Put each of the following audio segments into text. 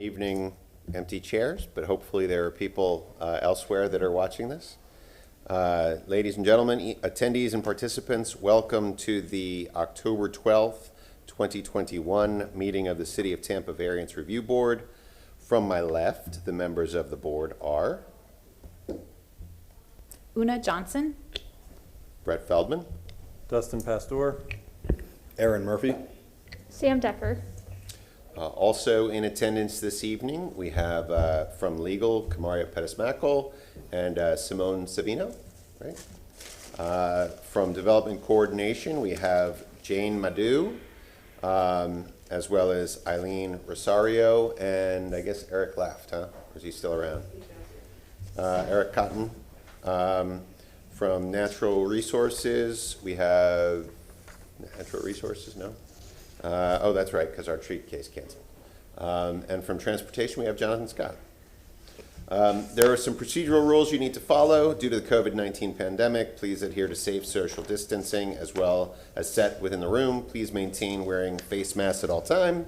Evening, empty chairs, but hopefully there are people elsewhere that are watching this. Ladies and gentlemen, attendees and participants, welcome to the October 12th, 2021 meeting of the City of Tampa Variance Review Board. From my left, the members of the board are Una Johnson, Brett Feldman, Dustin Pastor, Aaron Murphy. Sam Decker. Also in attendance this evening, we have from legal, Kamaria Pettis-Mackel and Simone Savino, right? From development coordination, we have Jane Madu, as well as Eileen Rosario, and I guess Eric left, huh? Or is he still around? Eric Cotton. From natural resources, we have natural resources, no? Oh, that's right, because our treat case canceled. And from transportation, we have Jonathan Scott. There are some procedural rules you need to follow. Due to the COVID-19 pandemic, please adhere to safe social distancing as well as set within the room. Please maintain wearing face masks at all time.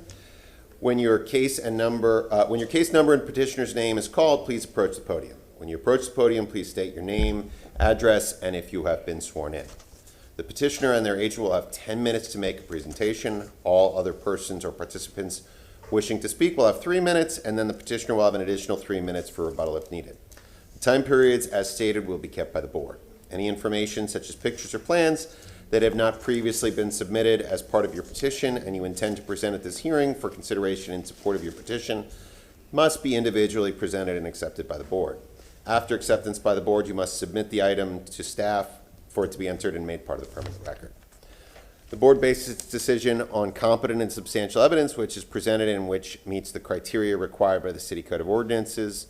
When your case number and petitioner's name is called, please approach the podium. When you approach the podium, please state your name, address, and if you have been sworn in. The petitioner and their agent will have 10 minutes to make a presentation. All other persons or participants wishing to speak will have 3 minutes, and then the petitioner will have an additional 3 minutes for rebuttal if needed. The time periods, as stated, will be kept by the board. Any information, such as pictures or plans, that have not previously been submitted as part of your petition and you intend to present at this hearing for consideration in support of your petition must be individually presented and accepted by the board. After acceptance by the board, you must submit the item to staff for it to be entered and made part of the permanent record. The board bases its decision on competent and substantial evidence which is presented and which meets the criteria required by the City Code of Ordinances.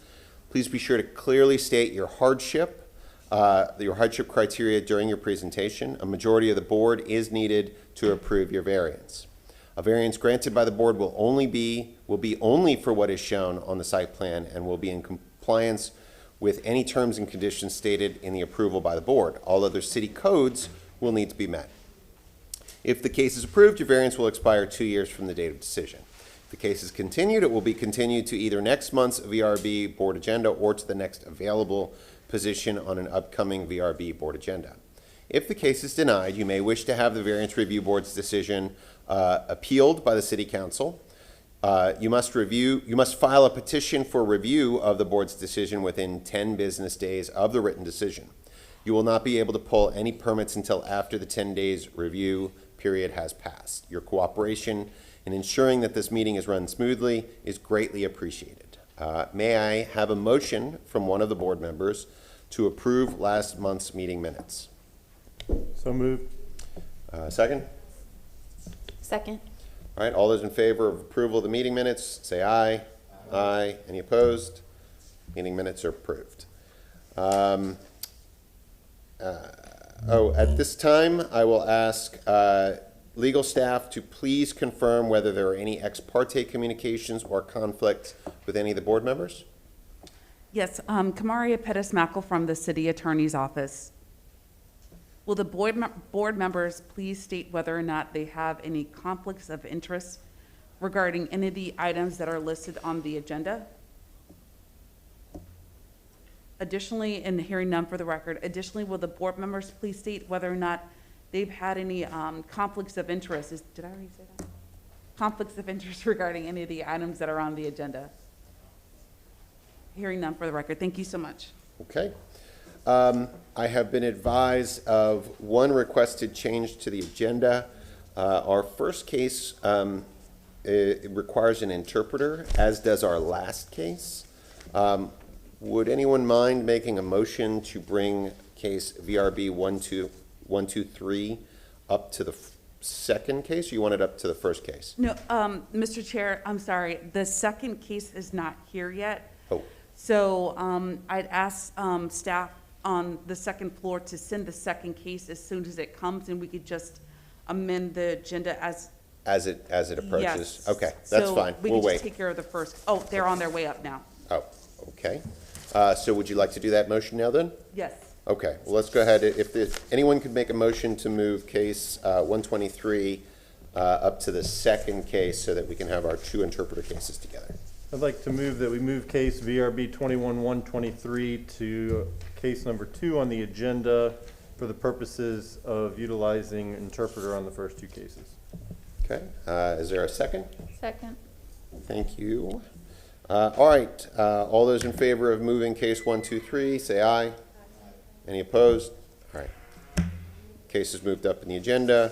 Please be sure to clearly state your hardship criteria during your presentation. A majority of the board is needed to approve your variance. A variance granted by the board will be only for what is shown on the site plan and will be in compliance with any terms and conditions stated in the approval by the board. All other city codes will need to be met. If the case is approved, your variance will expire 2 years from the date of decision. If the case is continued, it will be continued to either next month's VRB board agenda or to the next available position on an upcoming VRB board agenda. If the case is denied, you may wish to have the Variance Review Board's decision appealed by the City Council. You must file a petition for review of the board's decision within 10 business days of the written decision. You will not be able to pull any permits until after the 10 days review period has passed. Your cooperation in ensuring that this meeting is run smoothly is greatly appreciated. May I have a motion from one of the board members to approve last month's meeting minutes? so moved. Second? second. All right, all those in favor of approval of the meeting minutes, say aye. Aye. Any opposed? Meeting minutes are approved. At this time, I will ask legal staff to please confirm whether there are any ex parte communications or conflicts with any of the board members. Yes, Kamaria Pettis-Mackel from the City Attorney's Office. Will the board members please state whether or not they have any conflicts of interest regarding any of the items that are listed on the agenda? Additionally, and hearing none for the record, additionally, will the board members please state whether or not they've had any conflicts of interest? Did I already say that? Conflicts of interest regarding any of the items that are on the agenda? Hearing none for the record. Thank you so much. Okay. I have been advised of one requested change to the agenda. Our first case it requires an interpreter, as does our last case. Would anyone mind making a motion to bring case VRB 123 up to the second case, or you want it up to the first case? No, Mr. Chair, I'm sorry. The second case is not here yet. Oh. So I'd ask staff on the second floor to send the second case as soon as it comes, and we could just amend the agenda as it approaches? Yes. Okay, that's so fine. We We'll can wait. just take care of the first. Oh, they're on their way up now. Oh, okay. So would you like to do that motion now then? Yes. Okay, well, let's go ahead. If anyone could make a motion to move case 123 up to the second case so that we can have our two interpreter cases together. I'd like to move that we move case VRB 21-123 to case number 2 on the agenda for the purposes of utilizing interpreter on the first 2 cases. Okay, is there a second? Second. Thank you. All right, all those in favor of moving case 123, say aye. Any opposed? All right. Case is moved up in the agenda.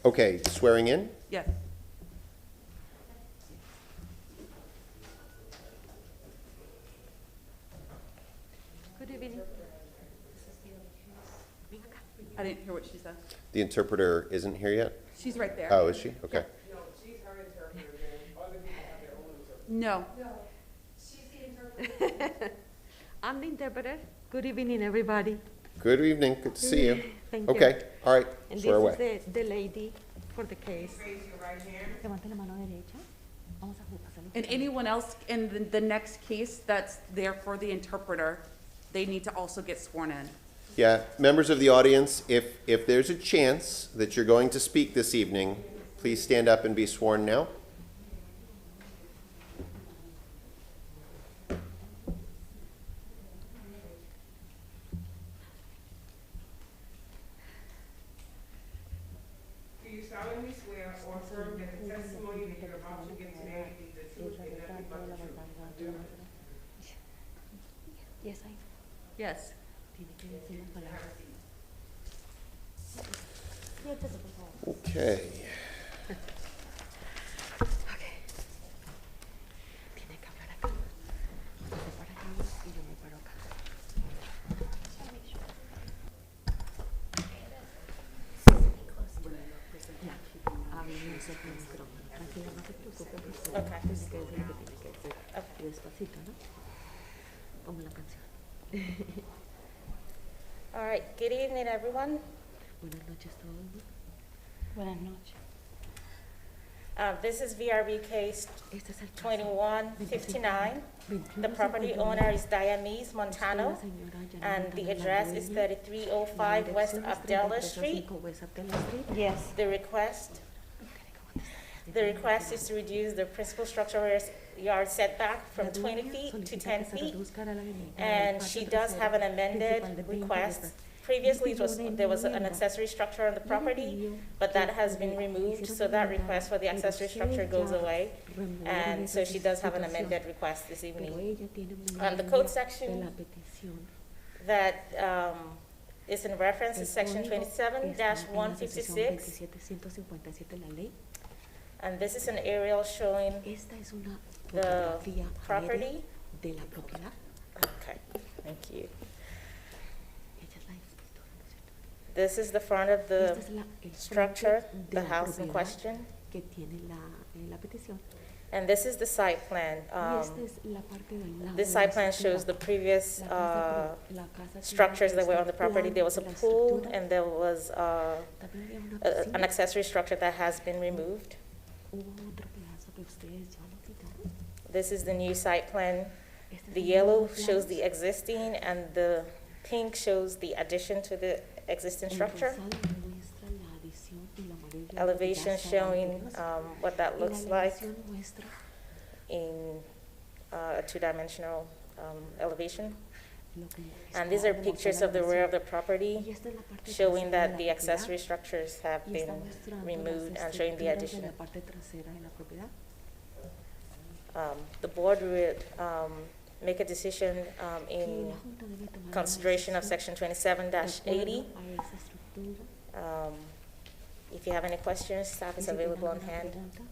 Okay, swearing in? Yes. Good evening. I didn't hear what she said. The interpreter isn't here yet? She's right there. Oh, is she? Okay. No. I'm the interpreter. Good evening, everybody. Good evening, good to see you. Thank you. Okay, all right, And swear away. this is the lady for the case. And anyone else in the next case that's there for the interpreter, they need to also get sworn in. Yeah, members of the audience, if there's a chance that you're going to speak this evening, please stand up and be sworn now. Do you solemnly swear or affirm that the testimony that you're about to give today is the truth and nothing but the truth? Yes, I. Yes. Tiene que decir las palabras. Okay. Okay. Tiene que hablar acá. Usted se para acá y yo me paro acá. Ya. Háblese con el micrófono. Tranquila, no se preocupe. Tiene que decir lo que tiene que decir. Y despacito, ¿no? Como la canción. All right, good evening, everyone. Buenas noches todos. Buenas noches. This is VRB case Este es el caso. 2159. The property owner is Dianese Montano, and the address is 3305 West Abdella Street. Yes. The request is to reduce the principal structural yard setback from 20 feet to 10 feet. And she does have an amended request. Previously, there was an accessory structure on the property, but that has been removed, so that request for the accessory structure goes away. And so she does have an amended request this evening. The code section that is in reference is section 27-156, and this is an aerial showing Esta es una the fotografía property. de la propiedad. Okay, thank you. Ella es la escritora, ¿no es cierto? This is the front of the Esta es la- el structure, frente de the la house in propiedad question, que tiene la petición. and this is the site plan. Y esta es la parte del lado This de site la plan estructura. shows the previous La casa tiene structures that were on the este property. There was a plan de la pool, estructura. and there was También había una piscina. an accessory structure that has been removed. Hubo otro pedazo que ustedes ya lo quitaron. This is the new site plan. Este es The el yellow nuevo plan. shows the existing, and the pink shows the addition to the existing El structure. rosado muestra la adición y el amarillo lo que ya Elevation estaba showing anterior. what that Y la looks like elevación muestra in a two-dimensional elevation. lo que And está these are de la pictures of the rear of the elevación. property, Y esta es la parte showing trasera de that la the propiedad. accessory structures have Y está been mostrando removed las and showing the estructuras de addition. la parte trasera de la propiedad. The board would make a decision Y in la Junta debe tomar una consideration of decisión section de 27-80. acuerdo a esa estructura. If you have any questions, staff Y is si tienen available on alguna hand. pregunta,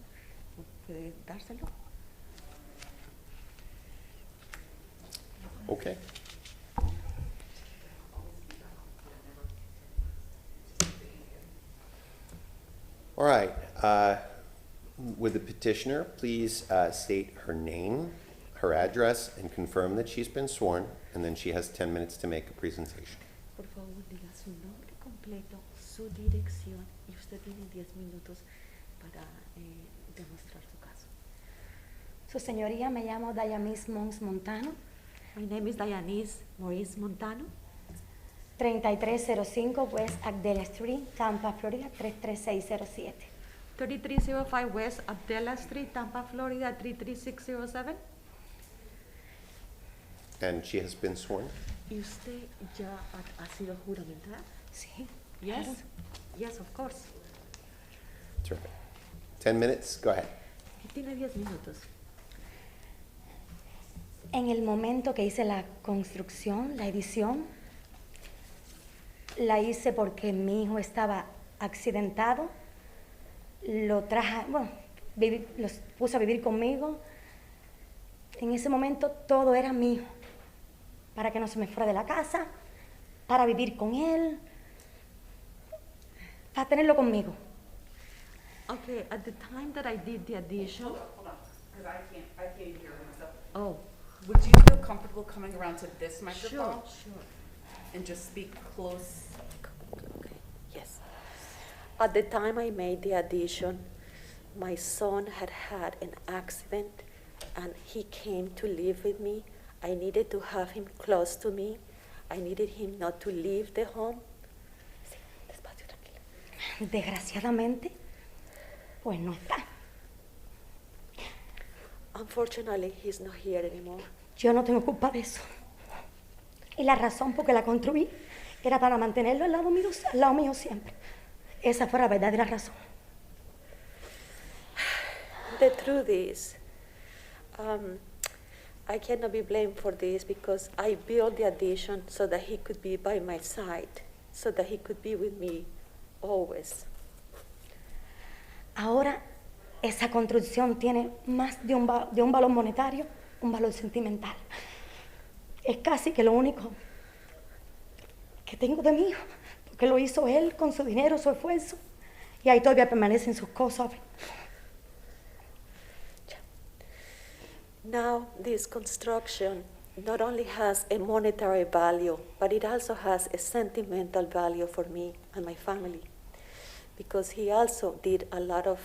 puede dárselo. Okay. All right, would the petitioner please state her name, her address, and confirm that she's been sworn, and then she has 10 minutes to make a presentation. Por favor, diga su nombre completo, su dirección, y usted tiene 10 minutos para demostrar su caso. Su señoría, me llamo Dianese Mons Montano, My name is Dianese Maurice Montano, 3305 West Agdella Street, Tampa, Florida, 33607. 3305 West Abdella Street, Tampa, Florida 33607. And she has been sworn? ¿Y usted ya ha sido juramentada? Sí. Yes. Yes, of course. Terrific. 10 minutes, go ahead. Tiene 10 minutos. En el momento que hice la construcción, la edición, la hice porque mi hijo estaba accidentado. Lo traje, bueno, los puse a vivir conmigo. En ese momento todo era mío, para que no se me fuera de la casa, para vivir con él, para tenerlo conmigo. Okay, at the time that I did the addition, Hold on, because I can't hear myself. oh, Would you feel comfortable coming around to this microphone sure. and just speak close? Yes. At the time I made the addition, my son had had an accident and he came to live with me. I needed to have him close to me. I needed him not to leave the home. Sí, despacio, tranquila. Desgraciadamente, pues no está. Unfortunately, he's not here anymore. Yo no tengo culpa de eso. Y la razón por que la construí era para mantenerlo al lado mío siempre. Esa fue la verdadera razón. The truth is, I cannot be blamed for this because I built the addition so that he could be by my side, so that he could be with me always. Ahora, esa construcción tiene más de un valor monetario, un valor sentimental. Es casi que lo único que tengo de mi hijo, porque lo hizo él con su dinero, su esfuerzo, y ahí todavía permanecen sus cosas. Now, this construction not only has a monetary value, but it also has a sentimental value for me and my family, because he also did a lot of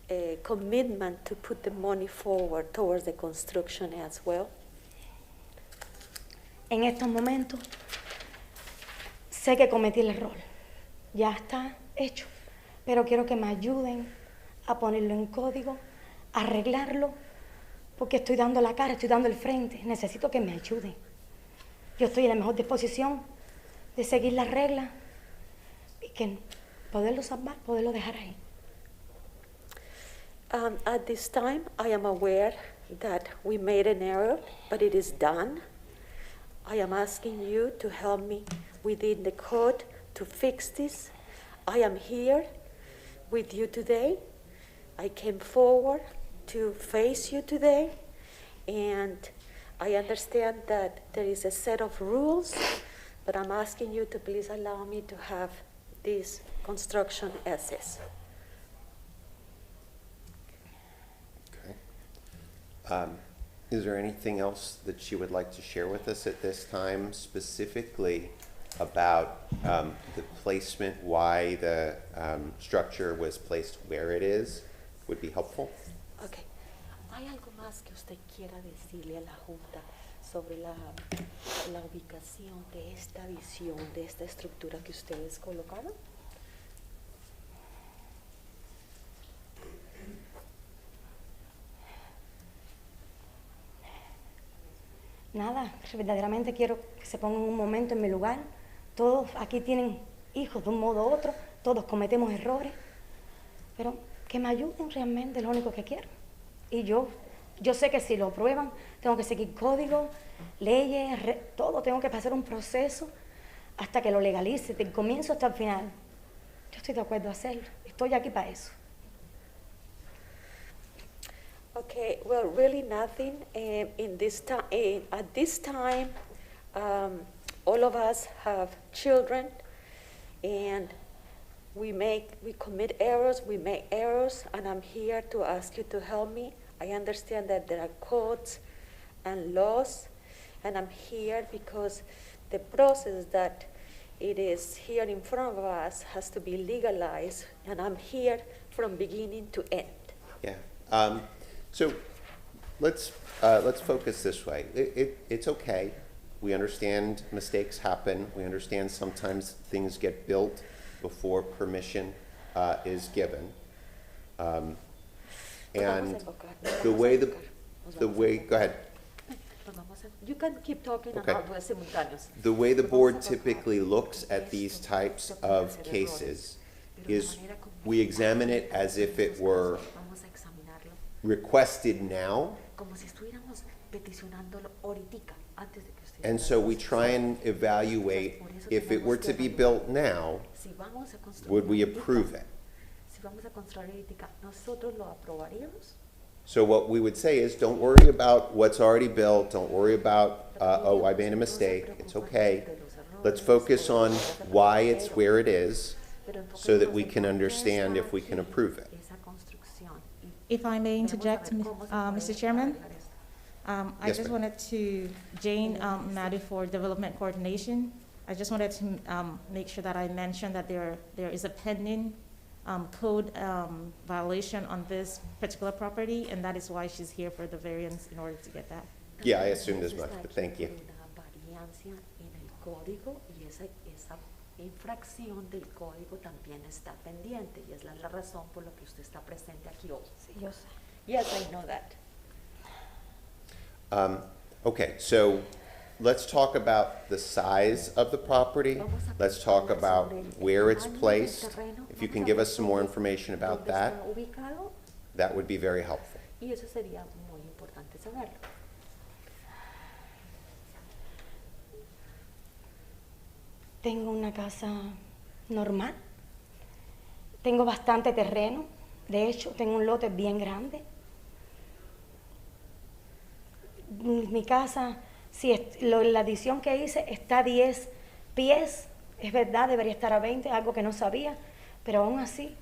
a commitment to put the money forward towards the construction as well. En estos momentos, sé que cometí el error. Ya está hecho, pero quiero que me ayuden a ponerlo en código, a arreglarlo, porque estoy dando la cara, estoy dando el frente. Necesito que me ayuden. Yo estoy en la mejor disposición de seguir las reglas y que poderlo salvar, poderlo dejar ahí. At this time, I am aware that we made an error, but it is done. I am asking you to help me within the code to fix this. I am here with you today. I came forward to face you today, and I understand that there is a set of rules, but I'm asking you to please allow me to have this construction as is. Okay. Is there anything else that she would like to share with us at this time, specifically about the placement, why the structure was placed where it is, would be helpful? Okay. ¿Hay algo más que usted quiera decirle a la Junta sobre la ubicación de esta visión, de esta estructura que ustedes colocaron? Nada, verdaderamente quiero que se pongan un momento en mi lugar. Todos aquí tienen hijos de un modo u otro, todos cometemos errores, pero que me ayuden realmente es lo único que quiero. Y yo sé que si lo aprueban, tengo que seguir códigos, leyes, todo, tengo que pasar un proceso hasta que lo legalice, del comienzo hasta el final. Yo estoy de acuerdo a hacerlo, estoy aquí para eso. Okay, well, really nothing. In this time, at this time, all of us have children, and we commit errors, we make errors, and I'm here to ask you to help me. I understand that there are codes and laws, and I'm here because the process that it is here in front of us has to be legalized, and I'm here from beginning to end. Yeah. So let's focus this way. It's okay. We understand mistakes happen. We understand sometimes things get built before permission. is given. And the way go ahead. You can keep talking and Okay. I'll do it simultaneously. The way the board typically looks at these types of cases is we examine it as if it were Vamos a examinarlo requested now, como si estuviéramos peticionándolo ahoritica, antes de que ustedes and so we try and evaluate if it were to be built now, Si vamos a construir would we ahoritica, approve it? Si vamos a construir ahoritica, ¿nosotros lo aprobaríamos? So what we would say is, don't worry about what's already built, don't worry about, oh, I made a mistake, it's okay. Let's focus on why it's where it is, so that we can understand if we can approve it. Esa construcción. Y If I may interject, cómo se Mr. Chairman? puede esto. I Yes, just ma'am. wanted to, Jane Madu for Development Coordination. I just wanted to make sure that I mentioned that there is a pending code violation on this particular property, and that is why she's here for the variance in order to get that. Yeah, I assumed as much, but thank you. Una variancia en el código y esa infracción del código también está pendiente y es la razón por la que usted está presente aquí hoy. Sí, yo sé. Yes, I know that. Okay, so let's talk about the size of the property. Let's talk about where it's placed. If you can give us some more information about ¿Dónde that, está ubicado? that would be very helpful. Y eso sería muy importante saberlo. Tengo una casa normal. Tengo bastante terreno. De hecho, tengo un lote bien grande. Mi casa, sí, la adición que hice está a 10 pies. Es verdad, debería estar a 20, algo que no sabía. Pero aún así,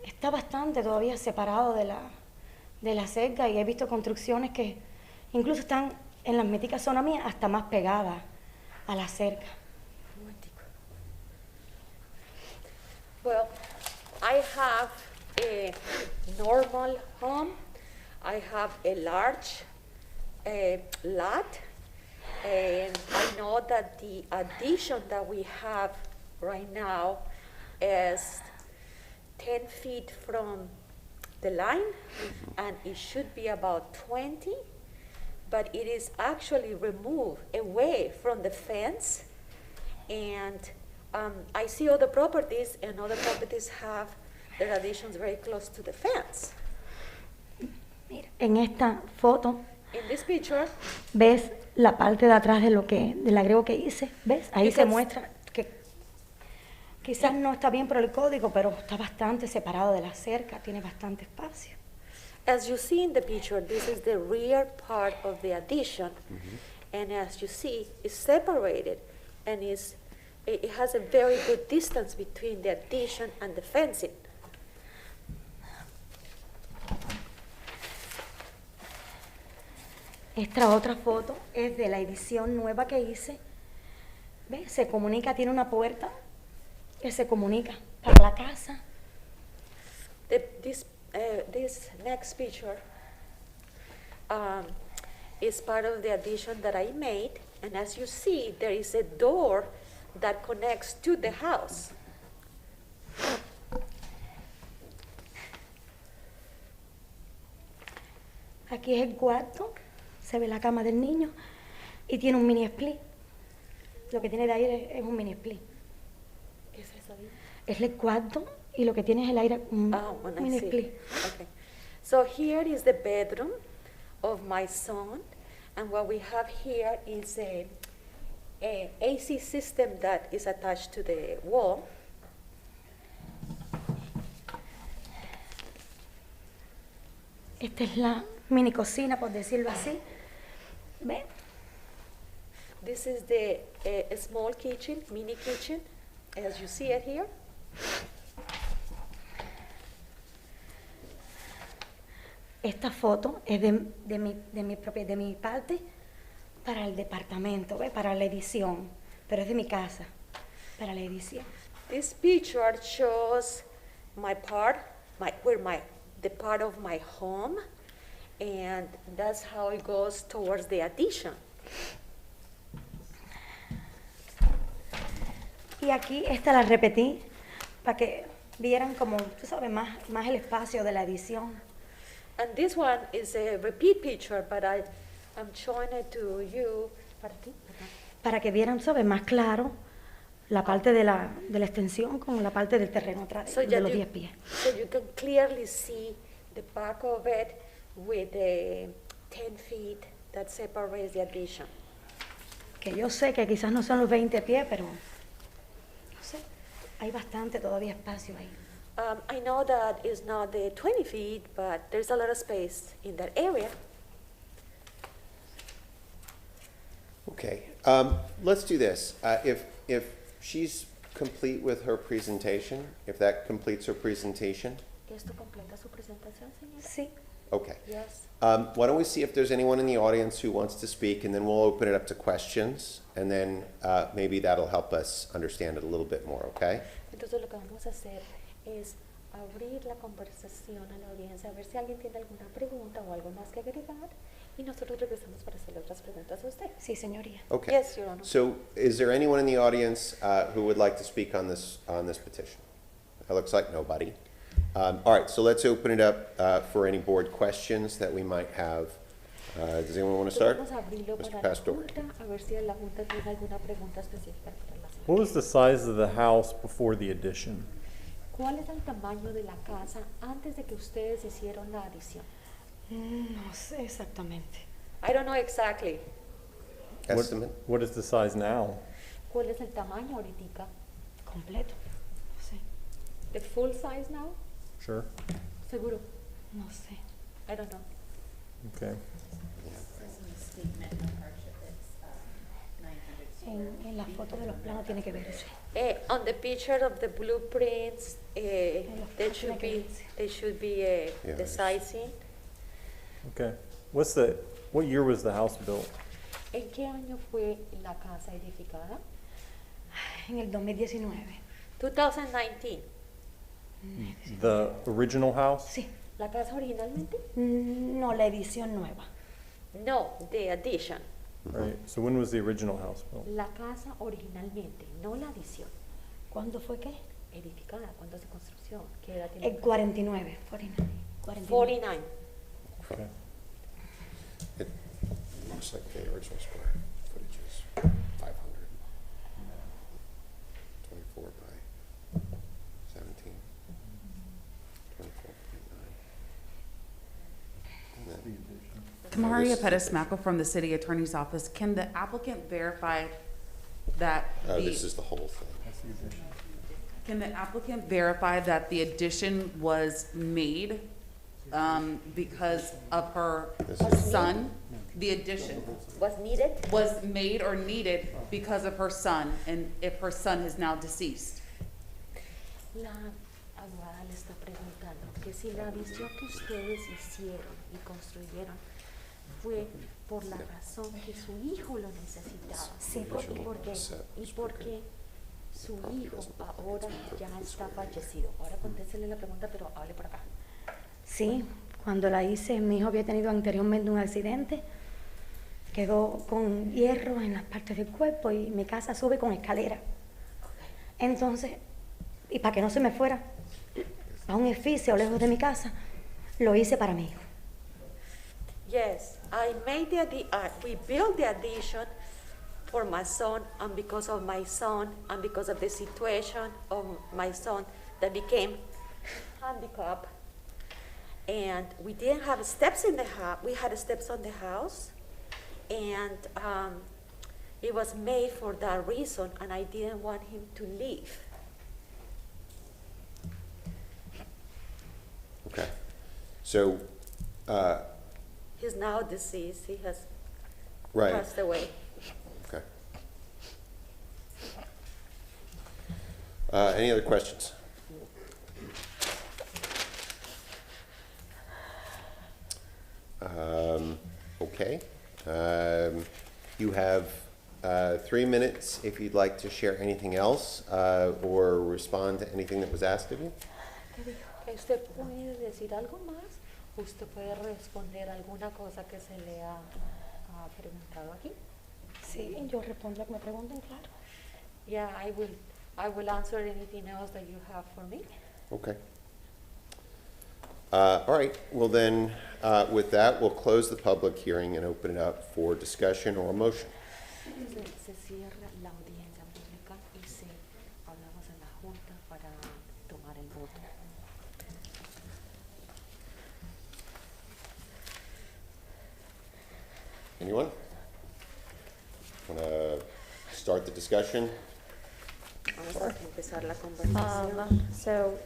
está bastante todavía separado de la cerca. Y he visto construcciones que incluso están en las míticas zonas mías hasta más pegadas a la cerca. Well, I have a normal home. I have a large lot. And I know that the addition that we have right now is 10 feet from the line, and it should be about 20, but it is actually removed away from the fence. And I see other properties, and other properties have their additions very close to the fence. Mira, en esta foto In this picture, ves la parte de atrás del agrego que hice, ¿ves? Ahí se Because- muestra que quizás no está bien por el código, pero está bastante separado de la cerca, tiene bastante espacio. as you see in the picture, this is the rear part of the addition, and as you see, it's separated, and it has a very good distance between the addition and the fencing. Esta otra foto es de la edición nueva que hice. ¿Ves? Se comunica, tiene una puerta que se comunica para la casa. This next picture is part of the addition that I made, and as you see, there is a door that connects to the house. Aquí es el cuarto, se ve la cama del niño y tiene un mini split. Lo que tiene de aire es un mini split. ¿Qué es eso? Es el cuarto y lo que tiene es el aire, un When I mini see. split. Okay. So here is the bedroom of my son, and what we have here is a AC system that is attached to the wall. Esta es la mini cocina, por decirlo así. ¿Ven? This is the small kitchen, mini kitchen, as you see it here. Esta foto es de mi parte para el departamento, ¿ve? Para la edición, pero es de mi casa, para la edición. This picture shows my part, the part of my home, and that's how it goes towards the addition. Y aquí esta la repetí para que vieran como, tú sabes, más el espacio de la edición. And this one is a repeat picture, but I'm showing it to you. ¿Para ti? Para que vieran, ¿sabes? Más claro la parte de la extensión con la parte del terreno atrás So de that los you- 10 pies. So you can clearly see the back of it with the 10 feet that separates the addition. Que yo sé que quizás no son los 20 pies, pero no sé, hay bastante todavía espacio ahí. I know that it's not the 20 feet, but there's a lot of space in that area. Okay, let's do this. If she's complete with her presentation, if that completes her presentation, ¿Esto completa su presentación, señora? Sí, okay. Yes. Why don't we see if there's anyone in the audience who wants to speak, and then we'll open it up to questions, and then maybe that'll help us understand it a little bit more, okay? Entonces lo que vamos a hacer es abrir la conversación a la audiencia, a ver si alguien tiene alguna pregunta o algo más que agregar, y nosotros regresamos para hacerle otras preguntas a usted. sí, señoría. Okay. Yes, Your Honor. So, is there anyone in the audience who would like to speak on this petition? It looks like nobody. All right, so let's open it up for any board questions that we might have. Does anyone want to start? Vamos a abrirlo Mr. para la Pastor. Junta, a ver si la Junta tiene alguna pregunta específica para la señora. What was the size of the house before the addition? ¿Cuál es el tamaño de la casa antes de que ustedes hicieron la adición? No sé exactamente. I don't know exactly. What- Estimate? What is the size now? ¿Cuál es el tamaño ahorita? Completo. No sé. The full size now? Sure, Seguro. No sé. I don't know. okay. En la foto de los planos tiene que ver eso. On the picture of the blueprints, there should be Yeah, the it's- sizing. Okay. What year was the house built? ¿En qué año fue la casa edificada? En el 2019. 2019. The original house? Sí. ¿La casa originalmente? No, la edición nueva. No, the addition. Right, so when was the original house built? La casa originalmente, no la adición. ¿Cuándo fue qué? Edificada, ¿cuándo se construcción? ¿Qué edad tiene? El 49. 49. 49. Okay. It looks like the original square footage is 500. 24 by 17. 24.9. And then- Kamaria Pettis-Mackel from the City Attorney's Office. Can the applicant verify that This is the whole thing. can the applicant verify that the addition was made because of her This is- son? The addition Was needed? was made or needed because of her son, and if her son is now deceased? La abogada le está preguntando que si la adición que ustedes hicieron y construyeron fue por la razón que su hijo lo necesitaba. Sí, ¿Y por qué? Y porque su hijo ahora ya está fallecido. Ahora contéstele la pregunta, pero hable por acá. Sí, cuando la hice, mi hijo había tenido anteriormente un accidente, quedó con hierro en las partes del cuerpo y mi casa sube con escalera. Entonces, y para que no se me fuera a un edificio lejos de mi casa, lo hice para mi hijo. Yes, we built the addition for my son and because of my son and because of the situation of my son that became handicapped. And we didn't have steps in the house, we had steps on the house. And it was made for that reason and I didn't want him to leave. Okay. So, He's now deceased, he has right, passed away. okay. Any other questions? Okay. You have 3 minutes if you'd like to share anything else or respond to anything that was asked of you. ¿Usted puede decir algo más? ¿Usted puede responder alguna cosa que se le ha preguntado aquí? Sí, yo respondo a que me pregunten, claro. Yeah, I will answer anything else that you have for me. Okay. All right, well then, with that, we'll close the public hearing and open it up for discussion or a motion. Se cierra la audiencia pública y se hablamos en la junta para tomar el voto. Anyone? Want to start the discussion? Vamos a empezar la conversación. So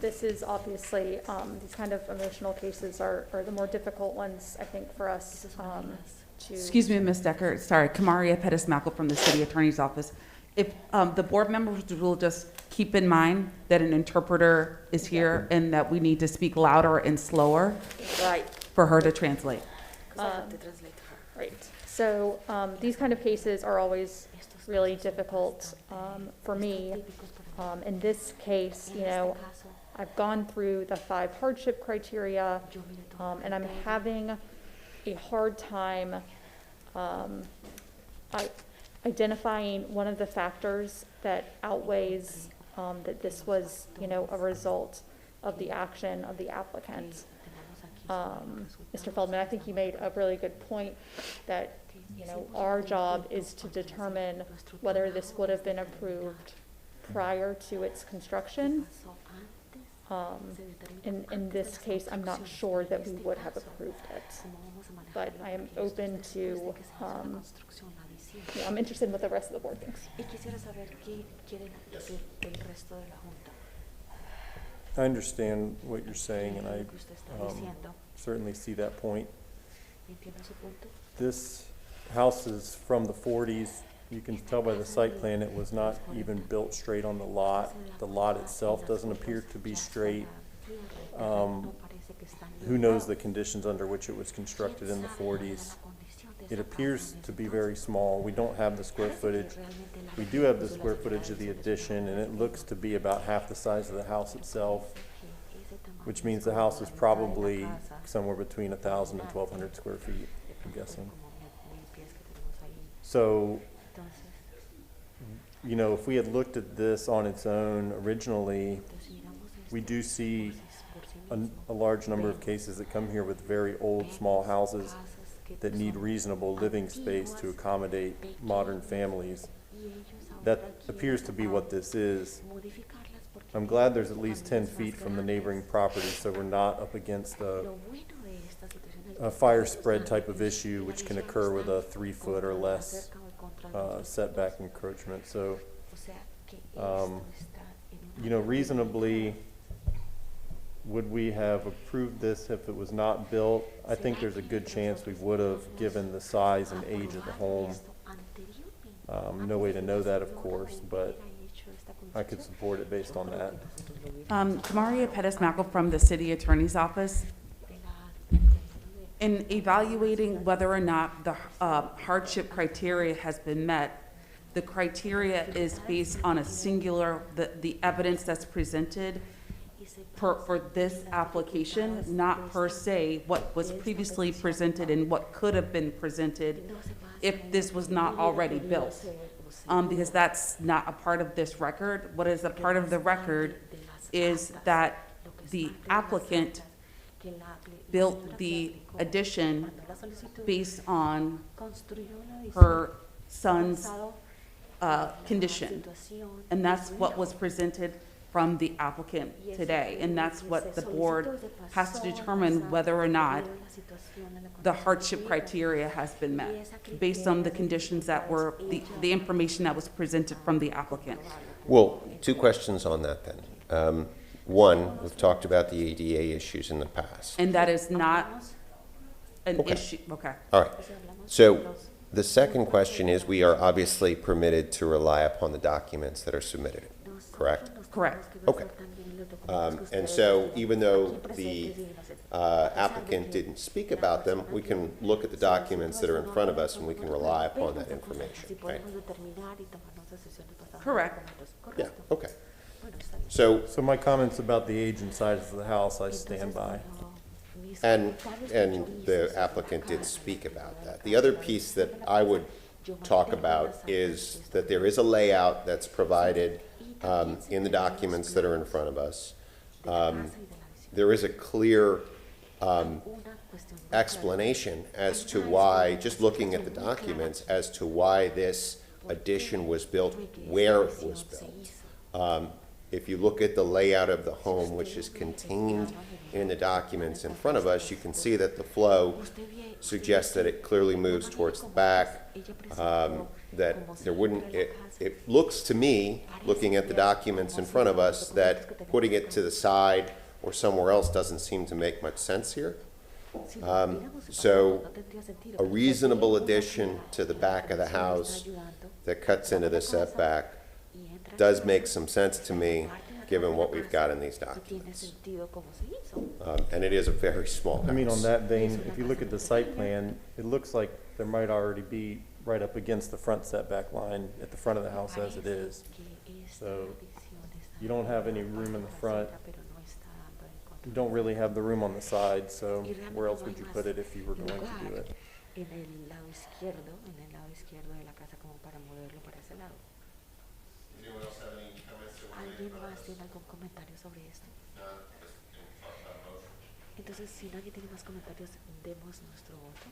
this is obviously, these kind of emotional cases are the more difficult ones, I think, for us to. Excuse me, Ms. Decker, sorry, Kamaria Pettis-Mackle from the City Attorney's Office. If the board members will just keep in mind that an interpreter is here and that we need to speak louder and slower Right. for her to translate. Because I have to translate her. Right. So these kind of cases are always really difficult for me. In this case, you know, I've gone through the 5 hardship criteria, and I'm having a hard time identifying one of the factors that outweighs that this was, you know, a result of the action of the applicant. Mr. Feldman, I think you made a really good point that, you know, our job is to determine whether this would have been approved prior to its construction. In this case, I'm not sure that we would have approved it, but I am open to, yeah, I'm interested in what the rest of the board thinks. Y quisiera saber qué quiere decir el resto de la junta. I understand what you're saying, and I Lo que usted está diciendo. certainly see that point. ¿Entiende su punto? This house is from the 40s. You can tell by the site plan it was not even built straight on the lot. The lot itself doesn't appear to be straight. Who knows the conditions under which it was constructed in the 40s? It appears to be very small. We don't have the square footage. We do have the square footage of the addition, and it looks to be about half the size of the house itself, which means the house is probably somewhere between 1,000 and 1,200 square feet, I'm guessing. So, you know, if we had looked at this on its own originally, we do see a large number of cases that come here with very old, small houses that need reasonable living space to accommodate modern families. That appears to be what this is. I'm glad there's at least 10 feet from the neighboring property, so we're not up against a fire spread type of issue, which can occur with a 3-foot or less setback encroachment. So, you know, reasonably, would we have approved this if it was not built? I think there's a good chance we would have, given the size and age of the home. No way to know that, of course, but I could support it based on that. Kamaria Pettis-Mackle from the City Attorney's Office. In evaluating whether or not the hardship criteria has been met, the criteria is based on a singular, the evidence that's presented for this application, not per se what was previously presented and what could have been presented if this was not already built. Because that's not a part of this record. What is a part of the record is that the applicant built the addition based on her son's condition. And that's what was presented from the applicant today. And that's what the board has to determine whether or not the hardship criteria has been met based on the conditions that were, the information that was presented from the applicant. Well, 2 questions on that then. One, we've talked about the ADA issues in the past. And that is not an Okay. issue, okay. All right. So the second question is, we are obviously permitted to rely upon the documents that are submitted, correct? Correct. Okay. And so even though the applicant didn't speak about them, we can look at the documents that are in front of us and we can rely upon that information, right? Correct. Yeah, okay. So, So my comments about the age and size of the house, I stand by. and the applicant did speak about that. The other piece that I would talk about is that there is a layout that's provided in the documents that are in front of us. there is a clear explanation as to why, just looking at the documents, as to why this addition was built where it was built. If you look at the layout of the home, which is contained in the documents in front of us, you can see that the flow suggests that it clearly moves towards the back, that there wouldn't, it looks to me, looking at the documents in front of us, that putting it to the side or somewhere else doesn't seem to make much sense here. So a reasonable addition to the back of the house that cuts into the setback does make some sense to me, given what we've got in these documents. And it is a very small house. I mean, on that vein, if you look at the site plan, it looks like there might already be right up against the front setback line at the front of the house as it is. So you don't have any room in the front. You don't really have the room on the side, so where else would you put it if you were going to do it? Anyone else have any comments that want to make about this? No, just can we talk about motion? Entonces, si nadie tiene más comentarios, demos nuestro voto.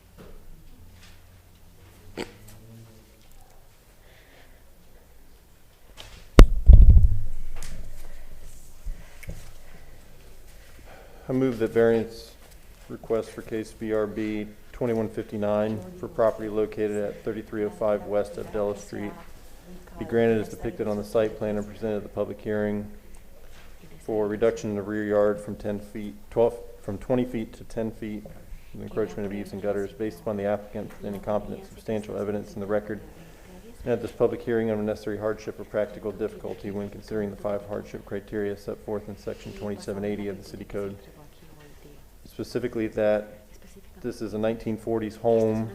I move that variance request for case VRB 2159 for property located at 3305 West Abdella Street be granted as depicted on the site plan and presented at the public hearing for reduction in the rear yard from 20 feet to 10 feet, with encroachment of eaves and gutters based upon the applicant presenting competent substantial evidence in the record. And at this public hearing, under necessary hardship or practical difficulty when considering the 5 hardship criteria set forth in section 2780 of the city code. Specifically that this is a 1940s home,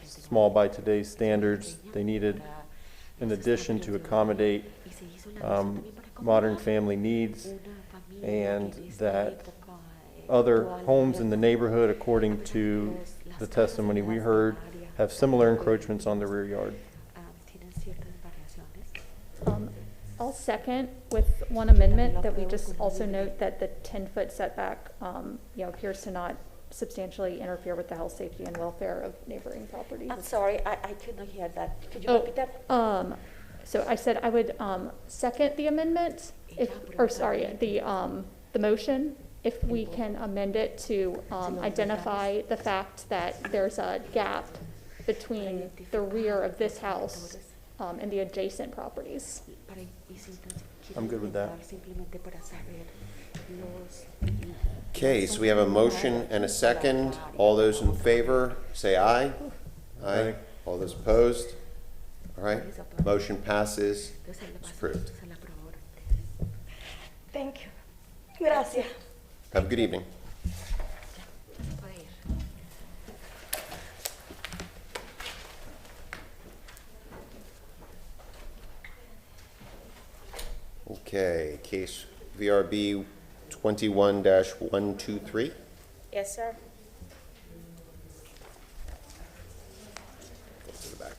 small by today's standards. They needed an addition to accommodate modern family needs, and that other homes in the neighborhood, according to the testimony we heard, have similar encroachments on the rear yard. I'll second with one amendment that we just also note that the 10-foot setback, appears to not substantially interfere with the health, safety, and welfare of neighboring properties. I'm sorry, I could not hear that. Could you Oh, repeat that? So I said I would second the amendment, the motion, if we can amend it to identify the fact that there's a gap between the rear of this house and the adjacent properties. I'm good with that. Okay, so we have a motion and a second. All those in favor, say aye. Aye. All those opposed? All right, motion passes. It's approved. Thank you. Gracias. Have a good evening. Okay, case VRB 21-123. Yes, sir. Go to the back.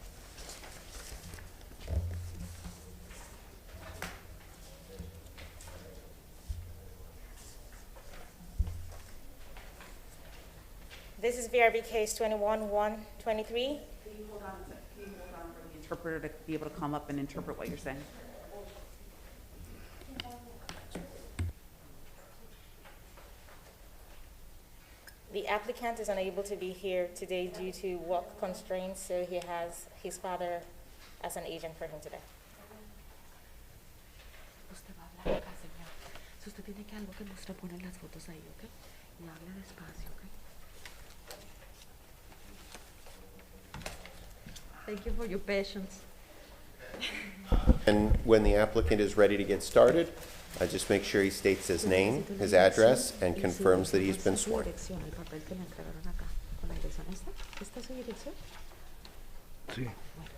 This is VRB case 21-123. Can you hold on a second? Can you hold on for the interpreter to be able to come up and interpret what you're saying? The applicant is unable to be here today due to work constraints, so he has his father as an agent for him today. Usted va a hablar acá, señor. Si usted tiene que algo que mostrar, ponen las fotos ahí, ¿ok? Y habla despacio, ¿ok? Thank you for your patience. And when the applicant is ready to get started, just make sure he states his name, his address, and confirms that he's been sworn. El papel que me entregaron acá, con la dirección. ¿Esta es su dirección? Sí. Bueno,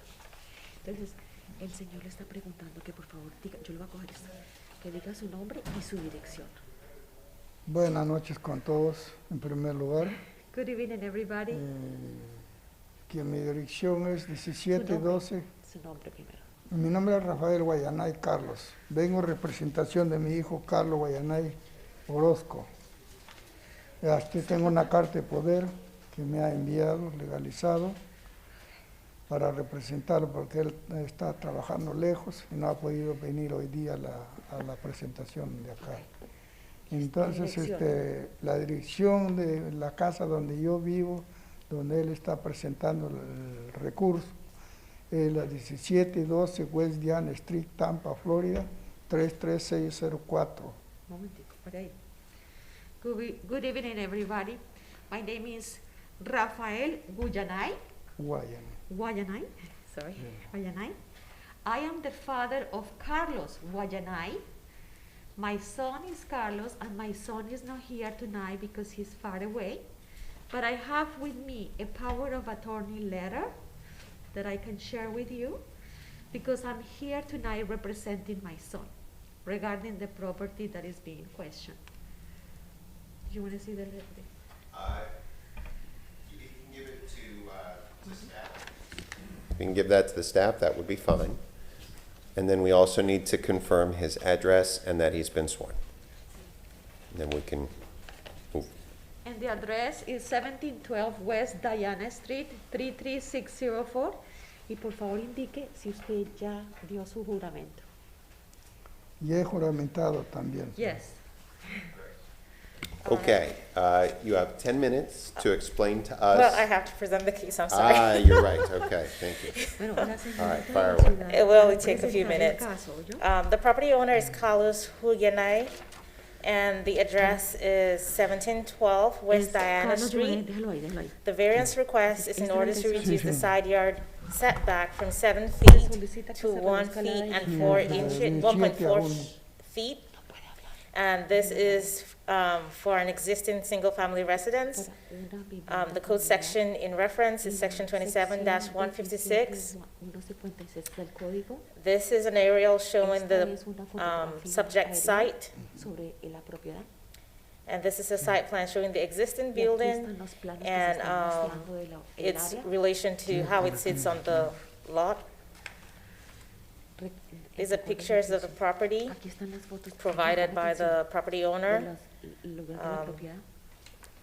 entonces, el señor le está preguntando que por favor diga, yo le voy a coger esto, que diga su nombre y su dirección. Buenas noches con todos, en primer lugar. Good evening, everybody. Que mi dirección es 1712 Su nombre primero. Mi nombre es Rafael Guayanay Carlos. Vengo en representación de mi hijo Carlos Guayanay Orozco. Aquí tengo una carta de poder que me ha enviado, legalizado, para representarlo porque él está trabajando lejos y no ha podido venir hoy día a la presentación de acá. Entonces, la dirección de la casa donde yo vivo, donde él está presentando el recurso, es la 1712 West Diane Street, Tampa, Florida, 33604. Momentico, para ahí. Good evening, everybody. My name is Rafael Guyanay. Guayanay, sorry, Guayanay. I am the father of Carlos Guayanay. My son is Carlos, and my son is not here tonight because he's far away. But I have with me a power of attorney letter that I can share with you because I'm here tonight representing my son regarding the property that is being questioned. Do you want to see the letter? You can give it to staff. We can give that to the staff, that would be fine. And then we also need to confirm his address and that he's been sworn. And then we can move. And the address is 1712 West Diana Street, 33604. Y por favor indique si usted ya dio su juramento. Y he juramentado también. Yes. Okay, you have 10 minutes to explain to us. Well, I have to present the case, I'm sorry. Ah, you're right, okay, thank you. All right, fire away. It will only take a few minutes. The property owner is Carlos Huyanay, and the address is 1712 West Diana Street. The variance request is in order to reduce the side yard setback from 7 feet to 1 feet and 4 inches, 1.4 feet. And this is for an existing single-family residence. The code section in reference is section 27-156. This is an aerial showing the subject site. And this is a site plan showing the existing building and its relation to how it sits on the lot. These are pictures of the property provided by the property owner.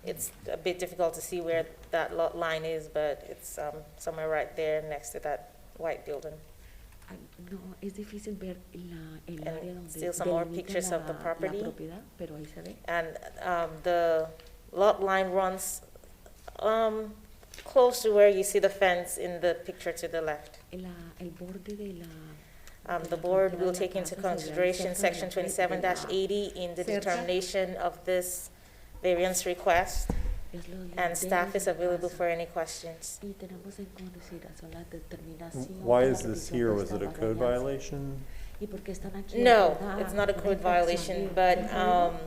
It's a bit difficult to see where that lot line is, but it's somewhere right there next to that white building. No, es difícil ver el área donde Still some more delimita pictures of the la property. propiedad, pero ahí se ve. And the lot line runs close to where you see the fence in the picture to the left. El borde de la The board will take into consideration section 27-80 in the determination of this variance request, and staff is available for any questions. y tenemos en consideración la determinación. Why de la is this petición here? que Was it a estaba code realizada. violation? ¿Y por qué están aquí? No, ¿Verdad? it's not a Una code violation, infracción but del código.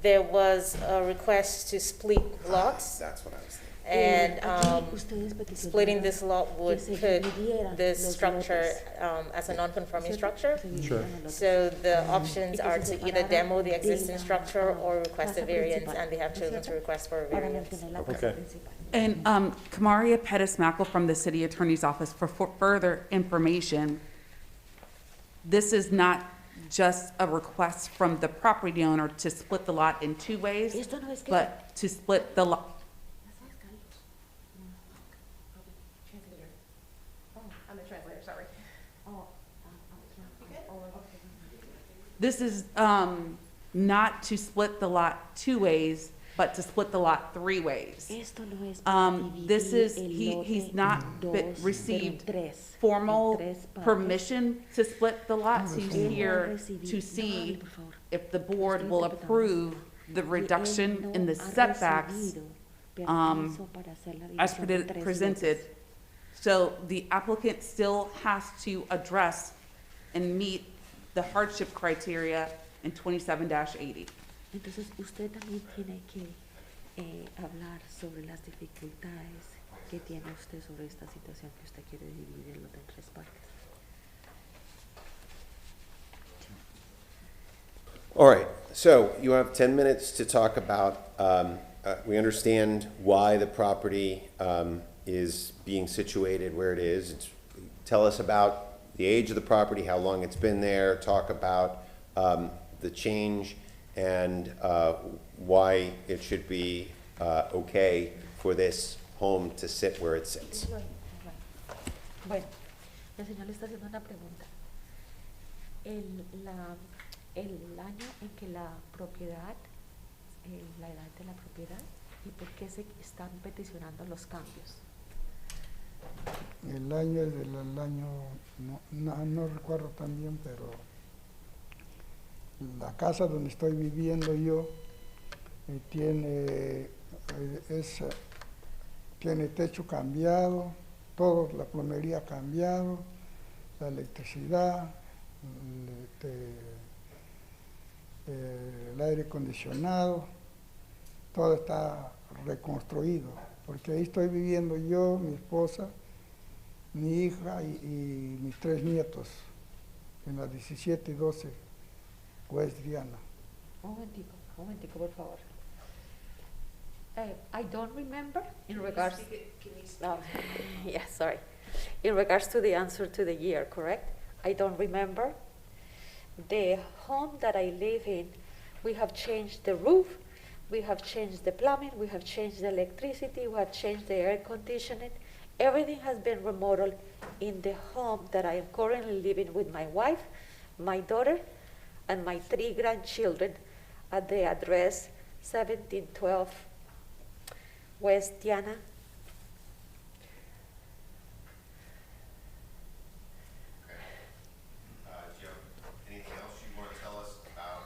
there was a request to split lots, That's what I was thinking. and Aquí ustedes splitting peticionaron this lot would que se put dividieran this los structure lotes. as a non-conforming Se- structure. se Sure. dividieron los lotes. So the options Y que are se to either separaran demo the de existing la, structure or request a casa variance, principal, and they have ¿no es chosen to cierto? request for a Para variance. mantener la Okay. casa principal. And Kamaria Pettis-Mackle from the City Attorney's Office for further information. This is not just a request from the property owner to split the lot in two ways, Esto no es que but to split the lot. I'm the translator, sorry. This is not to split the lot two ways, but to split the lot three ways. Esto no es para This dividir is, el he's lote not en dos, been- pero en received tres, formal en tres partes. permission to split the lots. He's Él no ha here recibido- to no see hable, por favor. if the board Estoy will interpretando. approve the Y él reduction no in the ha setbacks recibido um, permiso para hacer la as división en tres presented. lotes. So the applicant still has to address and meet the hardship criteria in 27-80. Entonces, usted también tiene que hablar sobre las dificultades que tiene usted sobre esta situación que usted quiere dividirlo en tres partes. All right, so you have 10 minutes to talk about, we understand why the property is being situated where it is. Tell us about the age of the property, how long it's been there, talk about the change and why it should be okay for this home to sit where it sits. Bueno, el señor le está haciendo una pregunta. El año en que la propiedad, la edad de la propiedad, y por qué se están peticionando los cambios. El año es del año, no recuerdo tan bien, pero la casa donde estoy viviendo yo tiene techo cambiado, todo, la plomería ha cambiado, la electricidad, el aire acondicionado, todo está reconstruido, porque ahí estoy viviendo yo, mi esposa, mi hija y mis 3 nietos, en la 17 y 12 West Diana. Un momentico, por favor. I don't remember in regards. No, yeah, sorry. In regards to the answer to the year, correct? I don't remember. The home that I live in, we have changed the roof, we have changed the plumbing, we have changed the electricity, we have changed the air conditioning. Everything has been remodeled in the home that I am currently living with my wife, my daughter, and my 3 grandchildren at the address 1712 West Diana. Do you have anything else you want to tell us about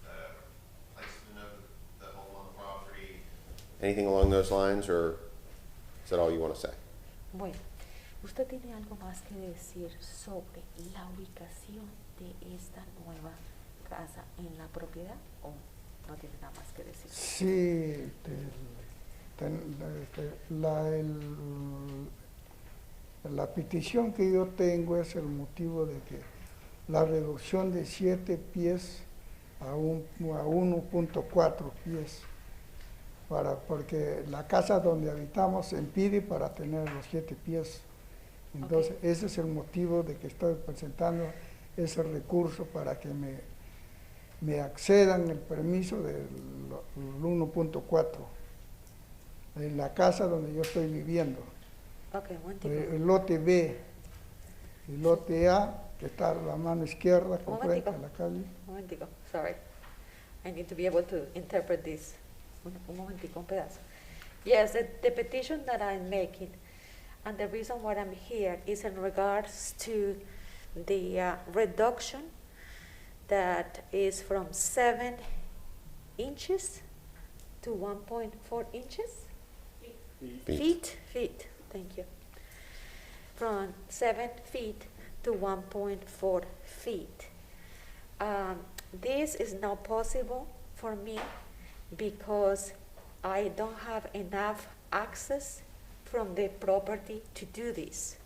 the placement of the home on the property? Anything along those lines, or is that all you want to say? Bueno, ¿usted tiene algo más que decir sobre la ubicación de esta nueva casa en la propiedad o no tiene nada más que decir? Sí, la petición que yo tengo es el motivo de que la reducción de 7 pies a 1.4 pies, porque la casa donde habitamos impide para tener los 7 pies. Entonces, ese es el motivo de que estoy presentando ese recurso para que me accedan el permiso del 1.4 en la casa donde yo estoy viviendo. Okay, un momentico. El lote B, el lote A, que está a la mano izquierda, con frente a la calle. Un momentico, sorry. I need to be able to interpret this. Un momentico, un pedazo. Yes, the petition that I'm making, and the reason why I'm here is in regards to the reduction that is from 7 inches to 1.4 inches? Feet, thank you. From 7 feet to 1.4 feet. This is not possible for me because I don't have enough access from the property to do this.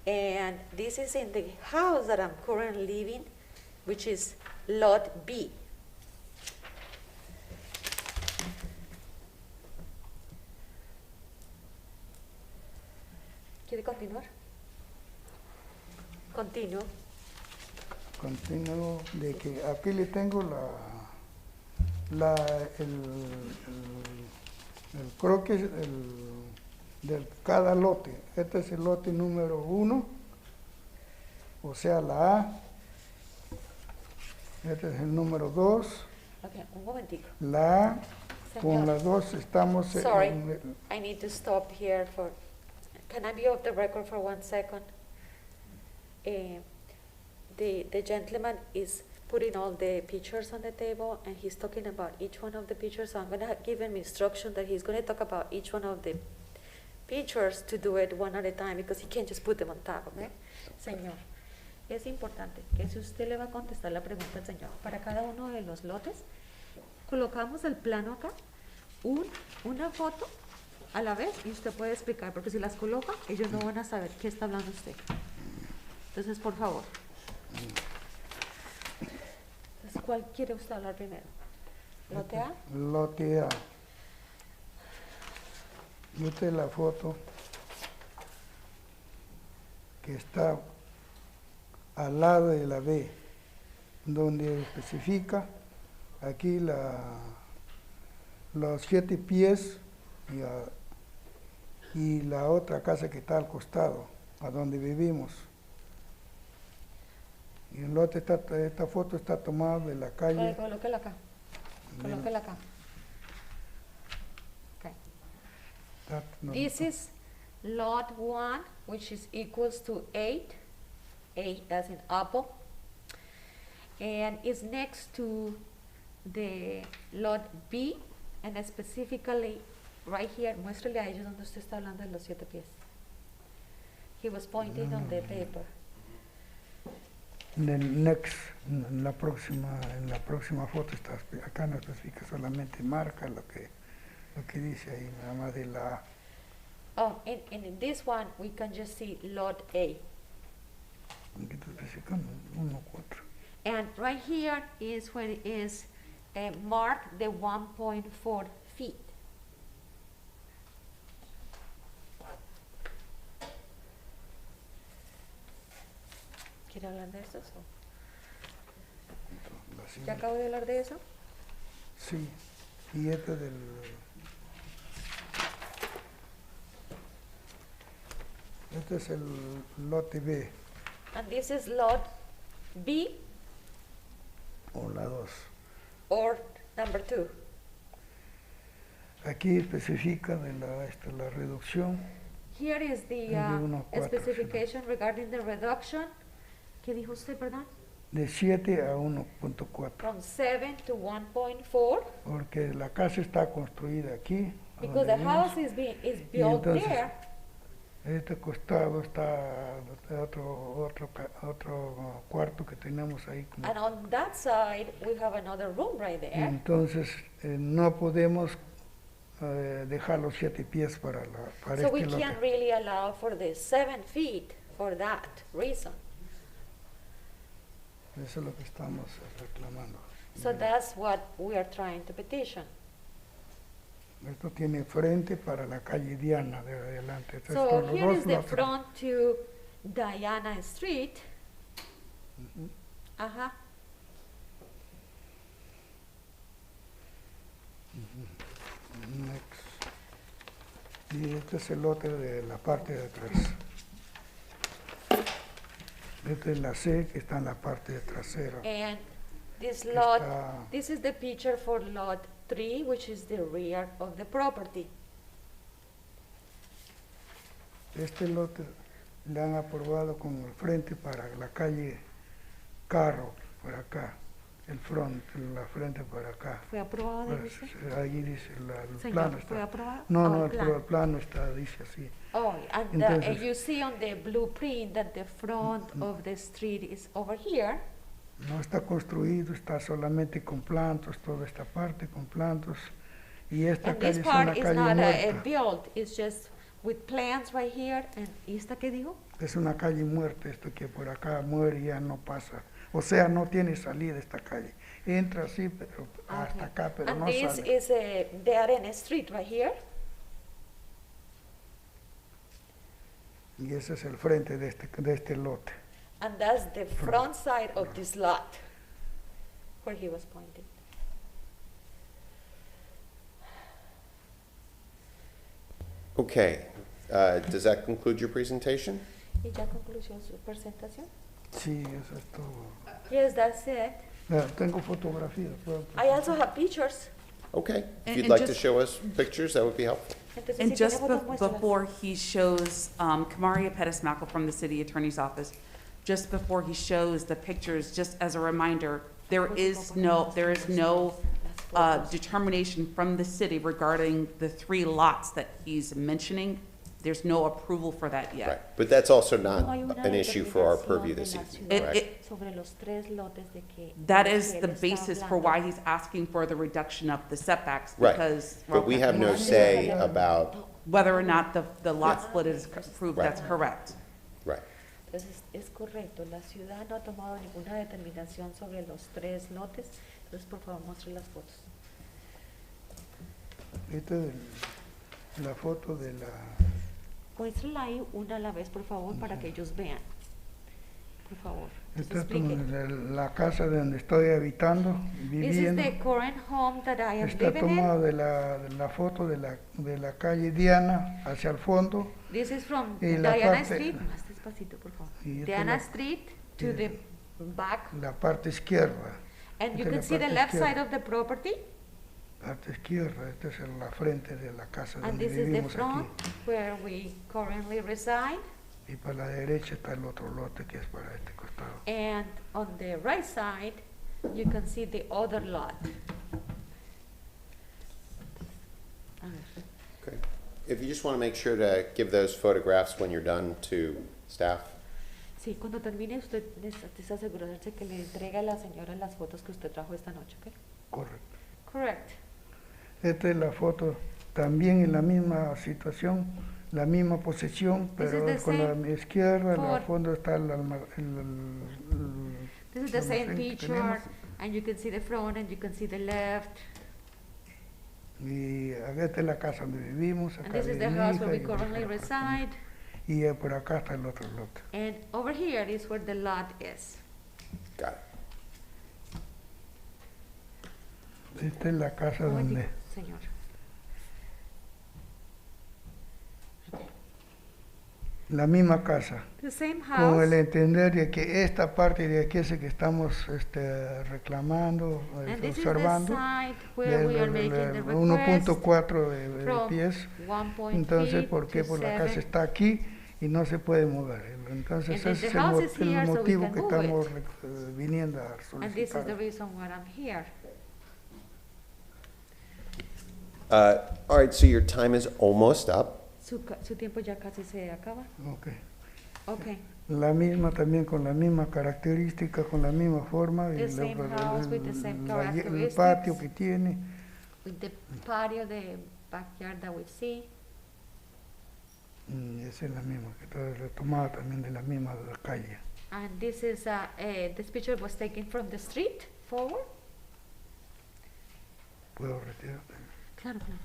And this is in the house that I'm currently living, which is Lot B. ¿Quiere continuar? Continuo. Continuo de que aquí le tengo el croquis de cada lote. Este es el lote número 1, o sea, la A. Este es el número 2. Okay, un momentico. La A, con Señor. la 2 estamos Sorry, I need to stop here for, can I be off the record for 1 second? The gentleman is putting all the pictures on the table and he's talking about each one of the pictures, so I'm going to give him instruction that he's going to talk about each one of the pictures to do it one at a time because he can't just put them on top, okay? Señor, es importante que si usted le va a contestar la pregunta al señor, para cada uno de los lotes, colocamos el plano acá, una foto a la vez y usted puede explicar, porque si las coloca, ellos no van a saber qué está hablando usted. Entonces, por favor. Entonces, ¿cuál quiere usted hablar primero? ¿Lote A? Lote A. Esta es la foto que está al lado de la B, donde especifica aquí los 7 pies y la otra casa que está al costado, a donde vivimos. Y el lote esta foto está tomada de la calle. Colóquela acá. Colóquela acá. Okay. This is lot 1, which is equals to 8 as in apple, and is next to the lot B, and specifically right here, muéstrele a ellos donde usted está hablando de los 7 pies. He was pointing on the paper. En la próxima foto está, acá no especifica, solamente marca lo que dice ahí, nada más de la A. Oh, in this one, we can just see lot A. Aquí está especificando 1, 4. And right here is where it is marked the 1.4 feet. ¿Quiere hablar de eso? ¿Ya acabo de hablar de eso? Sí, y este este es el lote B, And this is lot B o la 2. or number 2. Aquí especifica de la reducción. Here is the De 1 a 4, specification regarding the reduction. ¿Qué dijo usted, perdón? De 7 a 1.4, From 7 to 1.4. porque la casa está construida aquí. a Because donde the house vivimos, is y built entonces there. este costado está otro cuarto que tenemos ahí. And on that side, we have another room right Y there. entonces no podemos dejar los 7 pies para So we este can't lote. really allow for the 7 feet for that reason. Eso es lo que estamos reclamando. So that's what we are trying to petition. Esto tiene frente para la calle Diana de adelante. Entonces, So con los here dos is the lotes. front to Diana Street. Ujú. Ajá. Next. Y este es el lote de la parte de atrás. Esta es la C que está en la parte trasera. And this lot, Está- this is the picture for lot 3, which is the rear of the property. Este lote le han aprobado con el frente para la calle Carro, por acá. El front, la frente por acá. ¿Fue aprobado, Pues, dice? ahí dice el Señor, plano ¿fue está. aprobado? No, Oh, no, el el, plan. el plano está, dice así. Oh, and Entonces- you see on the blueprint that the front of the street is over here. No está construido, está solamente con plantos, toda esta parte con plantos. Y esta And calle this es una part is calle not muerta. built, it's just with plants right here. And ¿y esta qué dijo? Es una calle muerta, esto que por acá muere y ya no pasa. O sea, no tiene salida esta calle. Entra así, pero hasta Okay. acá, pero And no this sale. is the Arena Street right here. Y ese es el frente de este lote. And that's the front side of this lot where he was pointing. Okay, does that conclude your presentation? ¿Y ya concluyó su presentación? Sí, eso es todo. Yes, that's it. Tengo fotografías. puedo I also have pictures. Okay, if And- you'd and like to just- show us pictures, that would be helpful. Entonces, And si just tiene fotos, muéstralas. before he shows, Kamaria Pettis-Mackle from the City Attorney's Office, just before he shows the pictures, just as a reminder, there is no determination from the city regarding the 3 lots that he's mentioning. There's no approval for that Right, yet. but that's also not No hay una an issue for our determinación purview de this la evening, ciudad correct? sobre los 3 lotes de que That de is que the él está basis for hablando. why he's asking for the reduction of the setbacks, Right, because. but we have no say about, Whether or not the lot split is approved, Right. that's correct. right. Entonces, es correcto, la ciudad no ha tomado ninguna determinación sobre los 3 lotes. Entonces, por favor, muestre las fotos. Esta es la foto de la... Muéstrela ahí una a la vez, por favor, para que ellos vean. por favor. Esta es Explique. la casa donde estoy habitando, This is viviendo. the current home that I am Está living in. tomado de la foto de la calle Diana hacia el fondo. This is from Y la Diana parte- Street, Más despacito, por favor. Y esta es Diana la- Street to the back. la parte izquierda. And you esta es can la see the parte left izquierda. side of the property. Parte izquierda, esta es la frente de la casa And donde this is the vivimos front aquí. where we currently reside. Y para la derecha está el otro lote que es para este costado. And on the right side, you can see the other lot. A ver. Okay. If you just want to make sure to give those photographs when you're done to staff. Sí, cuando termine usted necesita asegurarse que le entregue a la señora las fotos que usted trajo esta noche, ¿ok? Correcto. Correct. Esta es la foto también en la misma situación, la misma posesión, This is pero the con la same izquierda, for- al fondo está This is the same almacén que picture, tenemos. and you can see the front and you can see the left. Y esta es la casa donde vivimos, And acá this is vive the mi house hija where we y por acá currently la parte reside. y por acá está el otro lote. And over here is where the lot is. Got it. Esta es la casa Un donde momentico, señor. la misma casa, The same con el house. entender de que esta parte de aquí es el que estamos reclamando, And this is the observando, side where we are making the request 1.4 de from pies. 1.3 Entonces, ¿por qué? to Pues la casa 7. está aquí y no se puede mover. Entonces, And then ese es the house is el here, so we motivo can que move estamos it. viniendo a And this is the solicitar. reason why I'm here. All right, so your time is almost up. Su tiempo ya casi se acaba. Okay. Okay. La misma también con la misma característica, con la misma forma, y The same house with the same el characteristics. patio que tiene. With the patio, the backyard that we see. Y esa es la misma, que está retomada también de la misma calle. And this is, this picture was taken from the street forward. ¿Puedo retirar? Claro, claro.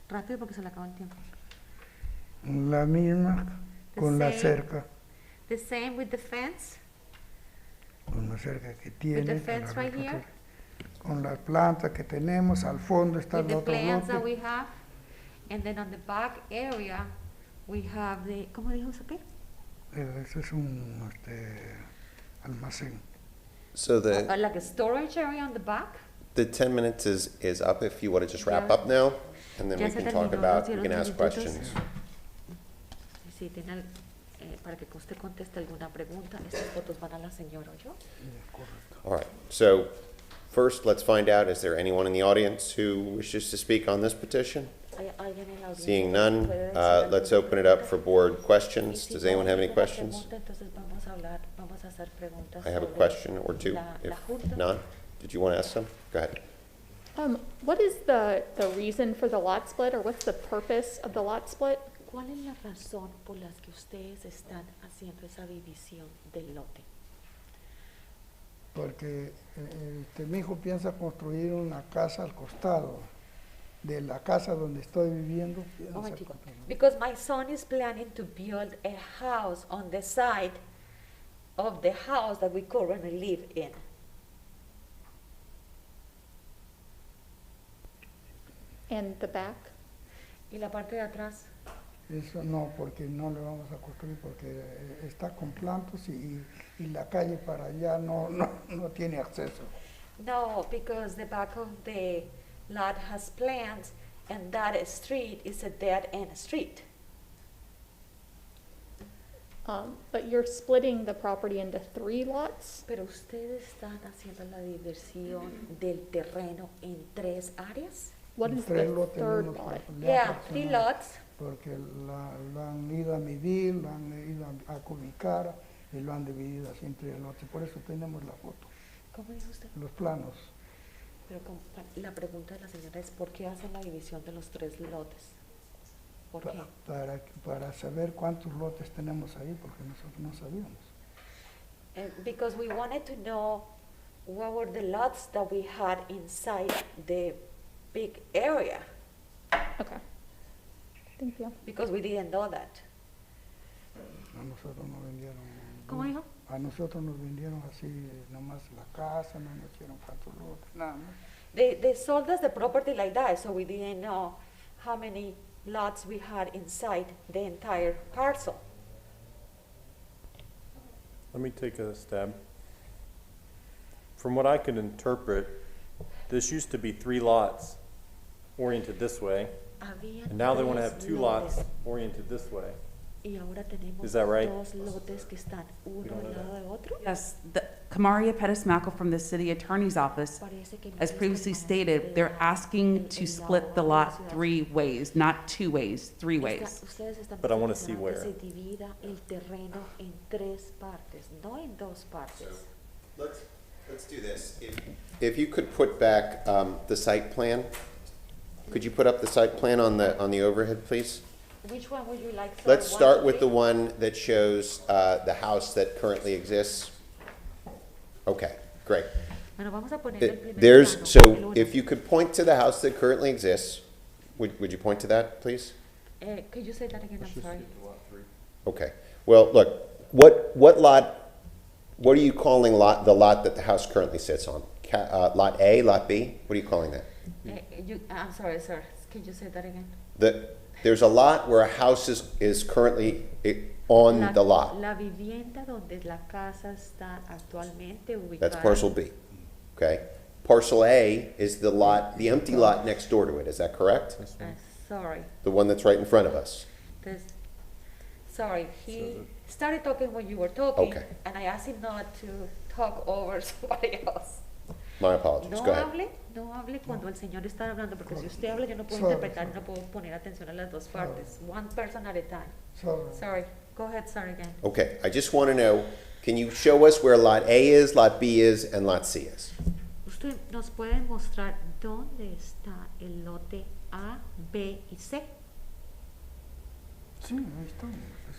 Rápido porque se le acaba el tiempo. La misma The con la same. cerca, The same with the fence. con la cerca que tiene. fence con la right here. con las plantas que tenemos, al fondo está With el the otro plants that lote. we have. And then on the back area, we have the, ¿cómo dijo usted? Ese es un almacén. So the, Like a storage area on the back. the 10 minutes is up if you want to just wrap Ya- up now, and then ya we se can talk terminó, about, nos we dieron can ask 10 minutos. questions. Sí, tiene, para que usted conteste alguna pregunta, estas fotos van a la señora, ¿oyó? All right, so first, let's find out, is there anyone in the audience who wishes to speak on this petition? ¿Hay alguien en la audiencia Seeing que none, puede decir let's alguna open it up pregunta? for board Y questions. si Does no anyone have any hay ninguna questions? pregunta, entonces vamos a hacer preguntas I have a sobre question or two. la If Junta. not, did you want to ask some? Go ahead. What is the reason for the lot split, or what's the purpose of the lot split? ¿Cuál es la razón por la que ustedes están haciendo esa división del lote? Porque mi hijo piensa construir una casa al costado de la casa donde estoy viviendo. piensa Momentico. construir. Because my son is planning to build a house on the side of the house that we currently live in. And the back? Y la parte de atrás. Eso no, porque no le vamos a construir, porque está con plantas y la calle para allá no tiene acceso. No, because the back of the lot has plants and that street is a dead end street. But you're splitting the property into 3 lots? Pero ustedes están haciendo la diversión del terreno en 3 áreas. What is the Tres lotes third menos lot? le Yeah, han 3 fraccionado, lots. Porque la han ido a medir, la han ido a cubicar y lo han dividido así entre lotes. Por eso tenemos la foto, ¿Cómo dijo usted? los planos. Pero la pregunta de la señora es ¿por qué hacen la división de los 3 lotes? ¿Por qué? Para saber cuántos lotes tenemos ahí, porque nosotros no sabíamos. Because we wanted to know what were the lots that we had inside the big area, Okay. Thank you. because we didn't know that. A nosotros nos vendieron. ¿Cómo dijo? a nosotros nos vendieron así nomás la casa, no nos hicieron cuántos lotes, nada más. They sold us the property like that, so we didn't know how many lots we had inside the entire parcel. Let me take a stab. From what I can interpret, this used to be 3 lots oriented this way, Había and now they want to have tres 2 lots lotes, oriented this way. y ahora tenemos Is that right? dos lotes que están uno don't know al lado de otro. Yes, the, Kamaria Pettis-Mackle from the city attorney's office, Parece que as no previously están stated, they're la- asking to el split the lado de la lot ciudad. 3 ways, not 2 ways, 3 ways. Ustedes están But I wanna pidiendo see que where. se divida el terreno en 3 partes, no en 2 partes. Let's do this. If you could put back the site plan, could you put up the site plan on the overhead, please? Which one would you like? sir? Let's One, start two, with the three? one that shows the house that currently exists. Okay, great. Bueno, vamos a poner el primer There's, plano, so el uno. if you could point to the house that currently exists, would you point to that, please? Could you say that again, I'm sorry? Okay, well, look, what lot, what are you calling the lot that the house currently sits on? Lot A, lot B? What are you calling that? I'm sorry, sir, can you say that again? There's a lot where a house is currently on the lot. La vivienda donde la casa está actualmente ubicada. That's parcel B, okay? Parcel A is the lot, the empty lot next door to it, is that correct? Sorry, The one that's right in front of us. sorry, he started talking when you were talking. Okay. And I asked him not to talk over somebody else. My apologies, No go ahead. no hable cuando el señor está hablando, porque si usted habla yo no puedo Sorry, interpretar, no puedo poner atención a las dos partes. One person at a time. Sorry, go ahead, sir, again. Okay, I just want to know, can you show us where lot A is, lot B is, and lot C is? ¿Usted nos puede mostrar dónde está el lote A, B y C? Sí, ahí está.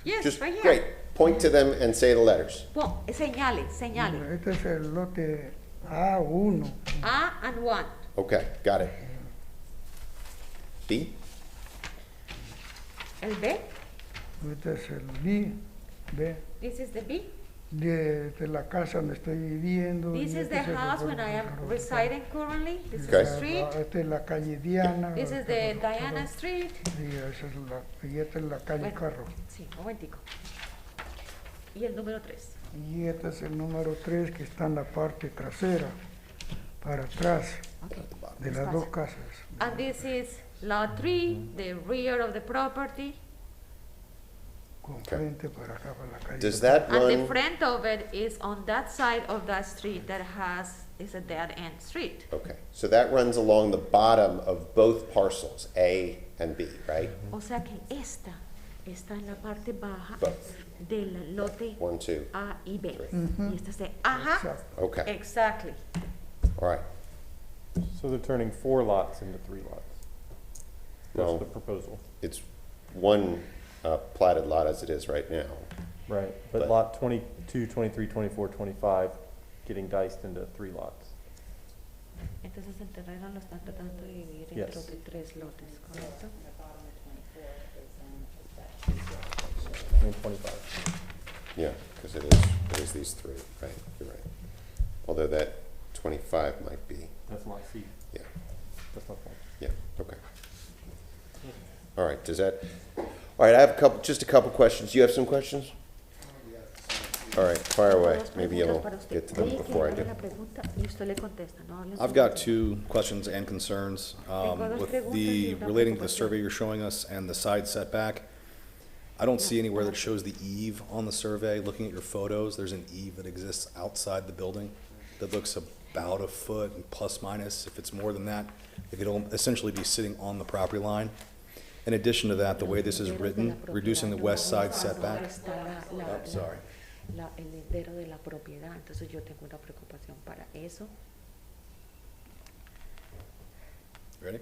Yes, Just, right here. great, point to them and say the letters. Señale, señale. Este es el lote A1. A and 1. Okay, got it. B? El B, Este es el B. this is the B. De la casa donde estoy viviendo. This y is the este es el house when I am residing currently. This is the Okay. street. Esta es la calle Diana. This is the Diana Street. Y esta es la calle Bueno, Carro. sí, un momentico. Y el número 3. Y este es el número 3 que está en la parte trasera, para atrás Okay. de las dos casas. And this is lot 3, the rear of the property. Con frente para acá, para la calle. Does that And the run, front of it is on that side of that street that is a dead end street. okay, so that runs along the bottom of both parcels, A and B, right? O sea que esta está en la parte baja Both. del lote 1, 2, A y B. Mm-hmm. Y esta es de, ajá, Exacto. okay, exactly. all right. So they're turning 4 lots into 3 lots. No. That's the proposal. It's one platted lot as it is right now. Right, But- but lot 22, 23, 24, 25 getting diced into 3 lots. Entonces el terreno lo están tratando de dividir Yes. dentro de 3 lotes, ¿correcto? I mean, 25. Yeah, because it is these 3, right, you're right. Although that 25 might be, That's lot C. yeah, That's my point. yeah, okay. All right, does that, all right, I have just a couple questions. You have some questions? All right, fire away. Dos Maybe preguntas you'll para usted. get to them Deje que before I haga do. la pregunta y usted le contesta, no hablen I've sobre got eso. 2 questions and concerns. Tengo dos With preguntas the, y una relating to the preocupación. survey you're showing us and the side setback, I don't see anywhere that shows the eave on the survey. Looking at your photos, there's an eave that exists outside the building that looks about a foot and plus minus. If it's more than that, it could essentially be sitting on the property line. In addition to that, the way this is written, reducing the west side setback. Está Oh, sorry. el lindero de la propiedad, entonces yo tengo una preocupación para eso. Ready?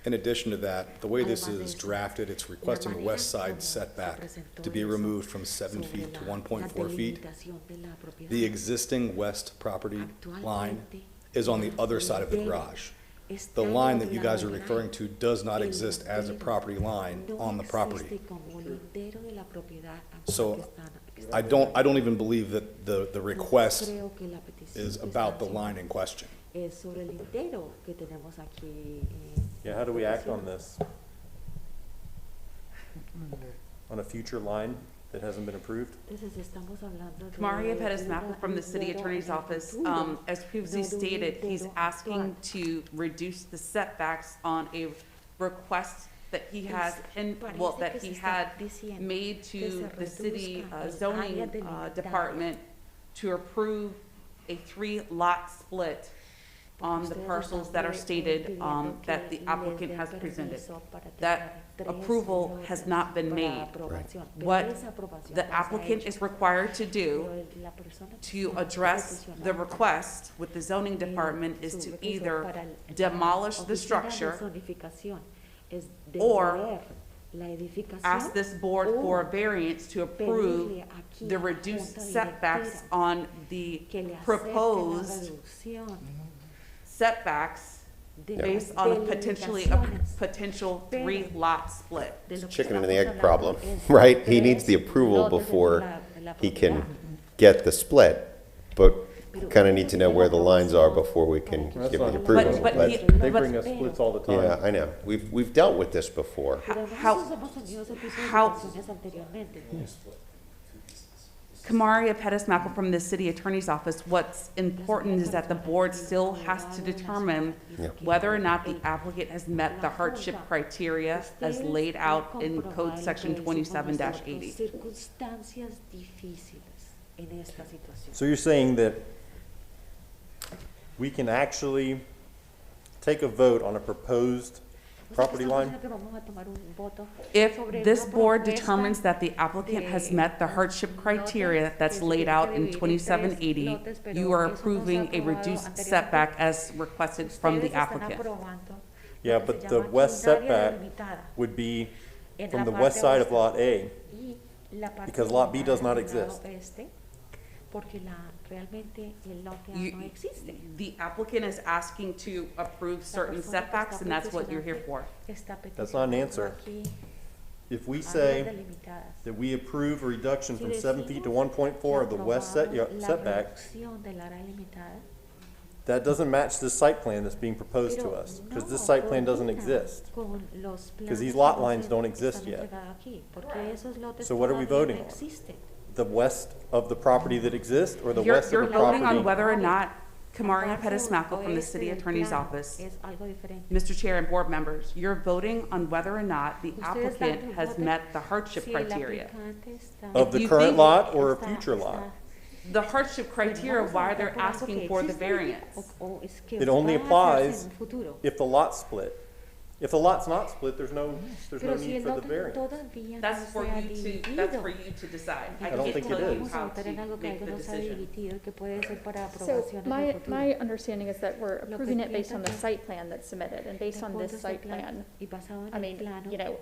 In addition to that, the way this Además de is eso, drafted, it's requesting the manera west como side se setback presentó to be eso removed from 7 sobre feet to la 1.4 feet. delimitación de la propiedad. The existing west property line Actualmente, is on the other side of the el garage. está The al line otro that you lado guys are del referring to does not El exist as a lindero property line no on the property. existe como lindero de la propiedad So, que I don't even believe that the request Creo que la petición is que about están the haciendo line in question. es sobre el lindero que tenemos aquí. Yeah, how do we act on petición. this? On a future line that hasn't been approved? Entonces estamos hablando de Kamaria Pettis un Mackel from the City lindero Attorney's en el Office, futuro, as previously no de un stated, he's lindero asking actual. to reduce the setbacks on a request that he has, well, Parece that que he se had está diciendo made que to se the city reduzca el zoning área delimitada. department to approve a 3-lot split on the Ustedes parcels están that are pidiendo stated, that que the les applicant den has presented. permiso para That tener 3 approval has lotes not been para made. aprobación. Pero What esa aprobación the no se ha applicant hecho. is required to do Pero la persona que to está address the peticionando, request with the zoning department is su to requisito either para la demolish the oficina de structure zonificación es or demoler la edificación ask this board for a variance to approve pedirle aquí the a la reduced Junta setbacks Directiva on the que le acepte la proposed reducción setbacks de based on a potentially, a delimitaciones. potential Pero 3-lot split. de lo que Chicken and the estamos egg hablando problem, es right? He tres needs the approval lotes de before la he can propiedad. get the split, but kind of need to know where the lines are before we can That's give not- the approval. but But, he- They but- bring us splits all the time. yeah, I know. We've dealt with this before. Pero How- nosotros hemos tenido ese tipo de how- situaciones anteriormente. Kamaria Pettis Mackel from the City Attorney's Office, what's important is that the board still has to determine Yeah. whether or not the applicant has met the hardship criteria as laid out in Code Section 27-80. Circunstancias difíciles en esta situación. So you're saying that we can actually take a vote on a proposed property line? Que vamos a tomar un voto If sobre this una board propuesta determines that the applicant has met the hardship criteria that's laid out in 2780, you are approving a reduced setback as requested from the ustedes están applicant. aprobando Yeah, lo que but se the llama west un área setback delimitada would be en from la the parte west side of oeste Lot A. y la parte because Lot B does not del lado exist. oeste, porque realmente el lote A You- no existe. The applicant is asking to approve La certain persona que setbacks, está and that's what you're here peticionando for. está That's not an peticionando answer. aquí If we áreas say delimitadas. that we approve a reduction Si from 7 feet to decimos 1.4 of the west aprobamos la setback, reducción del área limitada, that doesn't match this site plan that's being proposed to pero us, because no this site plan doesn't coordina exist. con los Because these planos lot que lines se don't exist están yet. entregados aquí, porque esos lotes So what are we todavía voting no on? existen. The west of the property that exists, or the You're west of the voting on property? whether or not Kamaria Aparte Pettis Mackel from the oeste City del Attorney's plano Office, es algo diferente. Mr. Chair and board members, you're voting on whether or not the Ustedes applicant dan has voto met the hardship si el criteria. aplicante está- Of If the you current think- lot or a está- future está- lot? The hardship criteria, Vamos a why estar they're probando asking que for the existe variance. o es que It only va a hacerse applies en un futuro. if the lot's split. If the lot's not split, there's no Pero si need el for the lote variance. todavía no That's for se ha you to, that's dividido. for you to decide. I I don't can't think tell it you is. Vamos a how votar to en algo que make algo the no se ha decision. dividido y que puede ser para So aprobación en my, el futuro. my understanding is that we're Lo que approving it based pienso on the que- site plan that's submitted, and based De on acuerdo this a ese site plan plan, y basado en I el mean, plano, you know,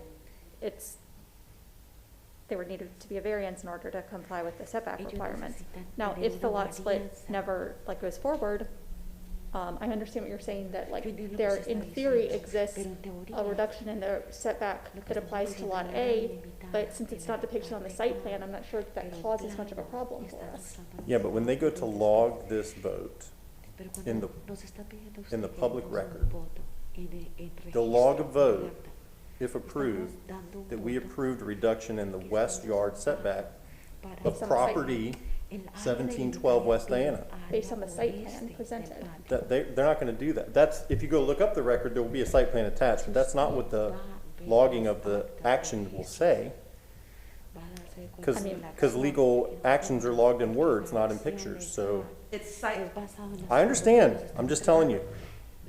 it's, there would need to be a variance in order to comply with the setback ellos requirements. necesitan Now, tener if the una lot split varianza. never, like, goes forward, I understand what you're saying, that, Yo like, entiendo lo que there, se está in theory, diciendo, exists pero en a teoría, reduction in the setback lo que that estamos applies to diciendo lot es la A, delimitada but since it's not depicted on the site plan, I'm not sure if pero that el causes much of a plano problem for está us. mostrando Yeah, but when they go to log this vote, Pero in cuando the- nos está pidiendo in the usted que public demos un record, voto en they'll log a registro vote, abierto, if approved, estamos dando un that we voto approved a reduction in the west yard setback para of Based on the site property el área 1712 West delimitada Diana. del Based on the área site oeste plan del presented. patio. That they're not gonna do that. That's, if you go look up the record, there will be a site plan attached, but that's not what the logging of the action will say. Va a darse cuenta Because, que la because acción legal es actions are logged in words, not in pictures, so. It's site, es basado en las I understand, cosas que I'm just están telling you,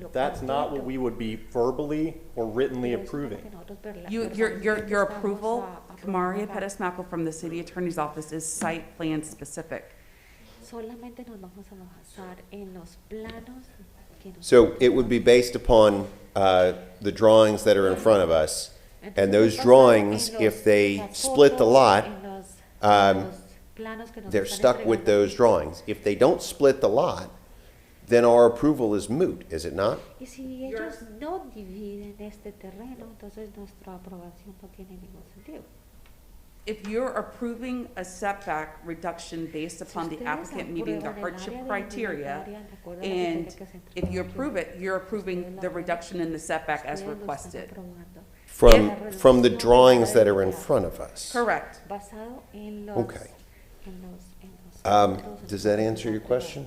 lo that's not what concreto, we would be verbally or writtenly pero eso es lo approving. que nosotros, pero la you, persona your, que your estamos approval, a Kamaria aprobar, Pettis Mackel from the City Attorney's Office is site plan specific. solamente nos vamos a basar en los planos que nos So it would be based upon the drawings that are in front of us. And those Entonces, drawings, basado en if los- they las split the fotos, lot, en los planos que nos they're están stuck with entregando those aquí. drawings. If they don't split the lot, then our approval is moot, is it not? Y si ellos no dividen este terreno, entonces nuestra aprobación no tiene ningún sentido. if you're approving a setback reduction based upon the applicant meeting the hardship criteria, and if you approve it, you're approving the reduction in the setback as requested. From the drawings that are in front of us. Correct. Basado en los, Okay. en los Does that answer your question?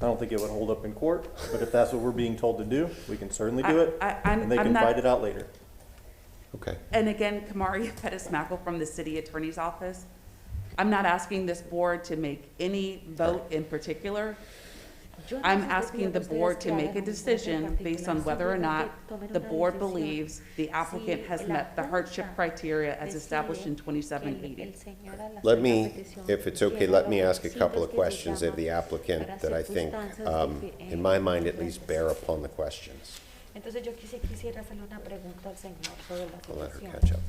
I don't think it would hold up in court, but if that's what we're being told to do, we can certainly do it, I'm and they can not- fight it out later. Okay. And again, Kamaria Pettis-Mackle from the City Attorney's Office. I'm not asking this board to make any vote in particular. I'm asking the board to make a decision based on whether or not the board believes the applicant has met the hardship criteria as established in 2780. Let me, if it's okay, let me ask a couple of questions of the applicant that I think, in my mind at least, bear upon the questions. Entonces yo quisiera hacerle una pregunta al señor sobre la I'll let her situación. catch up.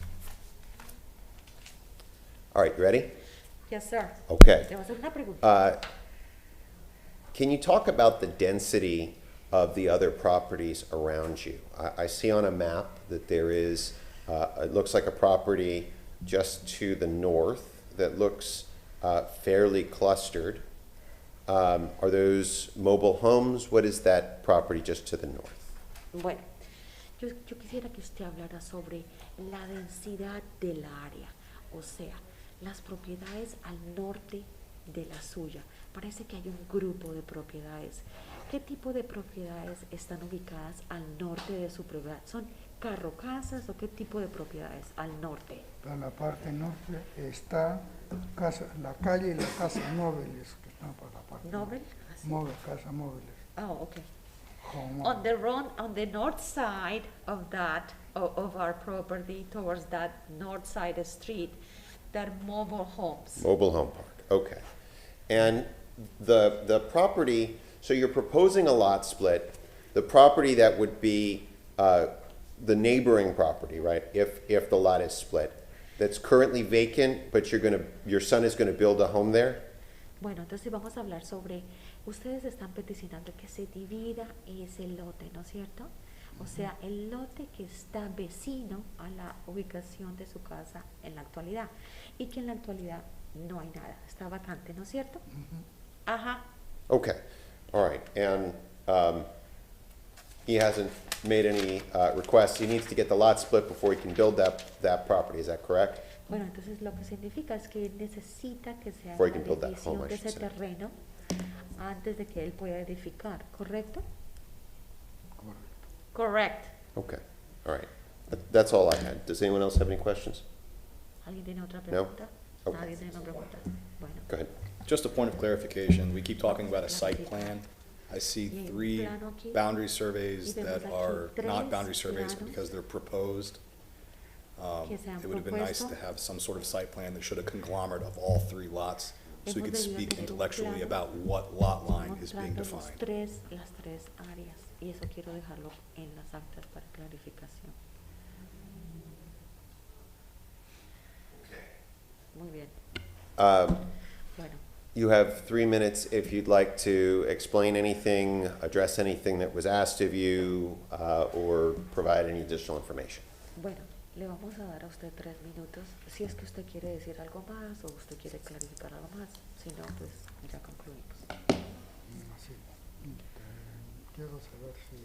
All right, you ready? Yes, sir. Okay. Le voy a hacer una pregunta. Can you talk about the density of the other properties around you? I see on a map that there is, it looks like a property just to the north that looks fairly clustered. Are those mobile homes? What is that property just to the north? Bueno, yo quisiera que usted hablara sobre la densidad del área, o sea, las propiedades al norte de la suya. Parece que hay un grupo de propiedades. ¿Qué tipo de propiedades están ubicadas al norte de su propiedad? ¿Son carro-casas o qué tipo de propiedades al norte? En la parte norte está la calle y las casas móviles que están por la parte ¿Nobel? casas móviles. Oh, okay. Home On the north side of that, of our property, towards that north side street, there are mobile homes. Mobile home park, okay. And the property, so you're proposing a lot split. The property that would be the neighboring property, right? If the lot is split, that's currently vacant, but your son is gonna build a home there? Bueno, entonces vamos a hablar sobre, ustedes están peticionando que se divida ese lote, ¿no es cierto? O sea, el lote que está vecino a la ubicación de su casa en la actualidad y que en la actualidad no hay nada, está vacante, ¿no es cierto? Ajá. Okay, all right, and he hasn't made any requests. He needs to get the lot split before he can build that property, is that correct? Bueno, entonces lo que significa es que él necesita que se haga Before he la can build that división home, I de should ese say. terreno antes de que él pueda edificar, ¿correcto? Correct. Okay, all right. That's all I had. Does anyone else have any questions? ¿Alguien tiene otra No? pregunta? Okay. ¿Nadie tiene una pregunta? Bueno. Go ahead. Just a point of clarification, we keep talking about a site plan. I see Y hay un 3 plano aquí, boundary surveys y vemos that aquí are not tres boundary surveys planos because they're proposed. que se han It would have been nice propuesto. to have some sort of site plan that showed a conglomerate of all 3 lots, so we Hemos could debido speak tener un intellectually plano about what lot line is being mostrando los defined. las tres áreas, y eso quiero dejarlo en las actas para clarificación. Muy bien. Bueno, You have 3 minutes if you'd like to explain anything, address anything that was asked of you, or provide any additional information. bueno, le vamos a dar a usted 3 minutos, si es que usted quiere decir algo más o usted quiere clarificar algo más, si no, pues ya concluimos. así. Quiero saber si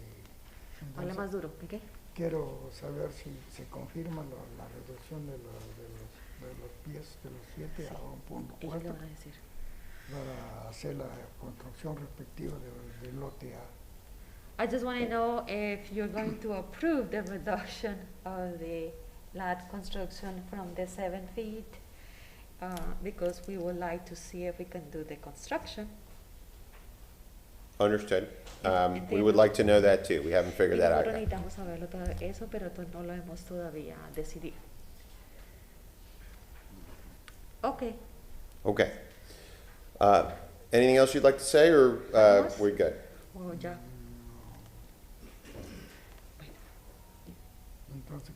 Habla más duro, ¿qué? quiero saber si se confirma la reducción de los pies de los 7 a 1.4 Ellos le van a decir. para hacer la construcción respectiva del lote A. I just want to know if you're going to approve the reduction of the lot construction from the 7 feet, because we would like to see if we can do the construction. Understood. We would like to know that too. We haven't Y figured that out nosotros yet. necesitamos saberlo todo eso, pero no lo hemos todavía decidido. Okay. Okay. Anything else you'd like to say, or Vamos. we're good? O ya. Entonces,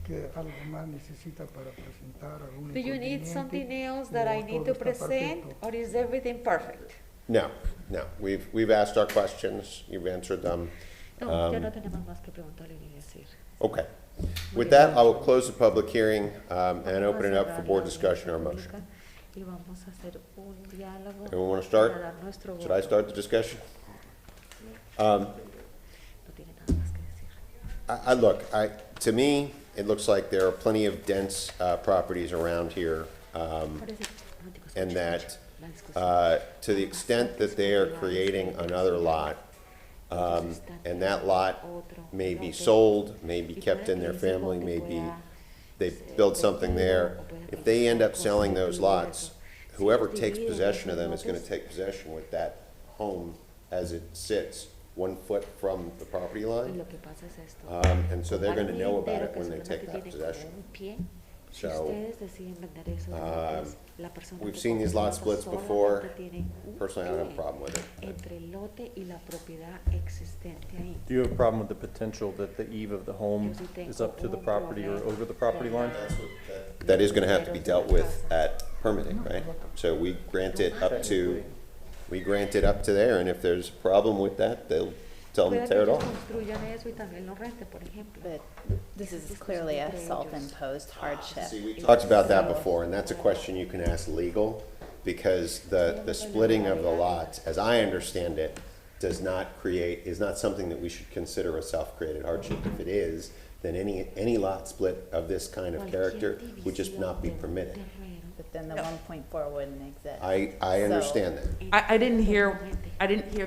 ¿qué algo más necesita para presentar algún Do you need inconveniente? something else that I ¿O need todo to está present, perfecto? or is everything perfect? No, no. We've asked our questions. You've answered them. No, ya no tenemos más que preguntarle ni decir. Okay. With that, I will close the public hearing and open it up for board discussion or motion. Y vamos a hacer un diálogo. Anyone want to start? para dar nuestro Should I voto. start the discussion? No tiene nada más que decir. Look, to me, it looks like there are plenty of dense properties around here, Parece- and that la discusión. to the extent that they are creating another lot, and that lot may be sold, may be kept in their family, maybe they build something there. If they end up selling those lots, whoever takes possession of them is gonna take possession with that home as it sits 1 foot from the property Y line. lo que pasa es esto. And so they're gonna know about it when they take that Solamente tiene possession. como un pie. Si So, ustedes deciden vender eso, después la persona we've que seen these compra lot esa splits solamente before. tiene un Personally, I don't have a pie problem with it. entre el lote y la propiedad existente ahí. Do you have a problem with the potential that the eave of the home is up to the property or over the property line? That is gonna have to be dealt with at permitting, right? So we grant it up to there, and if there's a problem with that, they'll tell them Puede to tear it que ellos off. construyan eso y también lo renten, por ejemplo. But this is clearly a self-imposed hardship. See, we talked about that before, and that's a question you can ask legal, because the splitting of the lots, as I understand it, is not something that we should consider a self-created hardship. If it is, then any lot split of this kind of character would just not be permitted. But then the 1.4 wouldn't exist. I So- understand that. I didn't hear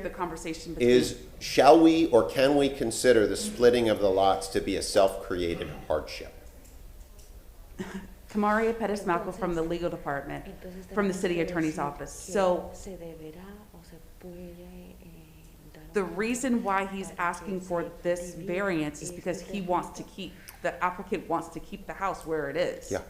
the conversation between. Shall we or can we consider the splitting of the lots to be a self-created hardship? Kamaria Pettis Malco from the legal department, Entonces, from the tenemos city que attorney's decir office. que So se deberá o se puede, dar the una reason why he's asking for this variance is because he wants to keep, the applicant wants to keep the house where it is. Yeah.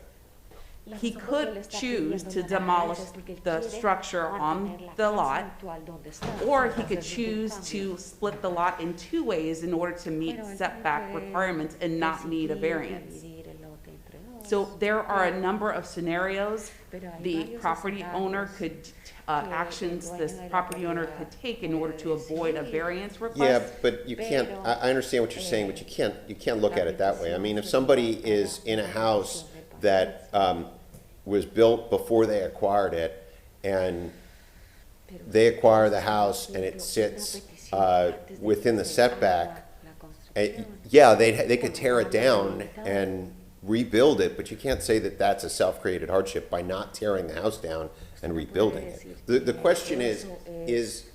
La He razón por could qué le está choose pidiendo to una demolish varianza es porque él the quiere structure on mantener la the casa lot, actual donde está, or sin he could hacer ningún choose cambio. to split the lot in 2 ways in order to meet Bueno, él también setback puede requirements and not need a decidir variance. dividir el lote entre dos, So there are a pero- number of scenarios pero hay the varios property owner escenarios could, que el actions dueño this de la property owner propiedad could take in order to puede avoid a decidir. variance Yeah, request. but you can't, I understand what you're saying, but you can't look at it that way. I mean, if somebody is in a house that was built before they acquired it, and they acquire the house and it sits within the setback, yeah, they could tear it down and rebuild it, but you can't say that that's a self-created hardship by not tearing the house down and rebuilding it. The question is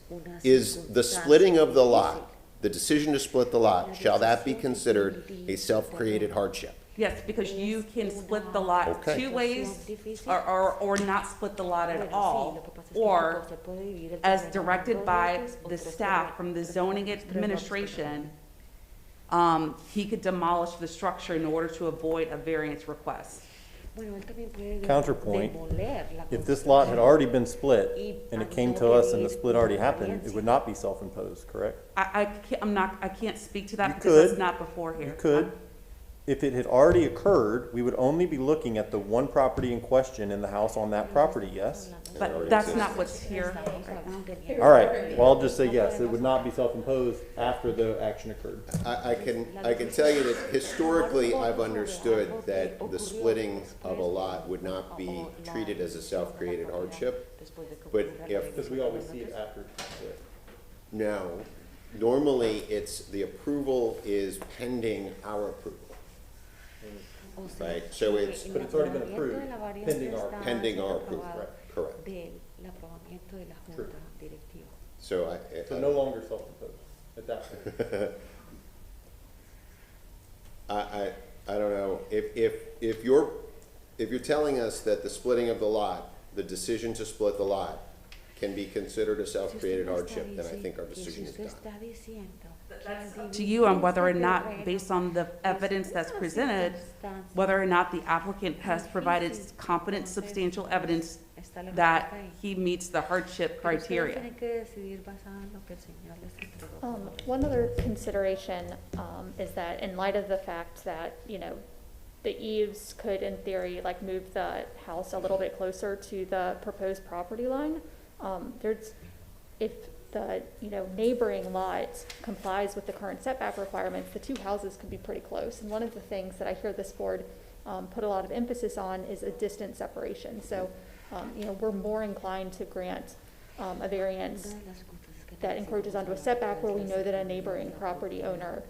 the splitting of the lot, the decision to split the lot, shall that be considered a self-created hardship? Yes, because you can split the lot Okay. 2 ways, or not split the lot at all, or as directed by the staff from the zoning administration, he could demolish the structure in order to avoid a variance request. Bueno, él también puede Counterpoint, demoler la if this lot had construcción. already been split and it came to us and the split already happened, it would not be self-imposed, correct? I can't speak to that You because could. that's not before here. You could. If it had already occurred, we would only be looking at the one property in question in the house on that property, yes? But that's not what's here right now. All right, well, I'll just say yes, it would not be self-imposed after the action occurred. I can tell you that historically, I've understood that the splitting of a lot would not be treated as a self-created hardship. But if, Because we always see it after it's split. no, normally it's, the approval is pending our approval, O sea, right? So it's que el But it's already been aprobamiento approved, de la variante pending our- está pending our siendo approval, aprobado correct. del aprobamiento de la Junta Directiva. So So no longer self-imposed at that point. I don't know, if you're telling us that the splitting of the lot, the decision to split the lot, can be considered a Si usted self-created me está hardship, then I think our que decision si is usted done. está diciendo To you on whether or not, based on the evidence that's presented, whether or not the applicant has provided competent, substantial evidence that he meets the hardship criteria. One other consideration is that in light of the fact that, you know, the eaves could, in theory, like move the house a little bit closer to the proposed property line, if the, neighboring lot complies with the current setback requirements, the two houses could be pretty close. And one of the things that I hear this board put a lot of emphasis on is a distance separation. So, we're more inclined to grant a variance that encroaches onto a setback where we know that a neighboring property owner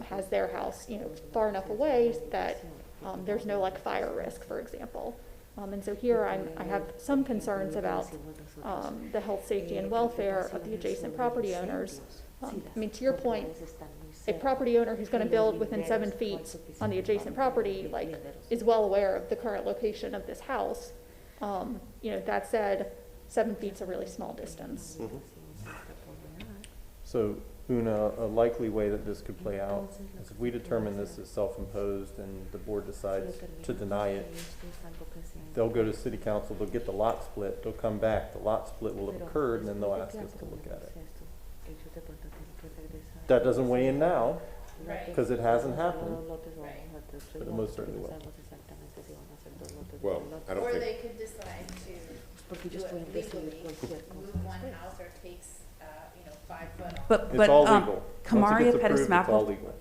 has their house, far enough away that there's no like fire risk, for example. And so here I have some concerns about the health, safety, and welfare of the adjacent property owners. To your point, a property owner who's going to build within 7 feet on the adjacent property, is well aware of the current location of this house. That said, 7 feet's a really small distance. So, Una, a likely way that this could play out is if we determine this is self-imposed and the board decides to deny it, they'll go to city council, they'll get the lot split, they'll come back, the lot split will have occurred, and then they'll ask us to look at it. That doesn't weigh in now, because it hasn't happened, but it most certainly will. Well, I don't Or think. they could decide to do it legally, move one house or takes, 5 foot off. But, It's all legal. Once it Kamaria gets approved, it's all Pettis-Mackel, legal.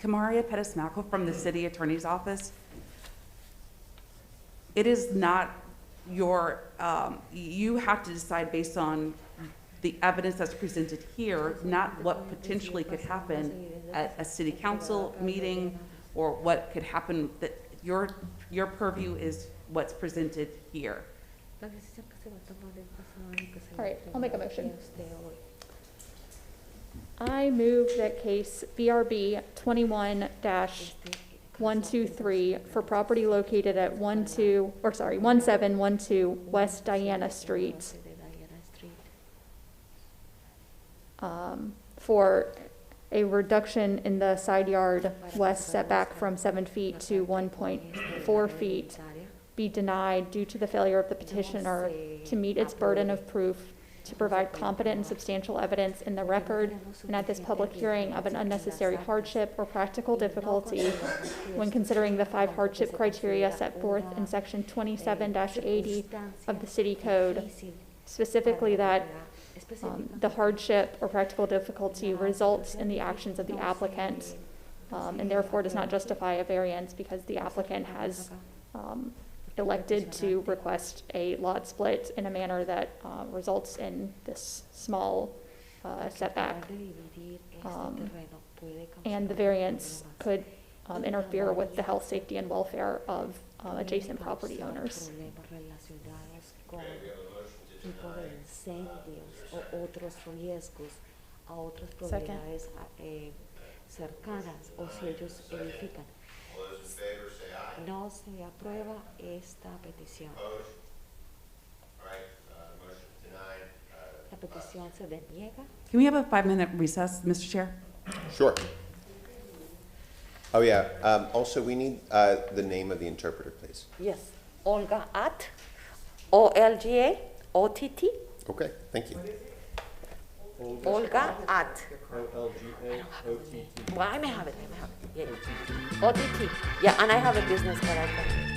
Kamaria Pettis-Mackel from the city attorney's office. It is not your, you have to decide based on the evidence that's presented here, not what potentially could happen at a city council meeting or what could happen, that your purview is what's presented here. All right, I'll make a motion. I move that case BRB 21-123 for property located at 1712 West Diana Street, for a reduction in the side yard west setback from 7 feet to 1.4 feet be denied due to the failure of the petitioner to meet its burden of proof to provide competent and substantial evidence in the record and at this public hearing of an unnecessary hardship or practical difficulty when considering the 5 hardship criteria set forth in section 27-80 of the city code, specifically that the hardship or practical difficulty results in the actions of the applicant, and therefore does not justify a variance because the applicant has elected to request a lot split in a manner that results in this small setback. And the variance could interfere with the health, safety, and welfare of adjacent property owners. Second. Cercanas o si ellos edifican. No se aprueba esta petición. La petición se deniega. Can we have a 5-minute recess, Mr. Chair? Sure. Oh, yeah. Also, we need the name of the interpreter, please. Yes, Olga Ott, OLGA, OTT, Okay, thank you. Olga Ott. OLGA-OTT. Well, I may have it, Yeah. OTT, yeah, and I have a business card. I can-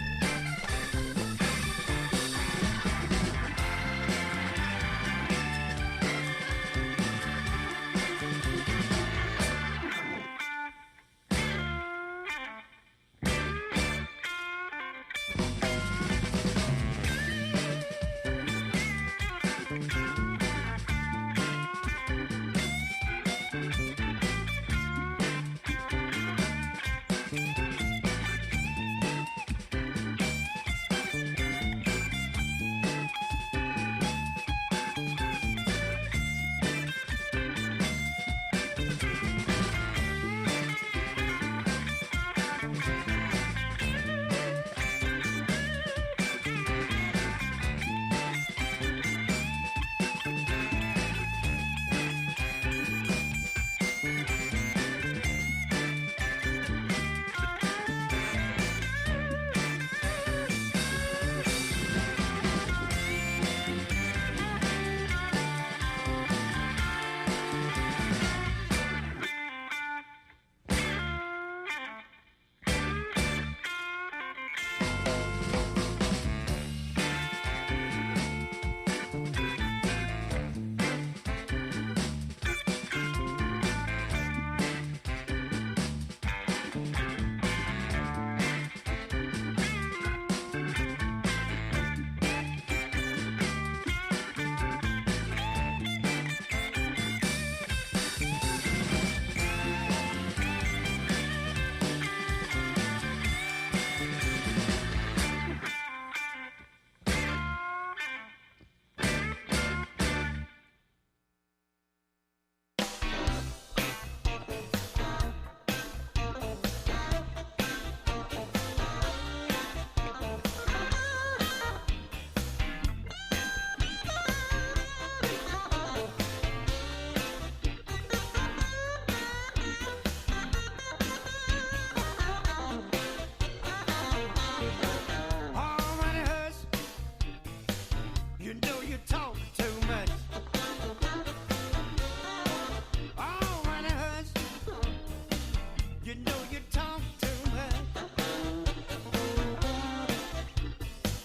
know you talk too much.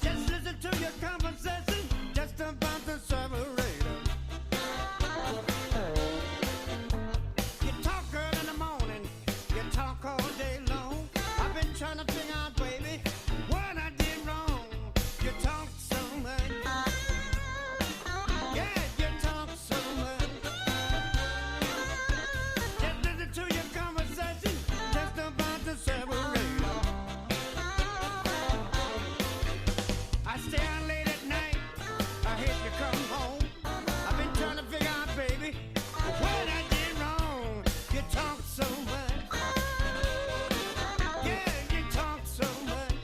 Just listen to your conversation, just about the separator. You talk early in the morning, you talk all day long. I've been trying to figure out, baby, what I did wrong. You talk so much. Yeah, you talk so much. Just listen to your conversation, just about the separator. I stay out late at night, I hate to come home. I've been trying to figure out, baby, what I did wrong. You talk so much. Yeah, you talk so much.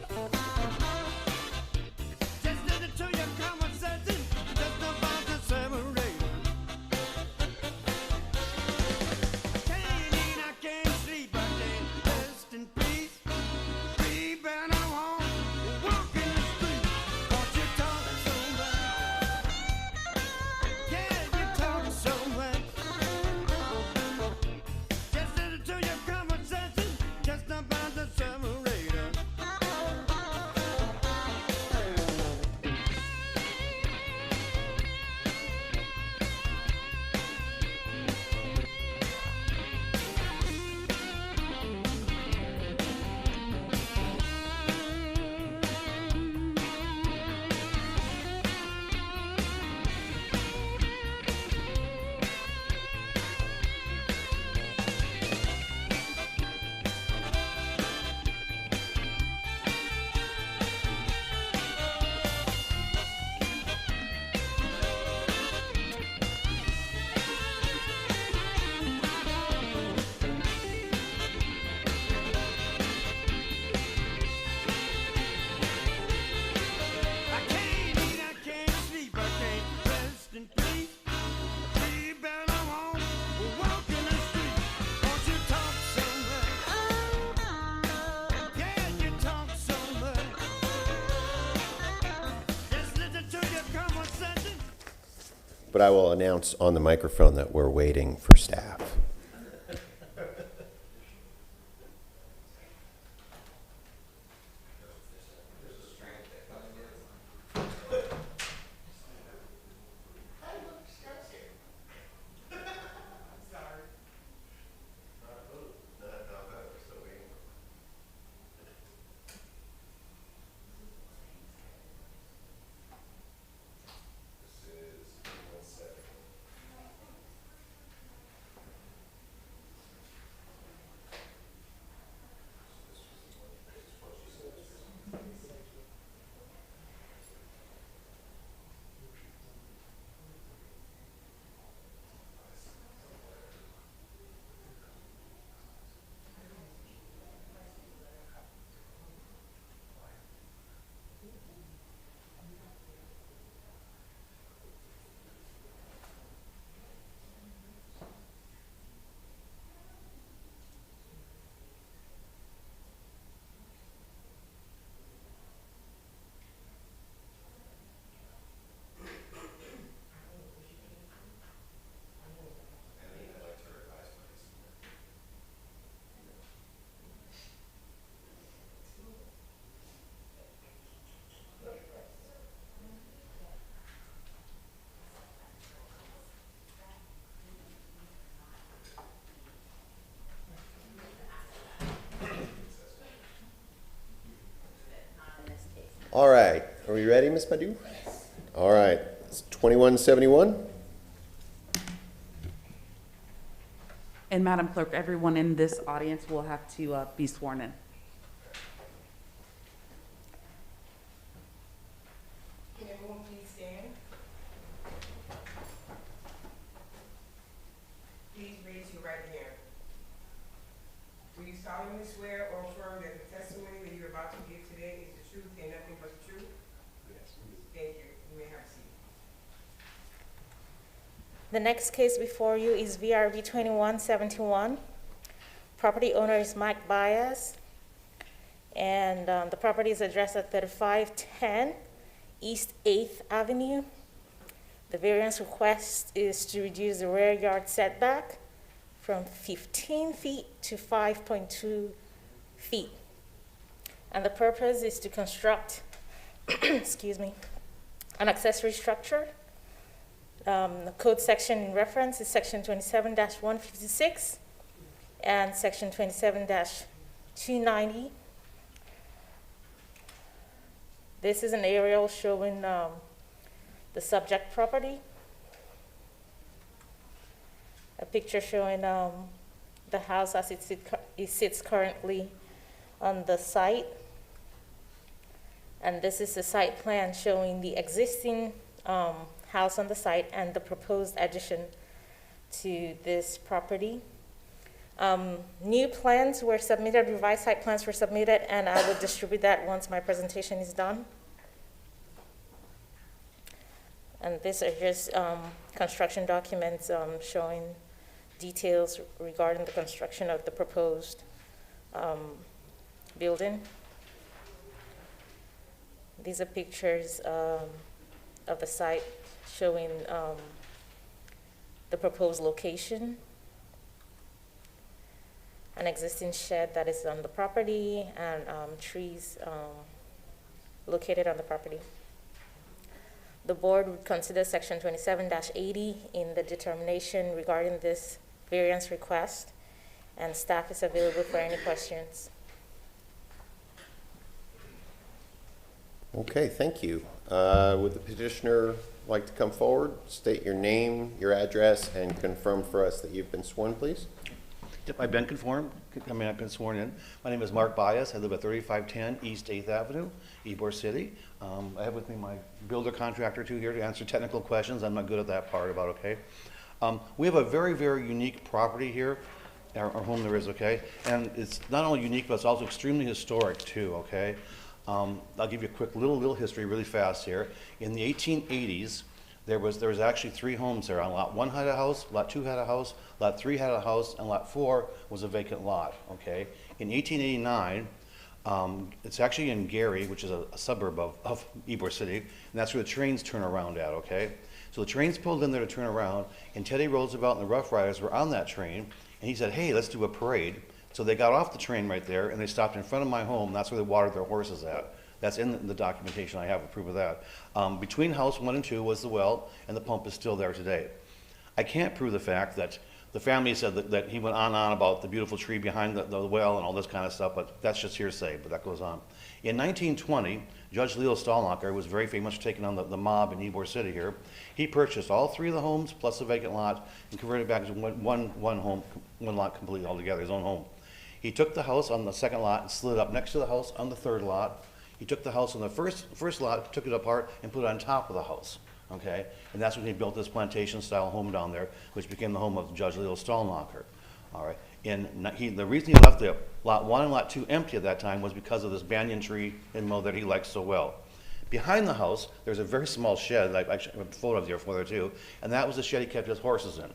Just listen to your conversation, just about the separator. I can't eat, I can't sleep, I can't rest in peace. Sleep and I won't walk in the street. 'Cause you talk so much. Yeah, you talk so much. Just listen to your conversation, just about the separator. I can't eat, I can't sleep, I can't rest in peace. Sleep and I won't walk in the street. 'Cause you talk so much. Yeah, you talk so much. Just listen to your conversation. But I will announce on the microphone that we're waiting for staff. All right, are we ready, Ms. Badu? All right, it's 2171. And Madam Clerk, everyone in this audience will have to be sworn in. Can everyone please stand? Please raise your right hand. Do you solemnly swear or affirm that the testimony that you're about to give today is the truth and nothing but the truth? Yes. Thank you. You may have a seat. The next case before you is VRV 2171. Property owner is Mike Baez, and the property is addressed at 3510 East 8th Avenue. The variance request is to reduce the rear yard setback from 15 feet to 5.2 feet. And the purpose is to construct, excuse me, an accessory structure. The code section in reference is section 27-156 and section 27-290. This is an aerial showing the subject property. A picture showing the house as it sits currently on the site. And this is the site plan showing the existing house on the site and the proposed addition to this property. New plans were submitted, revised site plans were submitted, and I will distribute that once my presentation is done. And these are just construction documents showing details regarding the construction of the proposed building. These are pictures of the site showing the proposed location, an existing shed that is on the property, and trees located on the property. The board would consider section 27-80 in the determination regarding this variance request, and staff is available for any questions. Okay, thank you. Would the petitioner like to come forward, state your name, your address, and confirm for us that you've been sworn, please? Yep, I've been I've been sworn in. My name is Mark Bias. I live at 3510 East 8th Avenue, Ybor City. I have with me my builder contractor too here to answer technical questions. I'm not good at that part about, okay? We have a very, very unique property here, our home there is, okay? And it's not only unique, but it's also extremely historic too, okay? I'll give you a quick little history really fast here. In the 1880s, there was actually 3 homes there. On lot 1 had a house, lot 2 had a house, lot 3 had a house, and lot 4 was a vacant lot, okay? In 1889, it's actually in Gary, which is a suburb of Ybor City, and that's where the trains turn around at, okay? So the trains pulled in there to turn around, and Teddy Roosevelt and the Rough Riders were on that train, and he said, hey, let's do a parade. So they got off the train right there, and they stopped in front of my home, and that's where they watered their horses at. That's in the documentation. I have a proof of that. Between house 1 and 2 was the well, and the pump is still there today. I can't prove the fact that the family said that he went on and on about the beautiful tree behind the well and all this kind of stuff, but that's just hearsay, but that goes on. In 1920, Judge Leo Stallnacher was very famous for taking on the mob in Ybor City here. He purchased all 3 of the homes plus a vacant lot and converted it back to one lot completely altogether, his own home. He took the house on the 2nd lot and slid it up next to the house on the 3rd lot. He took the house on the first lot, took it apart, and put it on top of the house, okay? And that's when he built this plantation-style home down there, which became the home of Judge Leo Stallnacher, all right? The reason he left the lot 1 and lot 2 empty at that time was because of this banyan tree and mow that he liked so well. Behind the house, there's a very small shed, I actually have a photo of there for there too, and that was the shed he kept his horses in.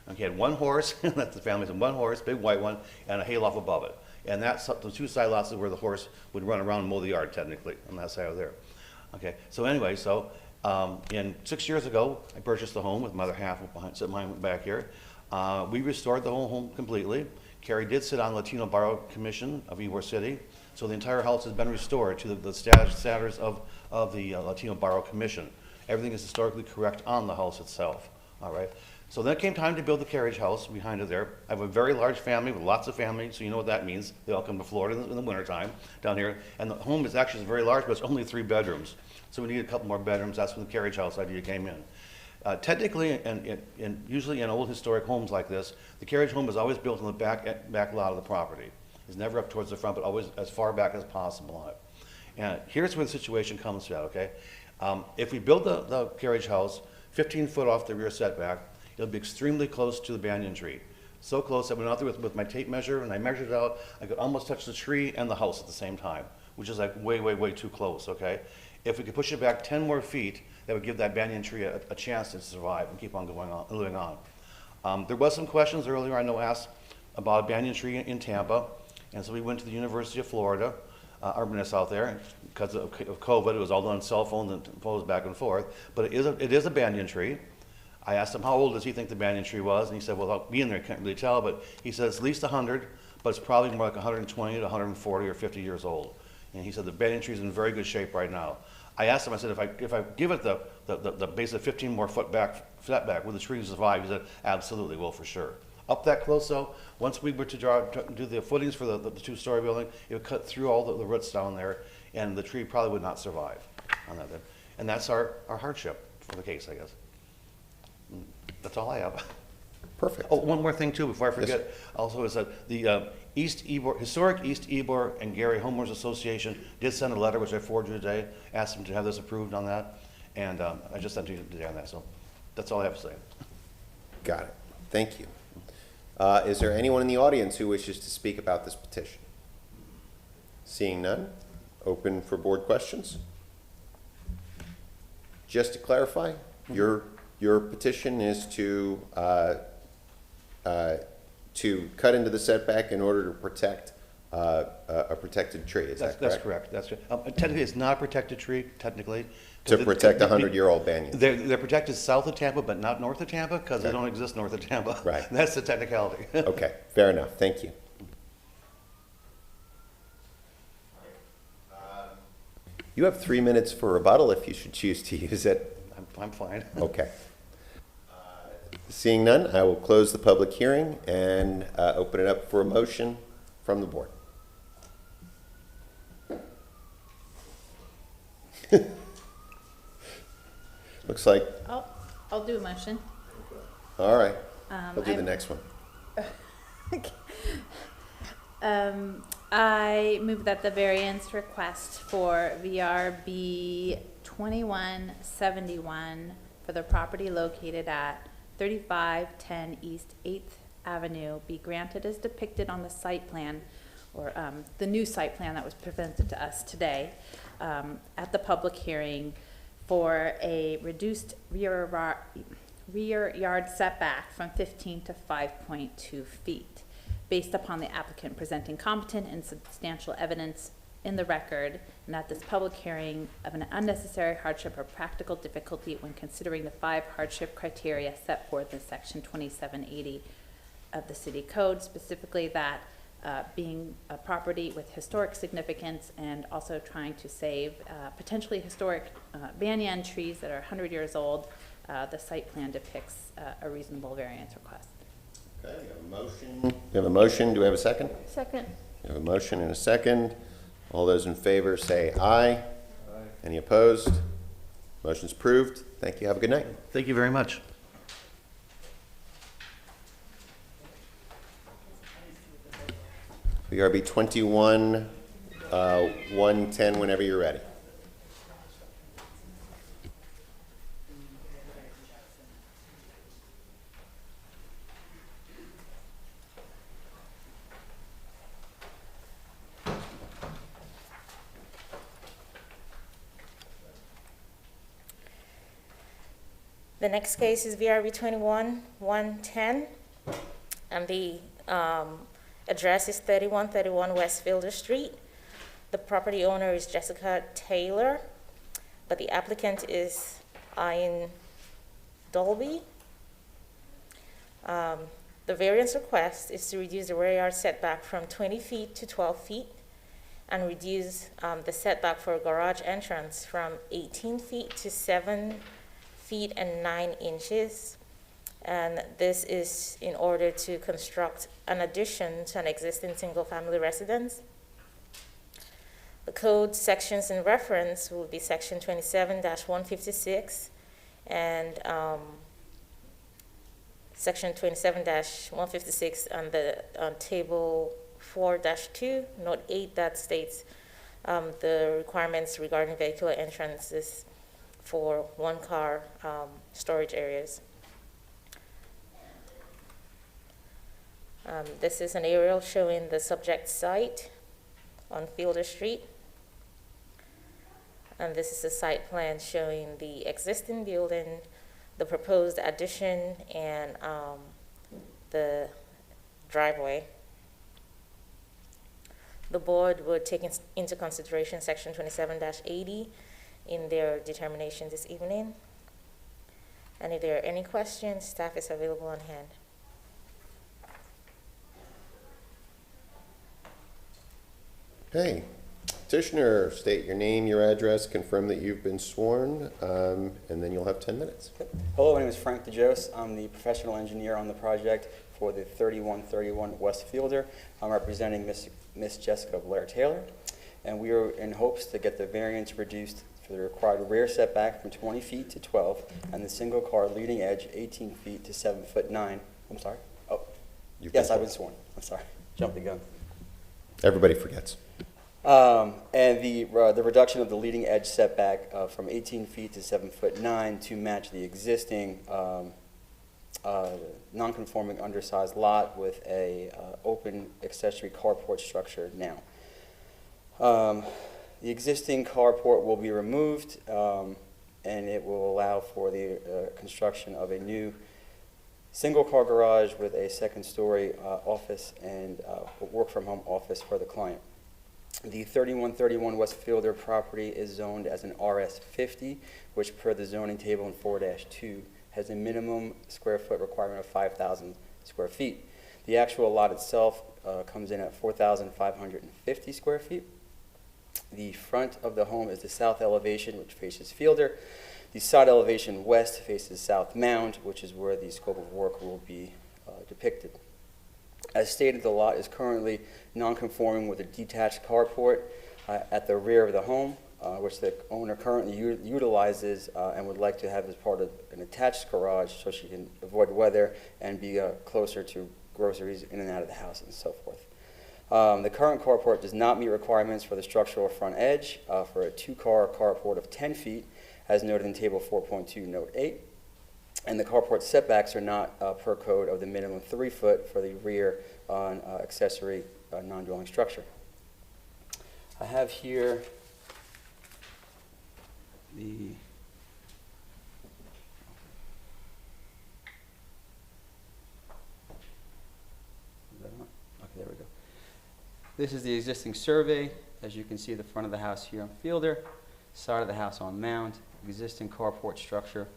Okay, he had 1 horse, that's the family's, 1 horse, big white one, and a hayloft above it. And that's the 2 side lots is where the horse would run around and mow the yard, technically, on that side of there. Okay, so anyway, in 6 years ago, I purchased the home with my other half sitting behind back here. We restored the whole home completely. Carrie did sit on Latino Bar Commission of Ybor City, so the entire house has been restored to the status of the Latino Bar Commission. Everything is historically correct on the house itself, all right? So then it came time to build the carriage house behind it there. I have a very large family with lots of family, so you know what that means. They all come to Florida in the wintertime down here. And the home is actually very large, but it's only 3 bedrooms. So we need a couple more bedrooms. That's when the carriage house idea came in. Technically, and usually in old historic homes like this, the carriage home is always built on the back lot of the property. It's never up towards the front, but always as far back as possible on it. And here's where the situation comes to, okay? If we build the carriage house 15 foot off the rear setback, it'll be extremely close to the banyan tree. So close that I went out there with my tape measure and I measured it out. I could almost touch the tree and the house at the same time, which is like way, way, way too close, okay? If we could push it back 10 more feet, that would give that banyan tree a chance to survive and keep on living on. There was some questions earlier, I know, asked about a banyan tree in Tampa. And so we went to the University of Florida, Urbanists out there. Because of COVID, it was all done on cell phones and phones back and forth. But it is a banyan tree. I asked him, how old does he think the banyan tree was? And he said, well, without being there, I can't really tell, but he said it's at least 100, but it's probably more like 120 to 140 or 50 years old. And he said the banyan tree is in very good shape right now. I asked him, I said, if I give it the base of 15 more foot setback, will the tree survive? He said, absolutely, will for sure. Up that close though, once we were to do the footings for the two-story building, it would cut through all the roots down there, and the tree probably would not survive on that. And that's our hardship for the case, I guess. That's all I have. Perfect. Oh, one more thing too, before I Yes, forget, also is that the Historic East Ybor and Gary Homeowners Association did send a letter, which I forwarded you today, asked them to have this approved on that, and I just sent you today on that, so that's all I have to say. Got it. Thank you. Is there anyone in the audience who wishes to speak about this petition? Seeing none, open for board questions. Just to clarify, your petition is to cut into the setback in order to protect a protected tree, is that correct? That's correct, that's correct. Technically, it's not a protected tree, technically. To protect a 100-year-old banyan. They're protected south of Tampa, but not north of Tampa, because they don't exist north of Tampa. Right. That's the technicality. Okay, fair enough, thank you. You have 3 minutes for rebuttal if you should choose to use it. I'm fine. Okay. Seeing none, I will close the public hearing and open it up for a motion from the board. Looks like, I'll do a motion. all right, I'll do the next one. I move that the variance request for VRB 2171 for the property located at 3510 East 8th Avenue be granted as depicted on the site plan, or the new site plan that was presented to us today at the public hearing, for a reduced rear yard setback from 15 to 5.2 feet, based upon the applicant presenting competent and substantial evidence in the record, and that this public hearing of an unnecessary hardship or practical difficulty when considering the 5 hardship criteria set forth in section 2780 of the city code, specifically that being a property with historic significance and also trying to save potentially historic banyan trees that are 100 years old, the site plan depicts a reasonable variance request. Okay, we have a motion. We have a motion, do we have a second? Second. We have a motion and a second. All those in favor say aye. Aye. Any opposed? Motion's approved. Thank you, have a good night. Thank you very much. VRB 21-110 whenever you're ready. The next case is VRB 21-110, and the address is 3131 West Fielder Street. The property owner is Jessica Taylor, but the applicant is Ian Dolby. The variance request is to reduce the rear yard setback from 20 feet to 12 feet and reduce the setback for a garage entrance from 18 feet to 7 feet and 9 inches. And this is in order to construct an addition to an existing single-family residence. The code sections in reference will be section 27-156 and section 27-156 on the table 4-2, note 8, that states the requirements regarding vehicular entrances for one-car storage areas. This is an aerial showing the subject site on Fielder Street. And this is a site plan showing the existing building, the proposed addition, and the driveway. The board would take into consideration section 27-80 in their determination this evening. And if there are any questions, staff is available on hand. Okay. Petitioner, state your name, your address, confirm that you've been sworn, and then you'll have 10 minutes. Hello, my name is Frank DeJose. I'm the professional engineer on the project for the 3131 West Fielder. I'm representing Miss Jessica Blair Taylor, and we are in hopes to get the variance reduced for the required rear setback from 20 feet to 12, and the single car leading edge 18 feet to 7'9". I'm sorry? Oh, yes, I've been sworn. I'm sorry. Jumped the gun. Everybody forgets. And the reduction of the leading edge setback from 18 feet to 7'9" to match the existing non-conforming undersized lot with a open accessory carport structure now. The existing carport will be removed, and it will allow for the construction of a new single-car garage with a second-story office and work-from-home office for the client. The 3131 West Fielder property is zoned as an RS50, which per the zoning table in 4-2 has a minimum square foot requirement of 5,000 square feet. The actual lot itself comes in at 4,550 square feet. The front of the home is the south elevation, which faces Fielder. The side elevation west faces South Mound, which is where the scope of work will be depicted. As stated, the lot is currently non-conforming with a detached carport at the rear of the home, which the owner currently utilizes and would like to have as part of an attached garage so she can avoid weather and be closer to groceries in and out of the house and so forth. The current carport does not meet requirements for the structural front edge for a two-car carport of 10 feet, as noted in Table 4.2, Note 8. And the carport setbacks are not per code of the minimum 3 foot for the rear on accessory non-dwelling structure. I have here the there we go. This is the existing survey. As you can see, the front of the house here on Fielder, side of the house on Mound, existing carport structure.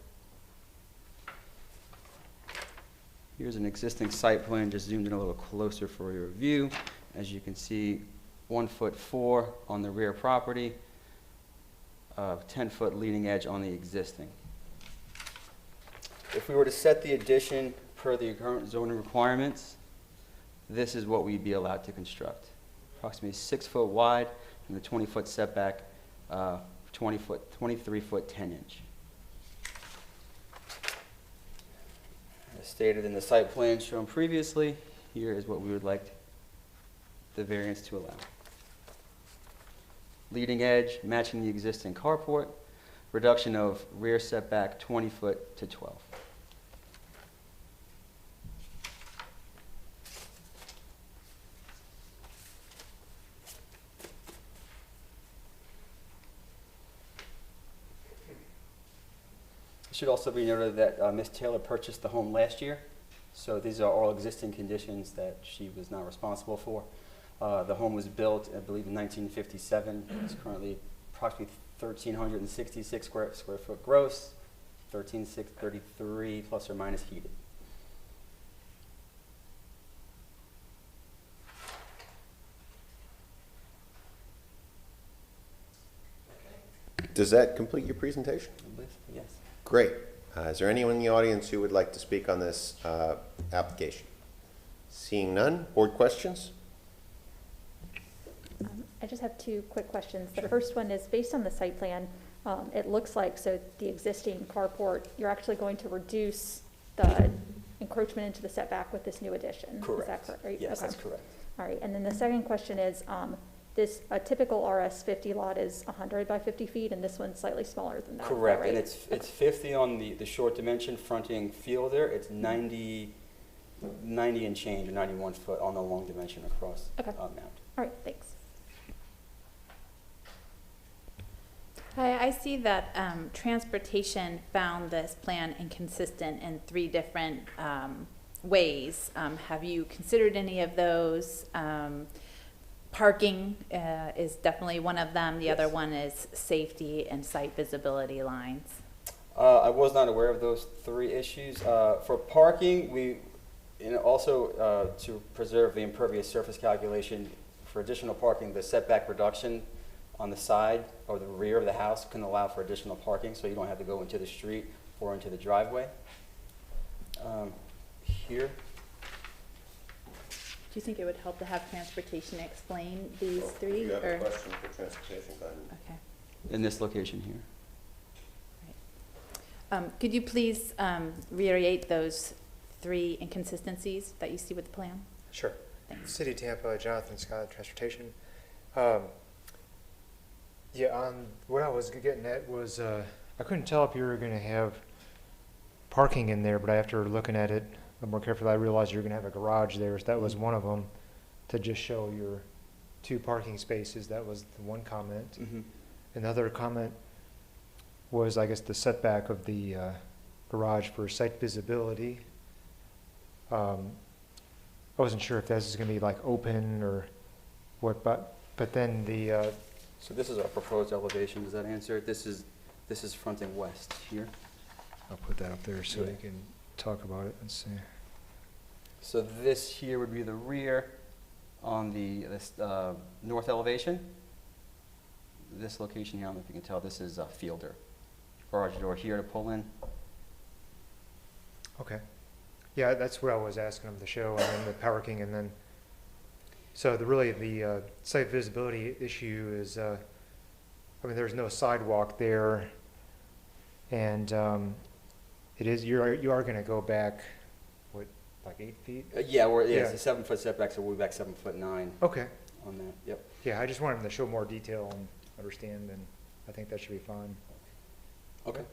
Here's an existing site plan, just zoomed in a little closer for your view. As you can see, 1'4" on the rear property, 10-foot leading edge on the existing. If we were to set the addition per the current zoning requirements, this is what we'd be allowed to construct. Approximately 6 foot wide and the 20-foot setback, 23 foot 10 inch. As stated in the site plan shown previously, here is what we would like the variance to allow. Leading edge matching the existing carport, reduction of rear setback 20 foot to 12. It should also be noted that Ms. Taylor purchased the home last year, so these are all existing conditions that she was not responsible for. The home was built, I believe, in 1957. It's currently approximately 1,366 square foot gross, 13,633 plus or minus heated. Does that complete your presentation? I believe, yes. Great. Is there anyone in the audience who would like to speak on this application? Seeing none, board questions? I just have two quick questions. The first one is, based on the site plan, it looks like, so the existing carport, you're actually going to reduce the encroachment into the setback with this new addition. Correct. Is that correct? Right? Yes, Okay. that's correct. All right, and then the second question is, a typical RS50 lot is 100 by 50 feet, and this one's slightly smaller than that. Is that Correct, right? and it's 50 on the short dimension fronting Fielder. It's 90 and change, or 91 foot on the long dimension across Okay. Mound. All right, thanks. Hi, I see that transportation found this plan inconsistent in 3 different ways. Have you considered any of those? Parking is definitely one of them. The other one is safety and site visibility lines. I was not aware of those three issues. For parking, also to preserve the impervious surface calculation, for additional parking, the setback reduction on the side or the rear of the house can allow for additional parking, so you don't have to go into the street or into the driveway. Here, Do you think it would help to have transportation explain these three? You have or- a question for transportation, go ahead. Okay. in this location here. Could you please reiterate those three inconsistencies that you see with the plan? Sure. Thanks. City of Tampa, Jonathan Scott, Transportation. What I was getting at was, I couldn't tell if you were gonna have parking in there, but after looking at it a little more carefully, I realized you're gonna have a garage there, so that was one of them, to just show your 2 parking spaces. That was the one comment. Another comment was, I guess, the setback of the garage for site visibility. I wasn't sure if this is gonna be like open or what, but then the, So this is our proposed elevation. Does that answer it? This is fronting west here. I'll put that up there so Yeah. you can talk about it and see. So this here would be the rear on this north elevation. This location here, I don't know if you can tell, this is a Fielder. Garage door here to pull in. Okay. Yeah, that's what I was asking them to show, and then the parking, and then, so the site visibility issue is, there's no sidewalk there, and you are gonna go back, what, like 8 feet? It's a 7-foot setback, so we'll be back 7'9" Okay. on that, yep. Yeah, I just wanted them to show more detail and understand, and I think that should be fine. Okay.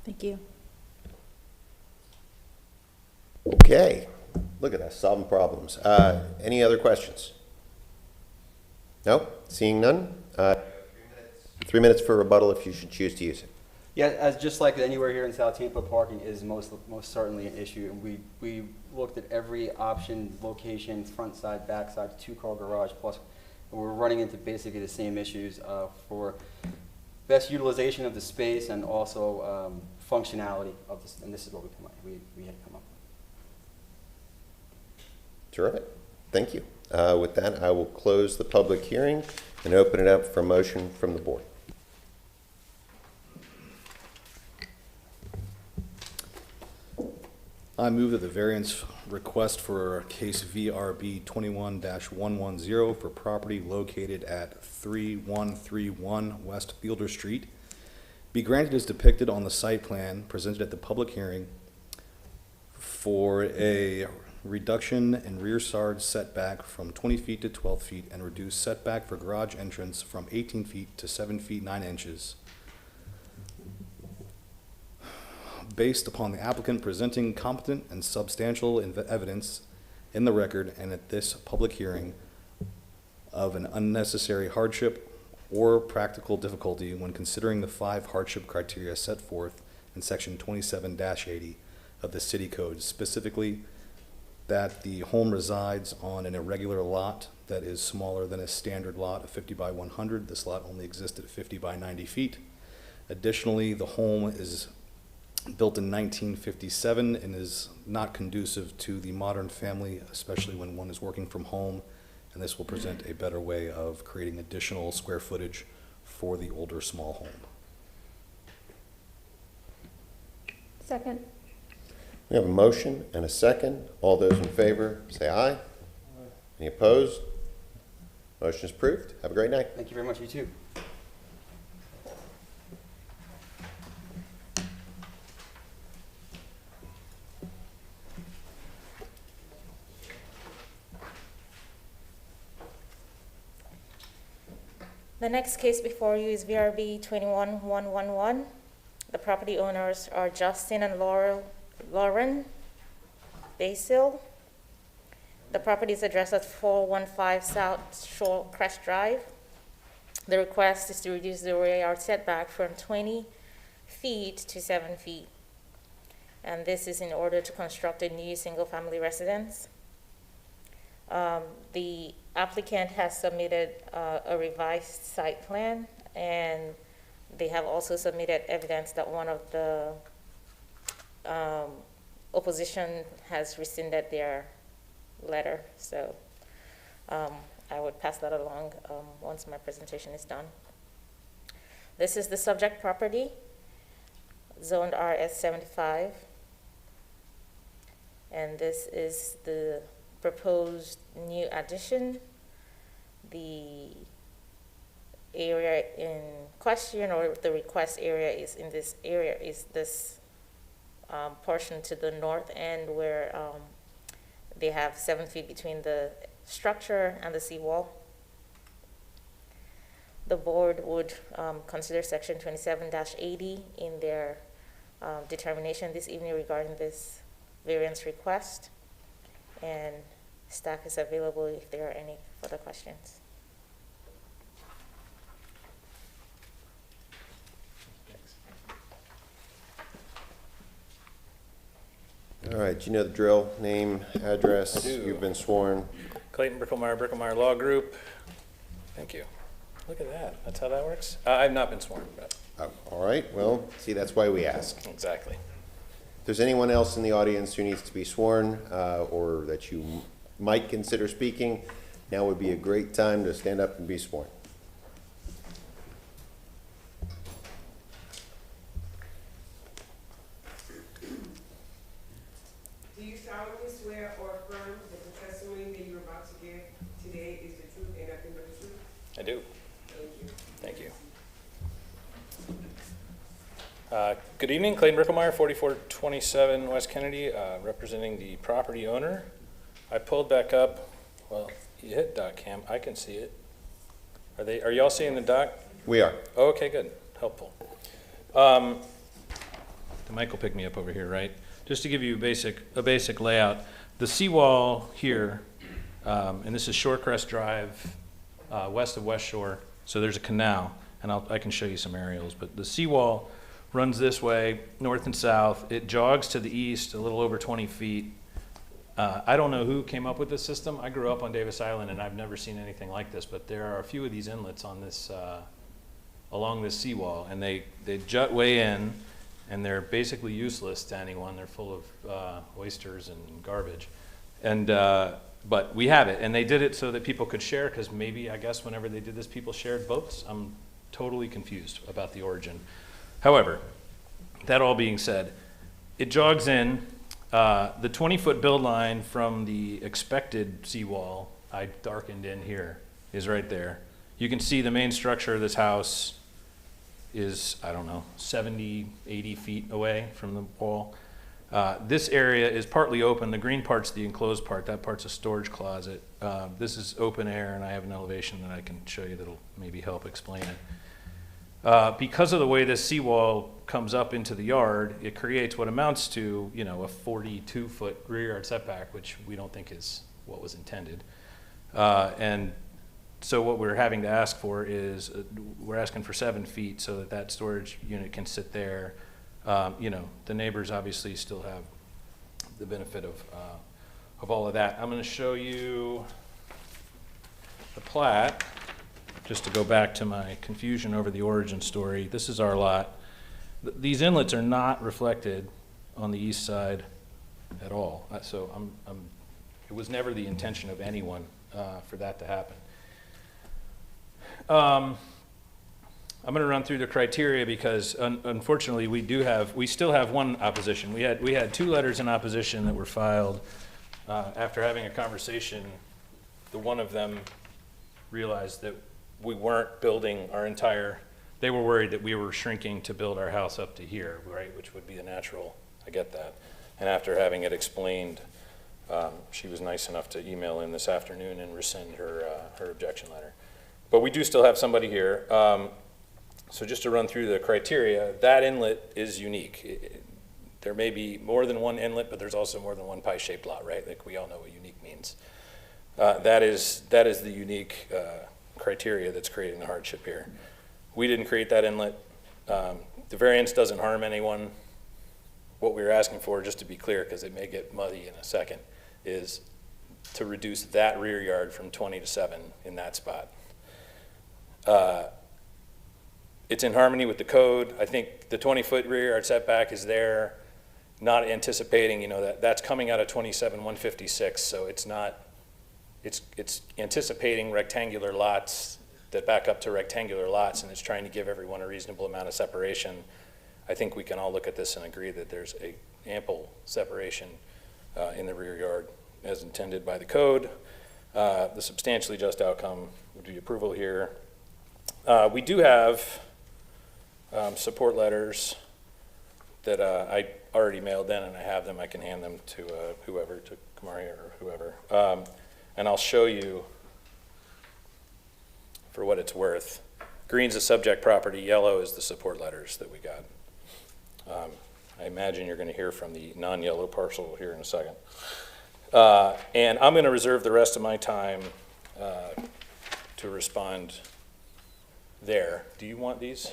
Thank you. Okay, look at us, solving problems. Any other questions? No? Seeing none? 3 minutes for rebuttal if you should choose to use it. Yeah, just like anywhere here in South Tampa, parking is most certainly an issue. And we looked at every option, location, front side, back side, 2-car garage, plus we're running into basically the same issues for best utilization of the space and also functionality of this. And this is what we had to come up with. Terrific, thank you. With that, I will close the public hearing and open it up for motion from the board. I move that the variance request for case VRB 21-110 for property located at 3131 West Fielder Street be granted as depicted on the site plan presented at the public hearing for a reduction in rear yard setback from 20 feet to 12 feet and reduced setback for garage entrance from 18 feet to 7 feet 9 inches. Based upon the applicant presenting competent and substantial evidence in the record and at this public hearing of an unnecessary hardship or practical difficulty when considering the 5 hardship criteria set forth in section 27-80 of the city code, specifically that the home resides on an irregular lot that is smaller than a standard lot of 50 by 100. This lot only existed at 50 by 90 feet. Additionally, the home is built in 1957 and is not conducive to the modern family, especially when one is working from home, and this will present a better way of creating additional square footage for the older small home. Second. We have a motion and a second. All those in favor, say aye. Any opposed? Motion is approved. Have a great night. Thank you very much, you too. The next case before you is VRB 21-111. The property owners are Justin and Lauren Basil. The property is addressed at 415 South Shore Crest Drive. The request is to reduce the rear yard setback from 20 feet to 7 feet. And this is in order to construct a new single-family residence. The applicant has submitted a revised site plan, and They have also submitted evidence that one of the opposition has rescinded their letter. So I would pass that along once my presentation is done. This is the subject property, zoned RS 75. And this is the proposed new addition. The area in question, or the request area, is in this area, is this portion to the north end where they have 7 feet between the structure and the seawall. The board would consider section 27-80 in their determination this evening regarding this variance request, and staff is available if there are any further questions. All right, you know the drill, name, address. I do. You've been sworn. Clayton Bricklemeyer Law Group. Thank you. Look at that. That's how that works? I've not been sworn, but. All right, well, see, that's why we ask. Exactly. If there's anyone else in the audience who needs to be sworn or that you might consider speaking, now would be a great time to stand up and be sworn. Do you solemnly swear or affirm that the testimony that you're about to give today is the truth and nothing but the truth? I do. Thank you. Thank you. Good evening, Clayton Bricklemeyer, 4427 West Kennedy, representing the property owner. I pulled back up, well, you hit doc cam, I can see it. Are y'all seeing the doc? We are. Oh, okay, good, helpful. The mic will pick me up over here, right? Just to give you a basic layout, the seawall here, and this is Shorecrest Drive, west of West Shore, so there's a canal, and I can show you some aerials, but the seawall runs this way, north and south. It jogs to the east a little over 20 feet. I don't know who came up with this system. I grew up on Davis Island, and I've never seen anything like this, but there are a few of these inlets on this, along this seawall, and they jut way in, and they're basically useless to anyone. They're full of oysters and garbage. And but we have it, and they did it so that people could share, because maybe, I guess, whenever they did this, people shared boats. I'm totally confused about the origin. However, that all being said, it jogs in. The 20-foot build line from the expected seawall, I darkened in here, is right there. You can see the main structure of this house is, I don't know, 70, 80 feet away from the wall. This area is partly open. The green part's the enclosed part. That part's a storage closet. This is open air, and I have an elevation that I can show you that'll maybe help explain it. Because of the way this seawall comes up into the yard, it creates what amounts to, a 42-foot rear yard setback, which we don't think is what was intended. And so what we're having to ask for is, we're asking for 7 feet so that that storage unit can sit there. The neighbors obviously still have the benefit of all of that. I'm going to show you the plat. Just to go back to my confusion over the origin story, this is our lot. These inlets are not reflected on the east side at all. So it was never the intention of anyone for that to happen. I'm going to run through the criteria because unfortunately we still have one opposition. We had 2 letters in opposition that were filed after having a conversation. The one of them realized that we weren't building they were worried that we were shrinking to build our house up to here, right, which would be a natural, I get that. And after having it explained, she was nice enough to email in this afternoon and rescind her objection letter. But we do still have somebody here. So just to run through the criteria, that inlet is unique. There may be more than one inlet, but there's also more than one pie-shaped lot, right? Like we all know what unique means. That is the unique criteria that's creating the hardship here. We didn't create that inlet. The variance doesn't harm anyone. What we were asking for, just to be clear, because it may get muddy in a second, is to reduce that rear yard from 20 to 7 in that spot. it's in harmony with the code. I think the 20-foot rear yard setback is there, not anticipating, that's coming out of 27-156, so it's not, it's anticipating rectangular lots that back up to rectangular lots, and it's trying to give everyone a reasonable amount of separation. I think we can all look at this and agree that there's a ample separation in the rear yard as intended by the code. The substantially just outcome would be approval here. We do have support letters that I already mailed in, and I have them. I can hand them to whoever, to Kamaria or whoever. And I'll show you for what it's worth. Green's the subject property, yellow is the support letters that we got. I imagine you're going to hear from the non-yellow parcel here in a second. And I'm going to reserve the rest of my time to respond there. Do you want these?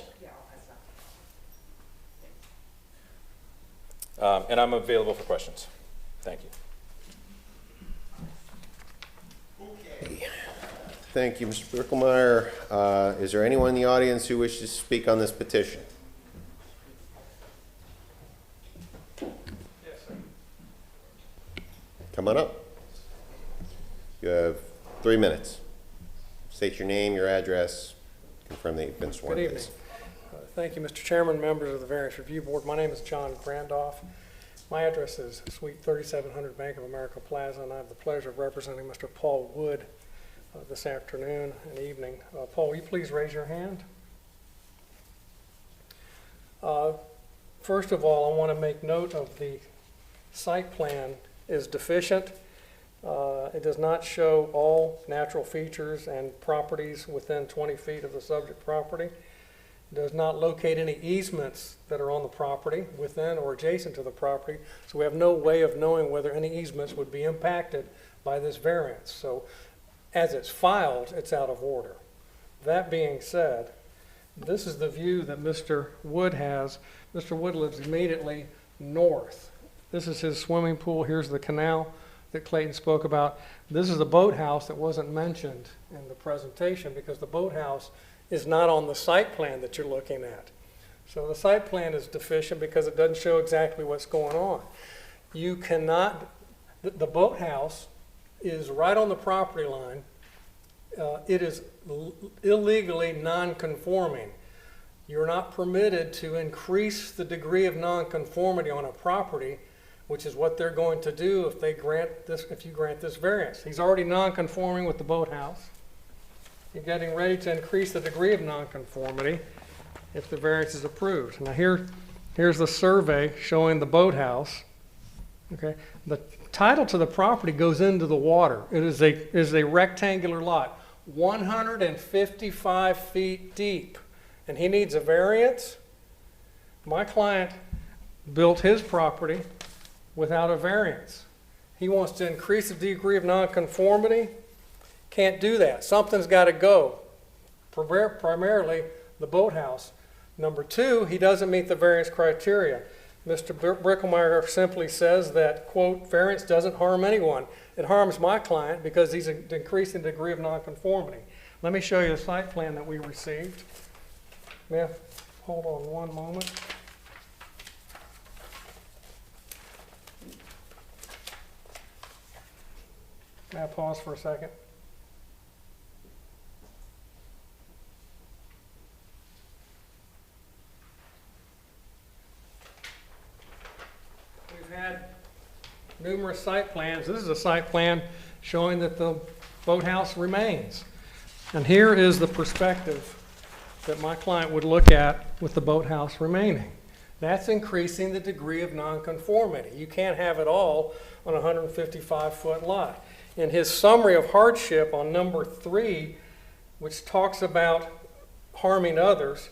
And I'm available for questions. Thank you. Thank you, Mr. Birkelmeyer. Is there anyone in the audience who wishes to speak on this petition? Come on up. You have 3 minutes. State your name, your address, confirm that you've been sworn. Good evening. please. Thank you, Mr. Chairman, members of the Variance Review Board. My name is John Brandoff. My address is Suite 3700 Bank of America Plaza, and I have the pleasure of representing Mr. Paul Wood this afternoon and evening. Paul, will you please raise your hand? First of all, I want to make note of the site plan is deficient. It does not show all natural features and properties within 20 feet of the subject property. It does not locate any easements that are on the property within or adjacent to the property, so we have no way of knowing whether any easements would be impacted by this variance. So as it's filed, it's out of order. That being said, this is the view that Mr. Wood has. Mr. Wood lives immediately north. This is his swimming pool. Here's the canal that Clayton spoke about. This is a boathouse that wasn't mentioned in the presentation because the boathouse is not on the site plan that you're looking at. So the site plan is deficient because it doesn't show exactly what's going on. You cannot, the boathouse is right on the property line. It is illegally non-conforming. You're not permitted to increase the degree of non-conformity on a property, which is what they're going to do if they grant this, if you grant this variance. He's already non-conforming with the boathouse. You're getting ready to increase the degree of non-conformity if the variance is approved. Now here's the survey showing the boathouse. Okay, the title to the property goes into the water. It is a rectangular lot, 155 feet deep, and he needs a variance. My client built his property without a variance. He wants to increase the degree of nonconformity. Can't do that. Something's got to go. Primarily the boathouse. Number two, he doesn't meet the variance criteria. Mr. Birkelmeyer simply says that, quote, variance doesn't harm anyone. It harms my client because he's increasing the degree of nonconformity. Let me show you the site plan that we received. May I hold on one moment? May I pause for a second? We've had numerous site plans. This is a site plan showing that the boathouse remains. And here is the perspective that my client would look at with the boathouse remaining. That's increasing the degree of nonconformity. You can't have it all on a 155-foot lot. In his summary of hardship on number 3, which talks about harming others,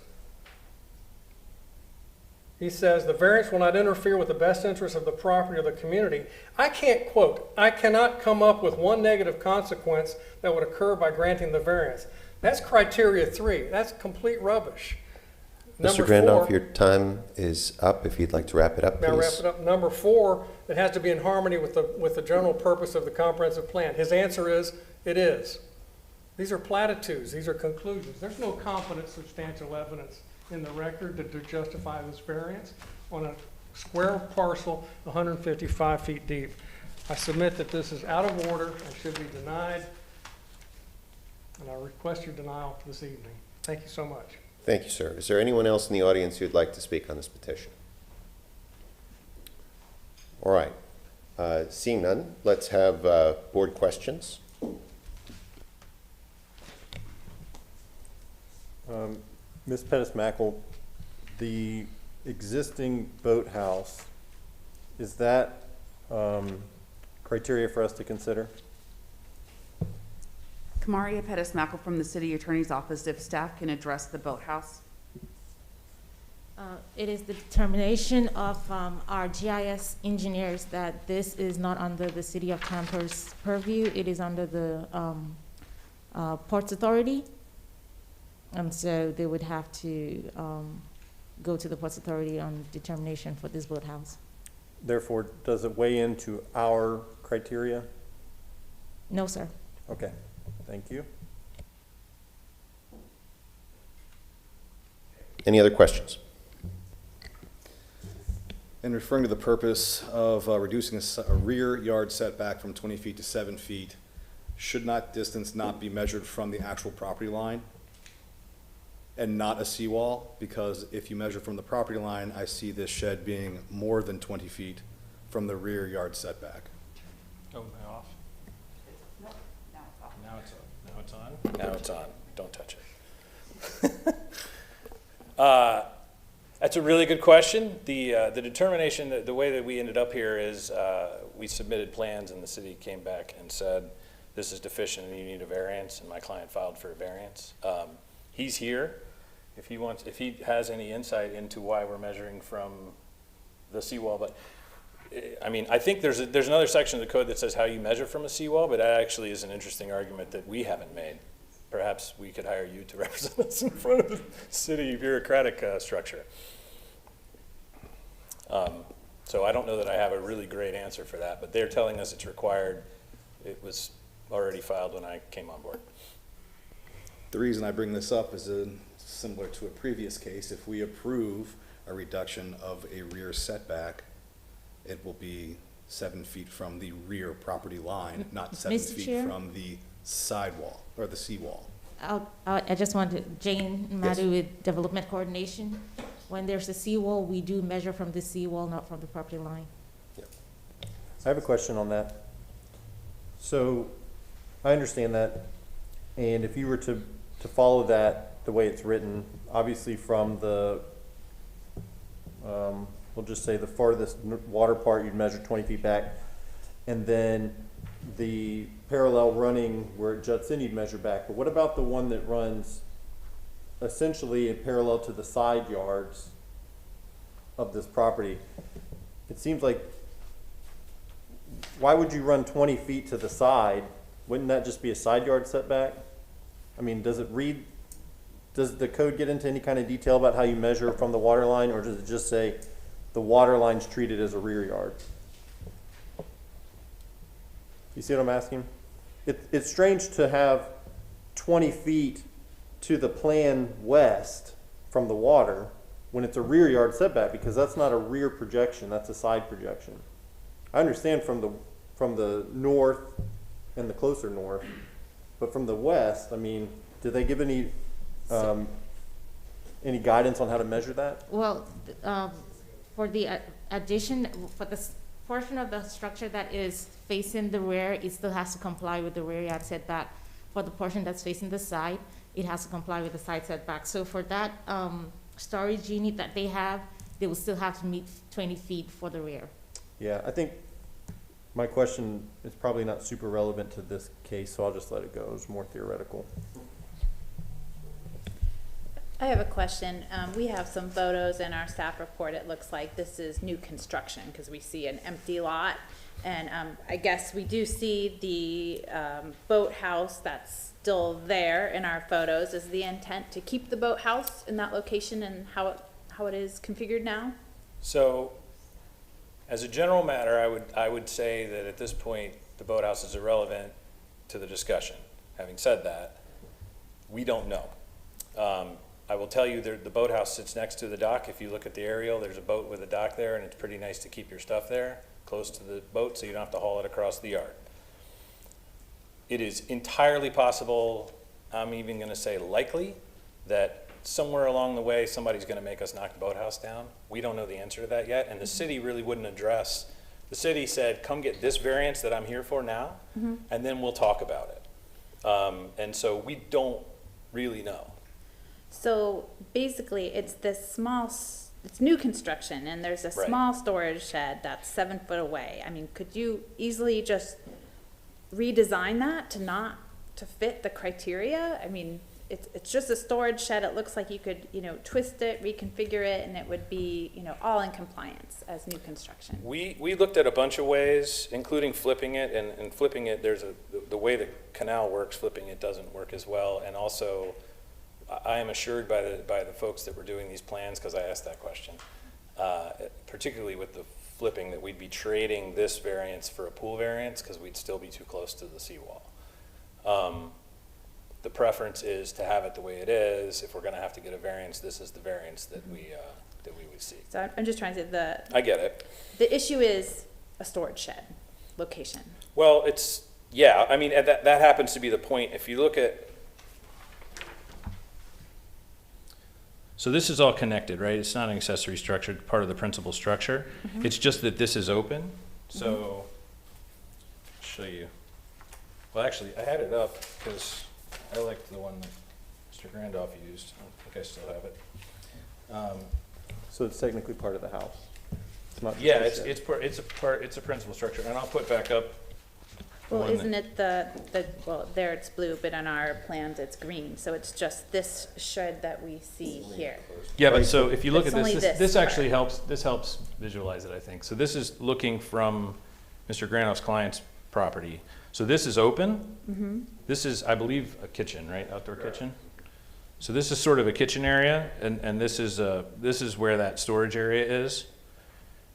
he says, the variance will not interfere with the best interest of the property or the community. I can't quote, I cannot come up with one negative consequence that would occur by granting the variance. That's criteria 3. That's complete rubbish. Mr. Brandoff, your time is up. If you'd like to wrap it up, please. Now wrap it up. Number 4, it has to be in harmony with the general purpose of the comprehensive plan. His answer is, it is. These are platitudes. These are conclusions. There's no competent substantial evidence in the record to justify this variance on a square parcel 155 feet deep. I submit that this is out of order and should be denied, and I request your denial this evening. Thank you so much. Thank you, sir. Is there anyone else in the audience who'd like to speak on this petition? All right. Seeing none, let's have board questions. Ms. Pettis-Mackle, the existing boathouse, is that criteria for us to consider? Kamaria Pettis-Mackle from the City Attorney's Office, if staff can address the boathouse. It is the determination of our GIS engineers that this is not under the City of Tampa's purview. It is under the Ports Authority. And so they would have to go to the Ports Authority on determination for this boathouse. Therefore, does it weigh into our criteria? No, sir. Okay, thank you. Any other questions? In referring to the purpose of reducing a rear yard setback from 20 feet to 7 feet, should not distance not be measured from the actual property line and not a seawall? Because if you measure from the property line, I see this shed being more than 20 feet from the rear yard setback. Oh, am I off? No, now it's off. Now it's on. Now it's on? Now it's on. Don't touch it. That's a really good question. The determination, the way that we ended up here is we submitted plans and the city came back and said, this is deficient and you need a variance, and my client filed for a variance. He's here. If he has any insight into why we're measuring from the seawall, but I mean, I think there's another section of the code that says how you measure from a seawall, but that actually is an interesting argument that we haven't made. Perhaps we could hire you to represent us in front of the city bureaucratic structure. So I don't know that I have a really great answer for that, but they're telling us it's required. It was already filed when I came on board. The reason I bring this up is similar to a previous case. If we approve a reduction of a rear setback, it will be 7 feet from the rear property line, not 7 Mr. feet Chair? from the sidewall or the seawall. I just want to, Jane Yes. Madu with Development Coordination. When there's a seawall, we do measure from the seawall, not from the property line. I have a question on that. So, I understand that, and if you were to follow that the way it's written, obviously from the, we'll just say the farthest water part, you'd measure 20 feet back, and then the parallel running where it juts in, you'd measure back. But what about the one that runs essentially in parallel to the side yards of this property? It seems like, why would you run 20 feet to the side? Wouldn't that just be a side yard setback? I mean, does the code get into any kind of detail about how you measure from the water line, or does it just say the water line's treated as a rear yard? You see what I'm asking? It's strange to have 20 feet to the plan west from the water when it's a rear yard setback, because that's not a rear projection, that's a side projection. I understand from the north and the closer north, but from the west, I mean, did they give any guidance on how to measure that? Well, for the addition, for the portion of the structure that is facing the rear, it still has to comply with the rear yard setback. For the portion that's facing the side, it has to comply with the side setback. So for that storage unit that they have, they will still have to meet 20 feet for the rear. Yeah, I think my question is probably not super relevant to this case, so I'll just let it go. It's more theoretical. I have a question. We have some photos in our staff report. It looks like this is new construction because we see an empty lot. And I guess we do see the boathouse that's still there in our photos. Is the intent to keep the boathouse in that location and how it is configured now? So, as a general matter, I would say that at this point, the boathouse is irrelevant to the discussion. Having said that, we don't know. I will tell you, the boathouse sits next to the dock. If you look at the aerial, there's a boat with a dock there, and it's pretty nice to keep your stuff there, close to the boat, so you don't have to haul it across the yard. It is entirely possible, I'm even gonna say likely, that somewhere along the way, somebody's gonna make us knock the boathouse down. We don't know the answer to that yet, and the city really wouldn't address. The city said, come get this variance that I'm here for now, and then we'll talk about it. And so we don't really know. So basically, it's this small, it's new construction, and there's a Right. small storage shed that's 7 foot away. I mean, could you easily just redesign that to fit the criteria? I mean, it's just a storage shed. It looks like you could, twist it, reconfigure it, and it would be, all in compliance as new construction. We looked at a bunch of ways, including flipping it, and flipping it, the way the canal works, flipping it doesn't work as well. And also, I am assured by the folks that were doing these plans, because I asked that question, particularly with the flipping, that we'd be trading this variance for a pool variance, because we'd still be too close to the seawall. The preference is to have it the way it is. If we're gonna have to get a variance, this is the variance that we would see. So I'm just trying to say I get it. the issue is a storage shed location. Well, yeah, I mean, that happens to be the point. If you look at, so this is all connected, right? It's not an accessory structure, it's part of the principal structure. It's just that this is open, so, I'll show you. Well, actually, I had it up because I liked the one that Mr. Randolph used. I think I still have it. So it's technically part of the house? It's not just Yeah, a shed. it's a principal structure, and I'll put back up. the Well, one that- isn't it well, there it's blue, but on our plans it's green, so it's just this shed that we see here. Yeah, but so if you look It's at only this, this this actually part. helps visualize it, I think. So this is looking from Mr. Granoff's client's property. So this is open. This is, I believe, a kitchen, right? Outdoor kitchen. So this is sort of a kitchen area, and this is where that storage area is.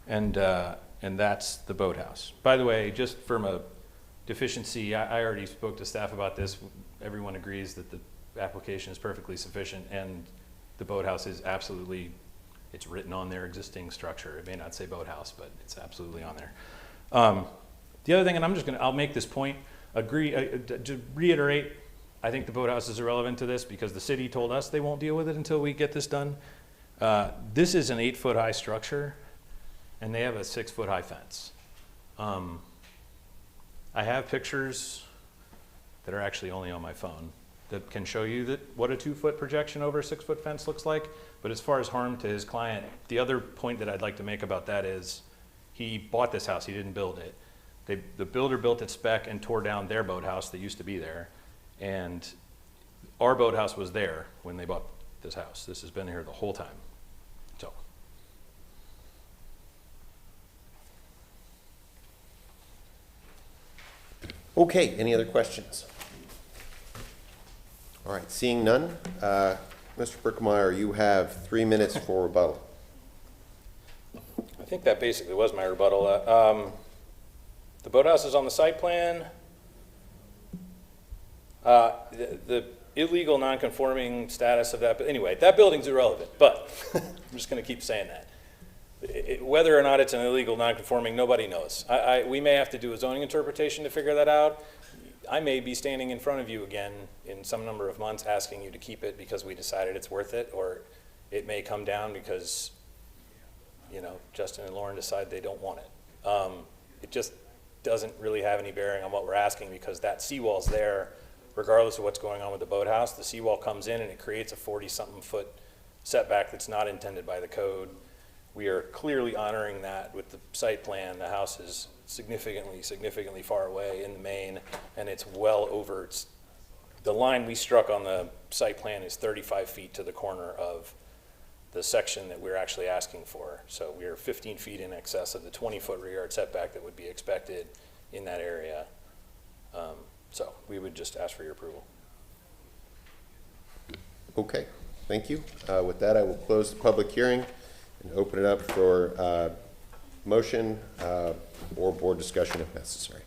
And that's the boathouse. By the way, just from a deficiency, I already spoke to staff about this. Everyone agrees that the application is perfectly sufficient, and the boathouse is absolutely, it's written on their existing structure. It may not say boathouse, but it's absolutely on there. The other thing, and I'll make this point, to reiterate, I think the boathouse is irrelevant to this because the city told us they won't deal with it until we get this done. This is an 8-foot-high structure, and they have a 6-foot-high fence. I have pictures that are actually only on my phone that can show you what a 2-foot projection over a 6-foot fence looks like. But as far as harm to his client, the other point that I'd like to make about that is he bought this house, he didn't build it. The builder built it spec and tore down their boathouse that used to be there. And our boathouse was there when they bought this house. This has been here the whole time. So. Okay, any other questions? All right, seeing none, Mr. Birkemeyer, you have 3 minutes for rebuttal. I think that basically was my rebuttal. The boathouse is on the site plan. The illegal non-conforming status of that, but anyway, that building's irrelevant, but I'm just gonna keep saying that. Whether or not it's an illegal non-conforming, nobody knows. We may have to do a zoning interpretation to figure that out. I may be standing in front of you again in some number of months asking you to keep it because we decided it's worth it, or it may come down because, Justin and Lauren decide they don't want it. It just doesn't really have any bearing on what we're asking because that seawall's there regardless of what's going on with the boathouse. The seawall comes in and it creates a 40-something foot setback that's not intended by the code. We are clearly honoring that with the site plan. The house is significantly far away in the main, and it's well over, the line we struck on the site plan is 35 feet to the corner of the section that we're actually asking for. So we are 15 feet in excess of the 20-foot rear yard setback that would be expected in that area. So we would just ask for your approval. Okay, thank you. With that, I will close the public hearing and open it up for motion or board discussion if necessary.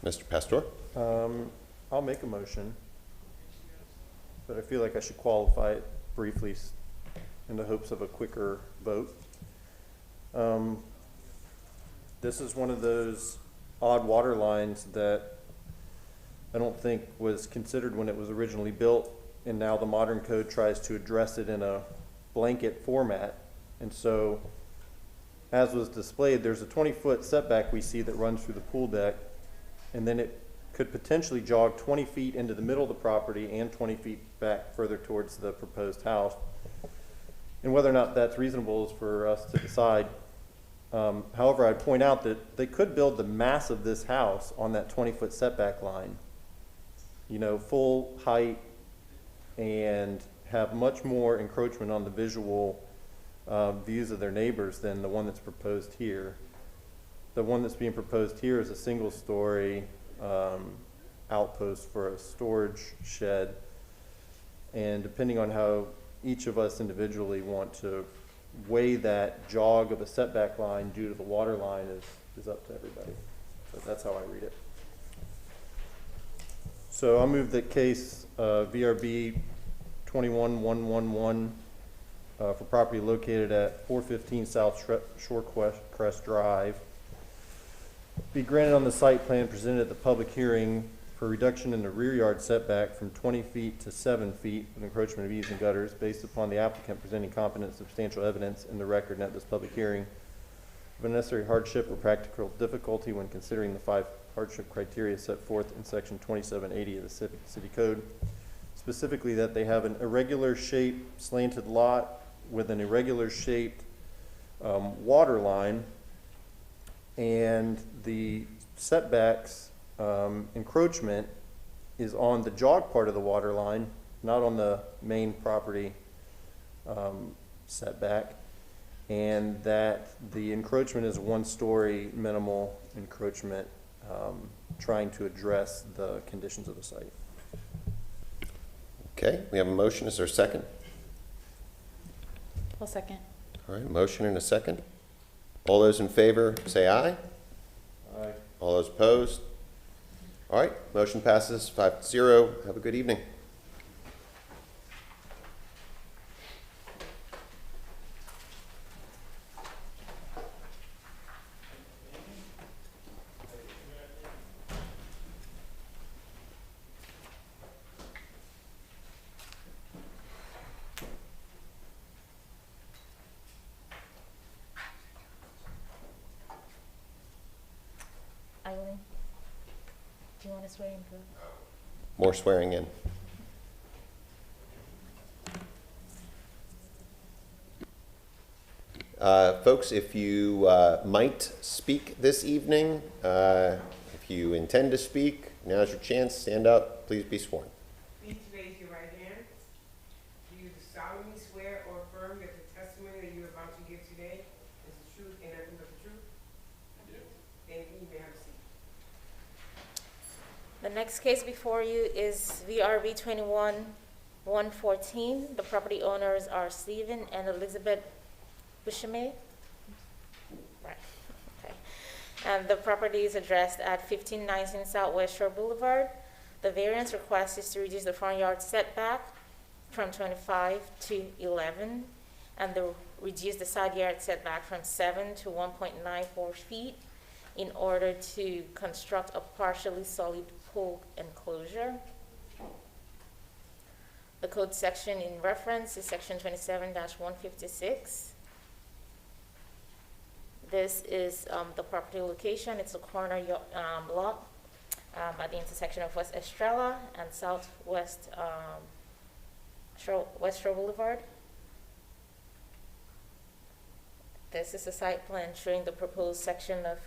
Mr. Pastor? I'll make a motion, but I feel like I should qualify it briefly in the hopes of a quicker vote. This is one of those odd water lines that I don't think was considered when it was originally built, and now the modern code tries to address it in a blanket format. And so, as was displayed, there's a 20-foot setback we see that runs through the pool deck, and then it could potentially jog 20 feet into the middle of the property and 20 feet back further towards the proposed house. And whether or not that's reasonable is for us to decide. However, I'd point out that they could build the mass of this house on that 20-foot setback line, you know, full height, and have much more encroachment on the visual views of their neighbors than the one that's proposed here. The one that's being proposed here is a single-story outpost for a storage shed, and depending on how each of us individually want to weigh that jog of a setback line due to the water line is up to everybody. So that's how I read it. So I'll move that case VRB 21111 for property located at 415 South Shorecrest Drive be granted on the site plan presented at the public hearing for reduction in the rear yard setback from 20 feet to 7 feet with encroachment of eaves and gutters based upon the applicant presenting competent and substantial evidence in the record and at this public hearing of a necessary hardship or practical difficulty when considering the 5 hardship criteria set forth in section 2780 of the city code. Specifically that they have an irregular shaped slanted lot with an irregular shaped water line, and the setbacks encroachment is on the jog part of the water line, not on the main property setback, and that the encroachment is a 1-story minimal encroachment, trying to address the conditions of the site. Okay, we have a motion. Is there a second? I'll second. All right, motion and a second. All those in favor, say aye. Aye. All those opposed? All right, motion passes 5-0. Have a good evening. Eileen, do you want to swear in for? More swearing in. Folks, if you might speak this evening, if you intend to speak, now's your chance. Stand up. Please be sworn. Please raise your right hand. Do you solemnly swear or affirm that the testimony that you're about to give today is the truth and nothing but the truth? I do. Then you may have a seat. The next case before you is VRB 21114. The property owners are Stephen and Elizabeth Bushamay. Right, okay. And the property is addressed at 1519 Southwest Shore Boulevard. The variance request is to reduce the front yard setback from 25 to 11, and reduce the side yard setback from 7 to 1.94 feet in order to construct a partially solid pool enclosure. The code section in reference is section 27-156. This is the property location. It's a corner lot at the intersection of West Estrella and Southwest West Shore Boulevard. This is a site plan showing the proposed section of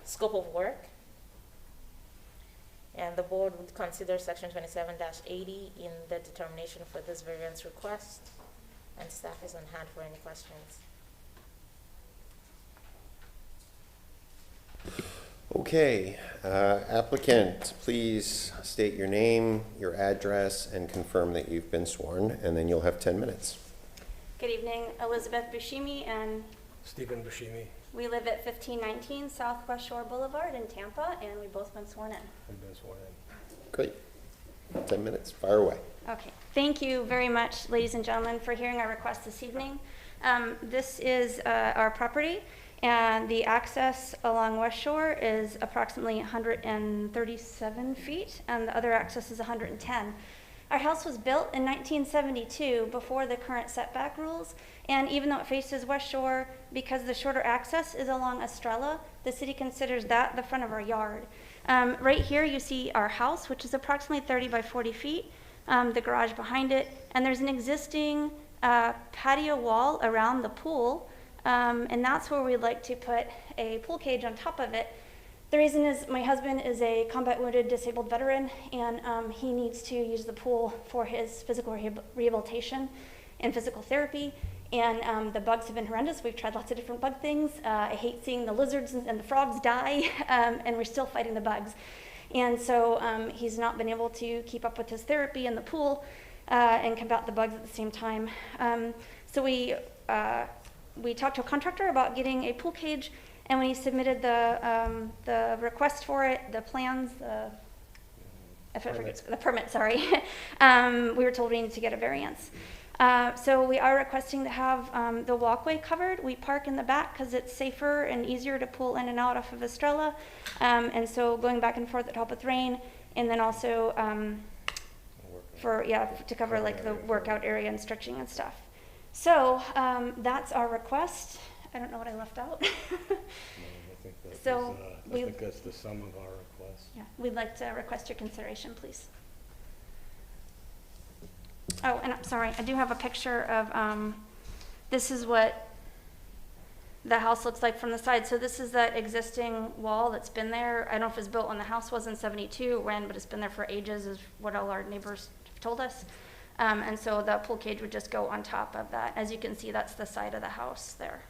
scope of work. And the board would consider section 27-80 in the determination for this variance request. And staff is on hand for any questions. Okay, applicant, please state your name, your address, and confirm that you've been sworn, and then you'll have 10 minutes. Good evening, Elizabeth Bushimi and Stephen Buscemi. We live at 1519 Southwest Shore Boulevard in Tampa, and we've both been sworn in. Great. 10 minutes, fire away. Okay, thank you very much, ladies and gentlemen, for hearing our request this evening. This is our property, and the access along West Shore is approximately 137 feet, and the other access is 110. Our house was built in 1972 before the current setback rules, and even though it faces West Shore, because the shorter access is along Estrella, the city considers that the front of our yard. Right here you see our house, which is approximately 30 by 40 feet, the garage behind it, and there's an existing patio wall around the pool, and that's where we'd like to put a pool cage on top of it. The reason is my husband is a combat wounded disabled veteran, and he needs to use the pool for his physical rehabilitation and physical therapy. And the bugs have been horrendous. We've tried lots of different bug things. I hate seeing the lizards and the frogs die, and we're still fighting the bugs. And so he's not been able to keep up with his therapy in the pool and combat the bugs at the same time. So we talked to a contractor about getting a pool cage, and when he submitted the request for it, the plans, the permit, sorry, we were told we needed to get a variance. So we are requesting to have the walkway covered. We park in the back because it's safer and easier to pull in and out off of Estrella. And so going back and forth to help with rain, and then also to cover like the workout area and stretching and stuff. So that's our request. I don't know what I left out. I think that's the sum of our requests. Yeah, we'd like to request your consideration, please. Oh, and I'm sorry, I do have a picture of, this is what the house looks like from the side. So this is that existing wall that's been there. I don't know if it was built when the house was in 72 or when, but it's been there for ages, is what all our neighbors have told us. And so the pool cage would just go on top of that. As you can see, that's the side of the house there.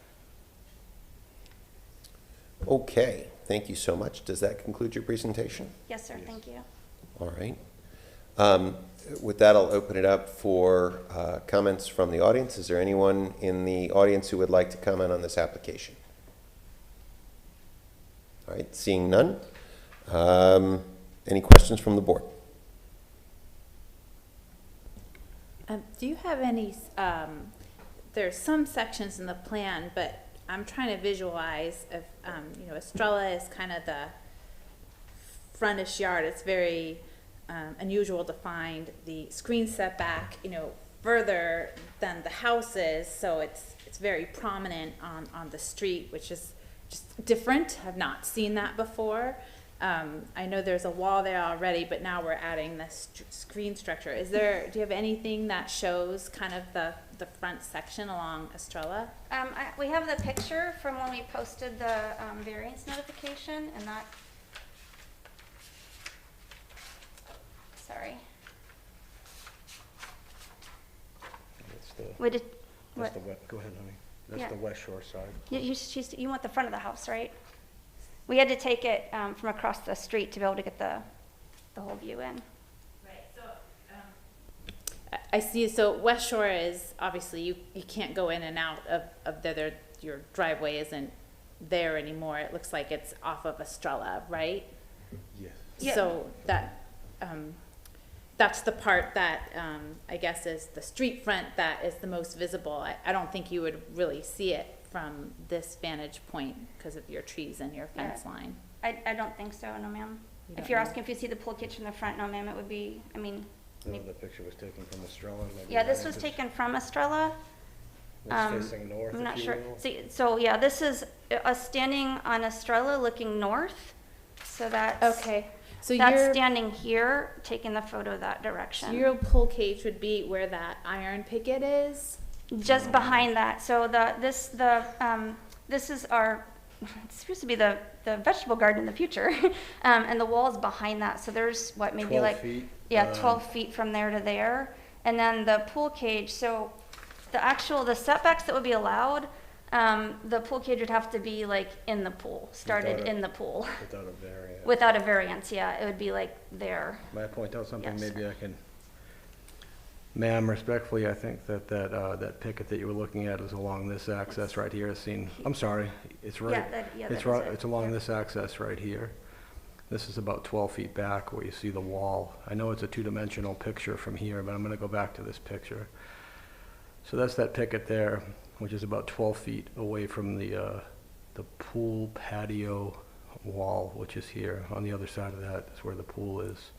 Okay, thank you so much. Does that conclude your presentation? Yes, sir, thank you. All right. With that, I'll open it up for comments from the audience. Is there anyone in the audience who would like to comment on this application? All right, seeing none. Any questions from the board? Do you have any, there's some sections in the plan, but I'm trying to visualize if, Estrella is kind of the frontish yard. It's very unusual to find the screen setback, further than the house is. So it's very prominent on the street, which is just different. I've not seen that before. I know there's a wall there already, but now we're adding this screen structure. Do you have anything that shows kind of the front section along Estrella? We have the picture from when we posted the variance notification, and that, sorry. Go ahead, honey. That's the West Shore side. You want the front of the house, right? We had to take it from across the street to be able to get the whole view in. Right, so I see, so West Shore is, obviously, you can't go in and out of there, your driveway isn't there anymore. It looks like it's off of Estrella, right? Yes. Yeah. So that's the part that I guess is the street front that is the most visible. I don't think you would really see it from this vantage point because of your trees and your fence line. I don't think so, no ma'am. If you're asking if you see the pool cage from the front, no ma'am, it would be, The picture was taken from Estrella. Yeah, this was taken from Estrella. It's facing north, I'm not if you sure. will. See, so yeah, this is us standing on Estrella looking north. So that's, okay. So that's you're standing here, taking the photo that direction. So your pool cage would be where that iron picket is? Just behind that. So this is our, it's supposed to be the vegetable garden in the future. And the wall's behind that. So there's what, maybe 12 like, feet? 12 feet from there to there. And then the pool cage, so the setbacks that would be allowed, the pool cage would have to be like in the pool, in the pool. Without a variance. Without a variance, yeah. It would be like there. May I point out something? Yes. Maybe I can. Ma'am, respectfully, I think that picket that you were looking at is along this access right here. I'm sorry, it's right. It's along this access right here. This is about 12 feet back where you see the wall. I know it's a two-dimensional picture from here, but I'm going to go back to this picture. So that's that picket there, which is about 12 feet away from the pool patio wall, which is here. On the other side of that is where the pool is.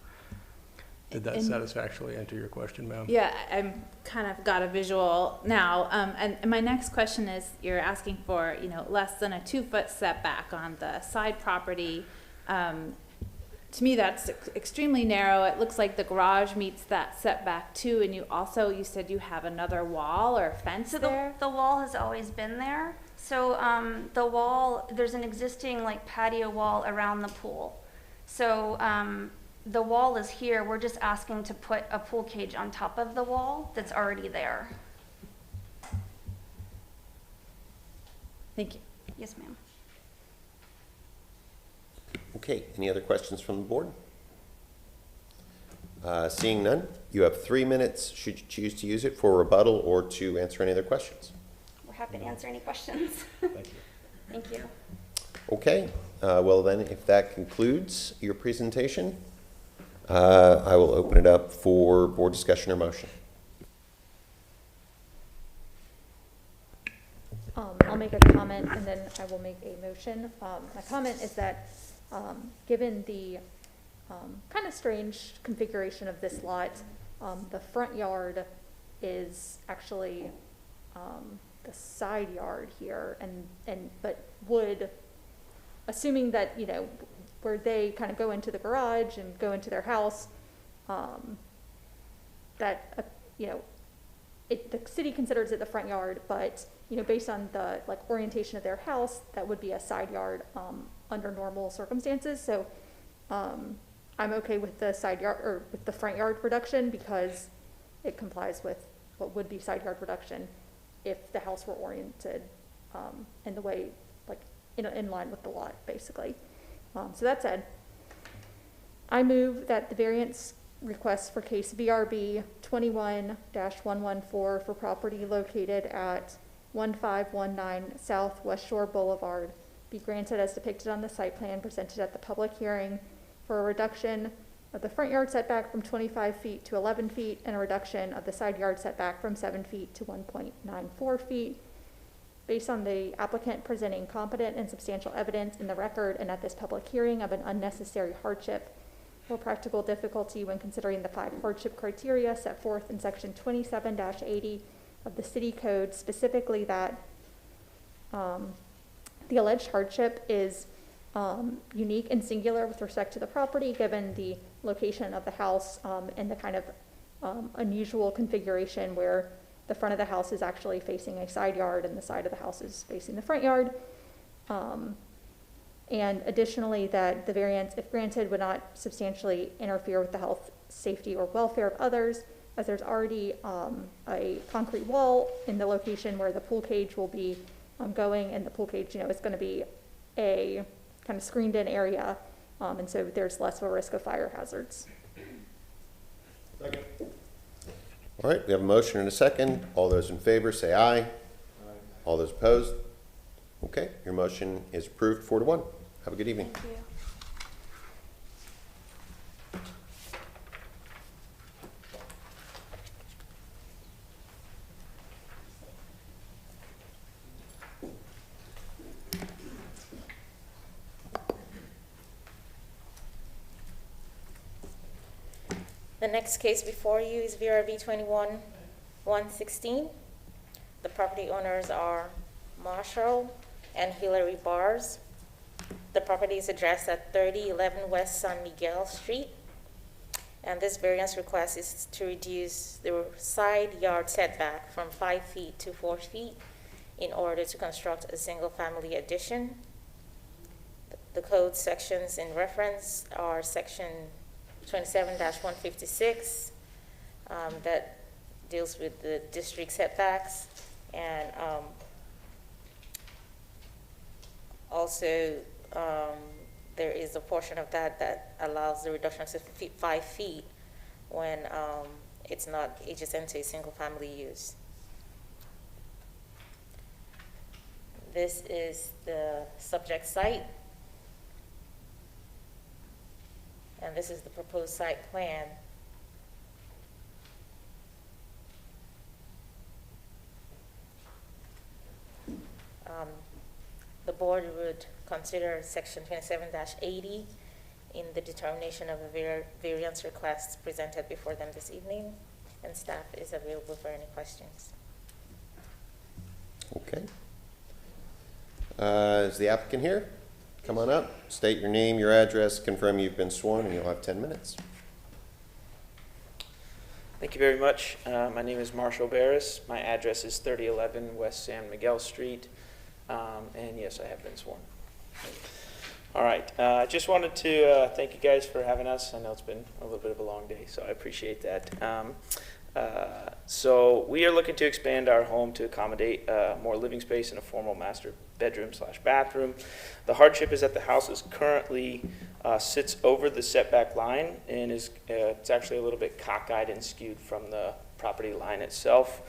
Did that satisfactorily answer your question, ma'am? Yeah, I'm kind of got a visual now. And my next question is, you're asking for, less than a 2-foot setback on the side property. To me, that's extremely narrow. It looks like the garage meets that setback too. And you said you have another wall or fence there? The wall has always been there. So the wall, there's an existing like patio wall around the pool. So the wall is here. We're just asking to put a pool cage on top of the wall that's already there. Thank you. Yes, ma'am. Okay, any other questions from the board? Seeing none, you have 3 minutes, should you choose to use it, for rebuttal or to answer any other questions. We're happy to answer any questions. Thank you. Thank you. Okay, well then, if that concludes your presentation, I will open it up for board discussion or motion. I'll make a comment and then I will make a motion. My comment is that given the kind of strange configuration of this lot, the front yard is actually the side yard here, but would, assuming that where they kind of go into the garage and go into their house, that the city considers it the front yard, but based on the orientation of their house, that would be a side yard under normal circumstances. So I'm okay with the side yard or with the front yard reduction because it complies with what would be side yard reduction if the house were oriented in the way in line with the lot, basically. So that said, I move that the variance request for case VRB 21-114 for property located at 1519 South West Shore Boulevard be granted as depicted on the site plan presented at the public hearing for a reduction of the front yard setback from 25 feet to 11 feet and a reduction of the side yard setback from 7 feet to 1.94 feet. Based on the applicant presenting competent and substantial evidence in the record and at this public hearing of an unnecessary hardship or practical difficulty when considering the 5 hardship criteria set forth in section 27-80 of the city code, specifically that the alleged hardship is unique and singular with respect to the property, given the location of the house and the kind of unusual configuration where the front of the house is actually facing a side yard and the side of the house is facing the front yard. And additionally, that the variance, if granted, would not substantially interfere with the health, safety, or welfare of others, as there's already a concrete wall in the location where the pool cage will be going, and the pool cage, is going to be a kind of screened-in area, and so there's less of a risk of fire hazards. Second. All right, we have a motion and a second. All those in favor say aye. Aye. All those opposed? Okay, your motion is approved 4-1. Have a good evening. Thank you. The next case before you is VRB 21-116. The property owners are Marshall and Hillary Bars. The property is addressed at 3011 West San Miguel Street. And this variance request is to reduce the side yard setback from 5 feet to 4 feet in order to construct a single-family addition. The code sections in reference are section 27-156 that deals with the district setbacks, and also there is a portion of that that allows the reduction to 5 feet when it's not adjacent to a single-family use. This is the subject site. And this is the proposed site plan. The board would consider section 27-80 in the determination of a variance requests presented before them this evening, and staff is available for any questions. Okay. Is the applicant here? Come on up, state your name, your address, confirm you've been sworn, and you'll have 10 minutes. Thank you very much. My name is Marshall Barris. My address is 3011 West San Miguel Street. And yes, I have been sworn. All right. I just wanted to thank you guys for having us. I know it's been a little bit of a long day, so I appreciate that. So we are looking to expand our home to accommodate more living space and a formal master bedroom/bathroom. The hardship is that the house is currently sits over the setback line and is it's actually a little bit cockeyed and skewed from the property line itself.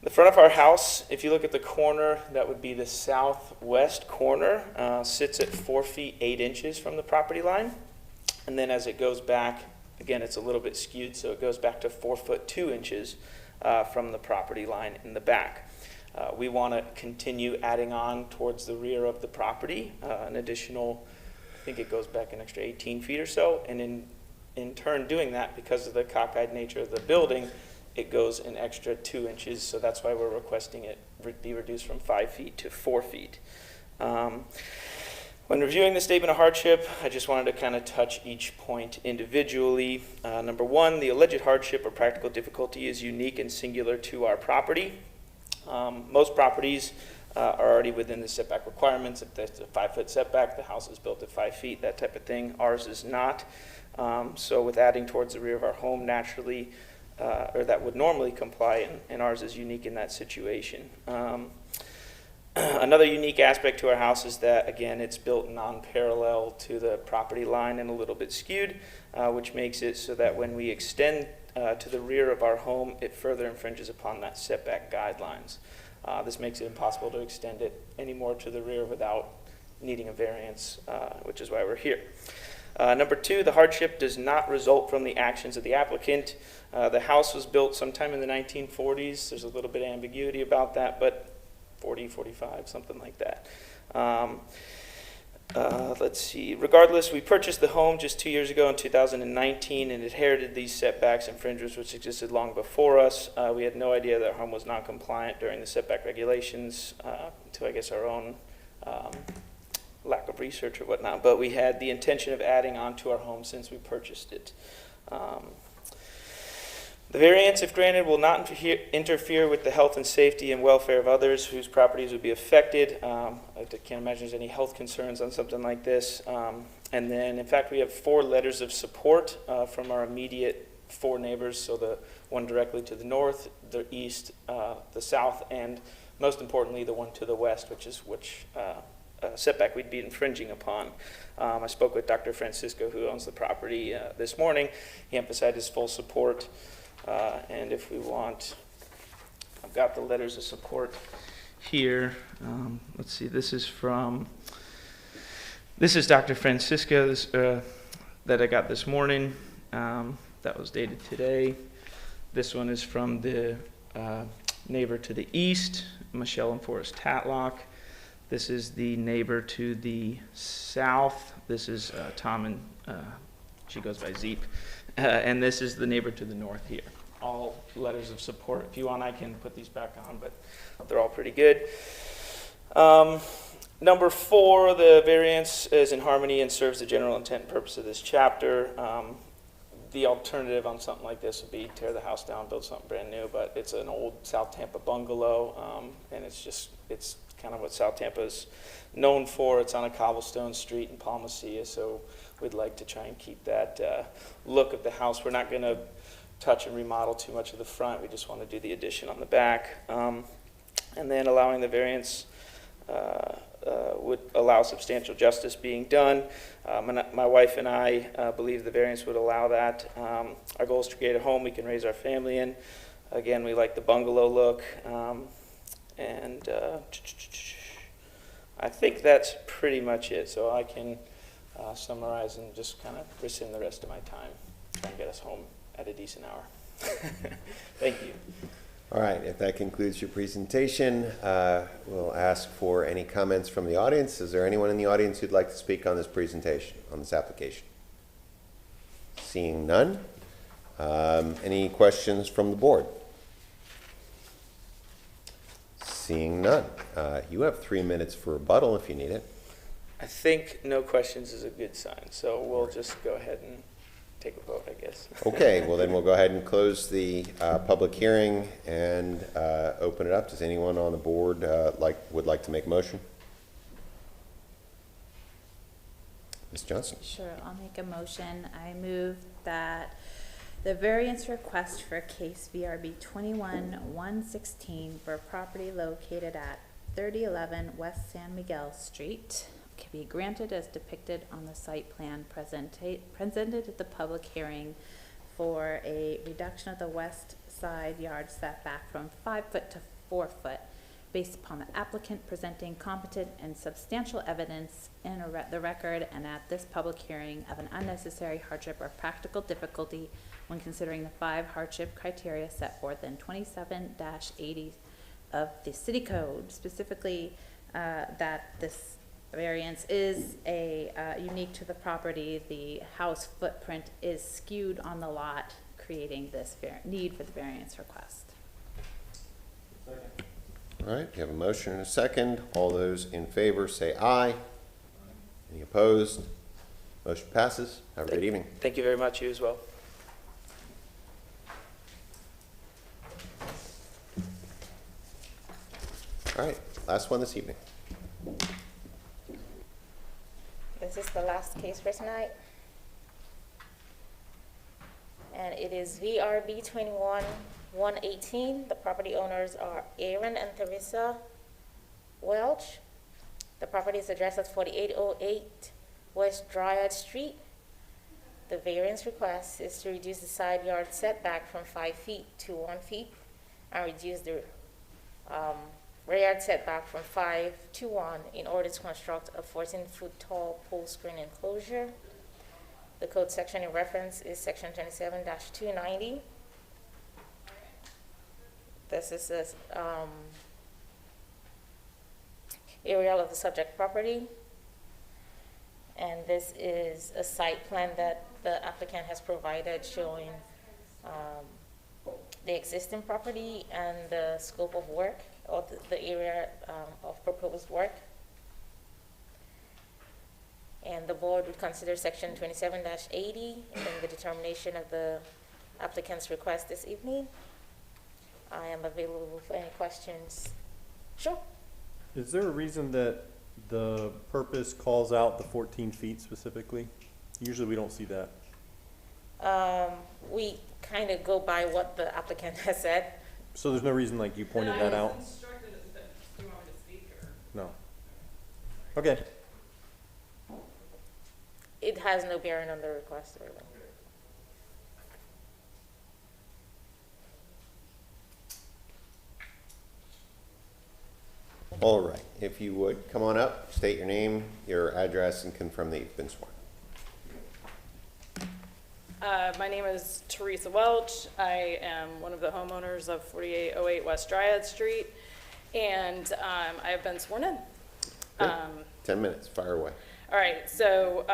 The front of our house, if you look at the corner, that would be the southwest corner, sits at 4 feet 8 inches from the property line. And then as it goes back, again, it's a little bit skewed, so it goes back to 4 foot 2 inches from the property line in the back. We want to continue adding on towards the rear of the property, an additional, I think it goes back an extra 18 feet or so. And in turn doing that, because of the cockeyed nature of the building, it goes an extra 2 inches, so that's why we're requesting it be reduced from 5 feet to 4 feet. When reviewing the statement of hardship, I just wanted to kind of touch each point individually. Number one, the alleged hardship or practical difficulty is unique and singular to our property. Most properties are already within the setback requirements. If there's a 5 foot setback, the house is built at 5 feet, that type of thing. Ours is not. So with adding towards the rear of our home, naturally, or that would normally comply, and ours is unique in that situation. Another unique aspect to our house is that, again, it's built non-parallel to the property line and a little bit skewed, which makes it so that when we extend to the rear of our home, it further infringes upon that setback guidelines. This makes it impossible to extend it any more to the rear without needing a variance, which is why we're here. Number two, the hardship does not result from the actions of the applicant. The house was built sometime in the 1940s. There's a little bit of ambiguity about that, but 40, 45, something like that. Let's see. Regardless, we purchased the home just 2 years ago in 2019 and inherited these setbacks and fringes which existed long before us. We had no idea that our home was non-compliant during the setback regulations until I guess our own lack of research or whatnot, but we had the intention of adding on to our home since we purchased it. The variance, if granted, will not interfere with the health and safety and welfare of others whose properties would be affected. I can't imagine there's any health concerns on something like this. And then, in fact, we have 4 letters of support from our immediate 4 neighbors, so the one directly to the north, the east, the south, and most importantly, the one to the west, which setback we'd be infringing upon. I spoke with Dr. Francisco, who owns the property, this morning. He emphasized his full support. And if we want, I've got the letters of support here. Let's see, this is Dr. Francisco that I got this morning. That was dated today. This one is from the neighbor to the east, Michelle and Forrest Tatlock. This is the neighbor to the south. This is Tom and she goes by Zeep. And this is the neighbor to the north here. All letters of support. If you want, I can put these back on, but they're all pretty good. Number 4, the variance is in harmony and serves the general intent and purpose of this chapter. The alternative on something like this would be tear the house down, build something brand new, but it's an old South Tampa bungalow, and it's kind of what South Tampa is known for. It's on a cobblestone street in Palmacia, so we'd like to try and keep that look of the house. We're not going to touch and remodel too much of the front. We just want to do the addition on the back. And then allowing the variance would allow substantial justice being done. My wife and I believe the variance would allow that. Our goal is to create a home we can raise our family in. Again, we like the bungalow look. And I think that's pretty much it. So I can summarize and just kind of rescind the rest of my time, try and get us home at a decent hour. Thank you. All right, if that concludes your presentation, we'll ask for any comments from the audience. Is there anyone in the audience who'd like to speak on this presentation, on this application? Seeing none. Any questions from the board? Seeing none. You have 3 minutes for rebuttal if you need it. I think no questions is a good sign, so we'll just go ahead and take a vote, I guess. Okay, well then we'll go ahead and close the public hearing and open it up. Does anyone on the board would like to make a motion? Ms. Johnson. Sure, I'll make a motion. I move that the variance request for case VRB 21-116 for a property located at 3011 West San Miguel Street can be granted as depicted on the site plan presented at the public hearing for a reduction of the west side yard setback from 5 foot to 4 foot based upon the applicant presenting competent and substantial evidence in the record and at this public hearing of an unnecessary hardship or practical difficulty when considering the 5 hardship criteria set forth in 27-80 of the city code, specifically that this variance is unique to the property. The house footprint is skewed on the lot, creating this need for the variance request. All right, we have a motion and a second. All those in favor say aye. Any opposed? Motion passes. Have a great evening. Thank you very much. You as well. All right, last one this evening. This is the last case for tonight. And it is VRB 21-118. The property owners are Aaron and Teresa Welch. The property is addressed as 4808 West Dryad Street. The variance request is to reduce the side yard setback from 5 feet to 1 feet and reduce the rear yard setback from 5 to 1 in order to construct a 14-foot tall pole screen enclosure. The code section in reference is section 27-290. This is the aerial of the subject property. And this is a site plan that the applicant has provided showing the existing property and the scope of work, or the area of proposed work. And the board would consider section 27-80 in the determination of the applicant's request this evening. I am available for any questions. Sure. Is there a reason that the purpose calls out the 14 feet specifically? Usually we don't see that. We kind of go by what the applicant has said. So there's no reason like you pointed that out? No. Okay. It has no bearing on the request, really. All right, if you would, come on up, state your name, your address, and confirm that you've been sworn. My name is Teresa Welch. I am one of the homeowners of 4808 West Dryad Street, and I have been sworn in. 10 minutes, fire away. All right, so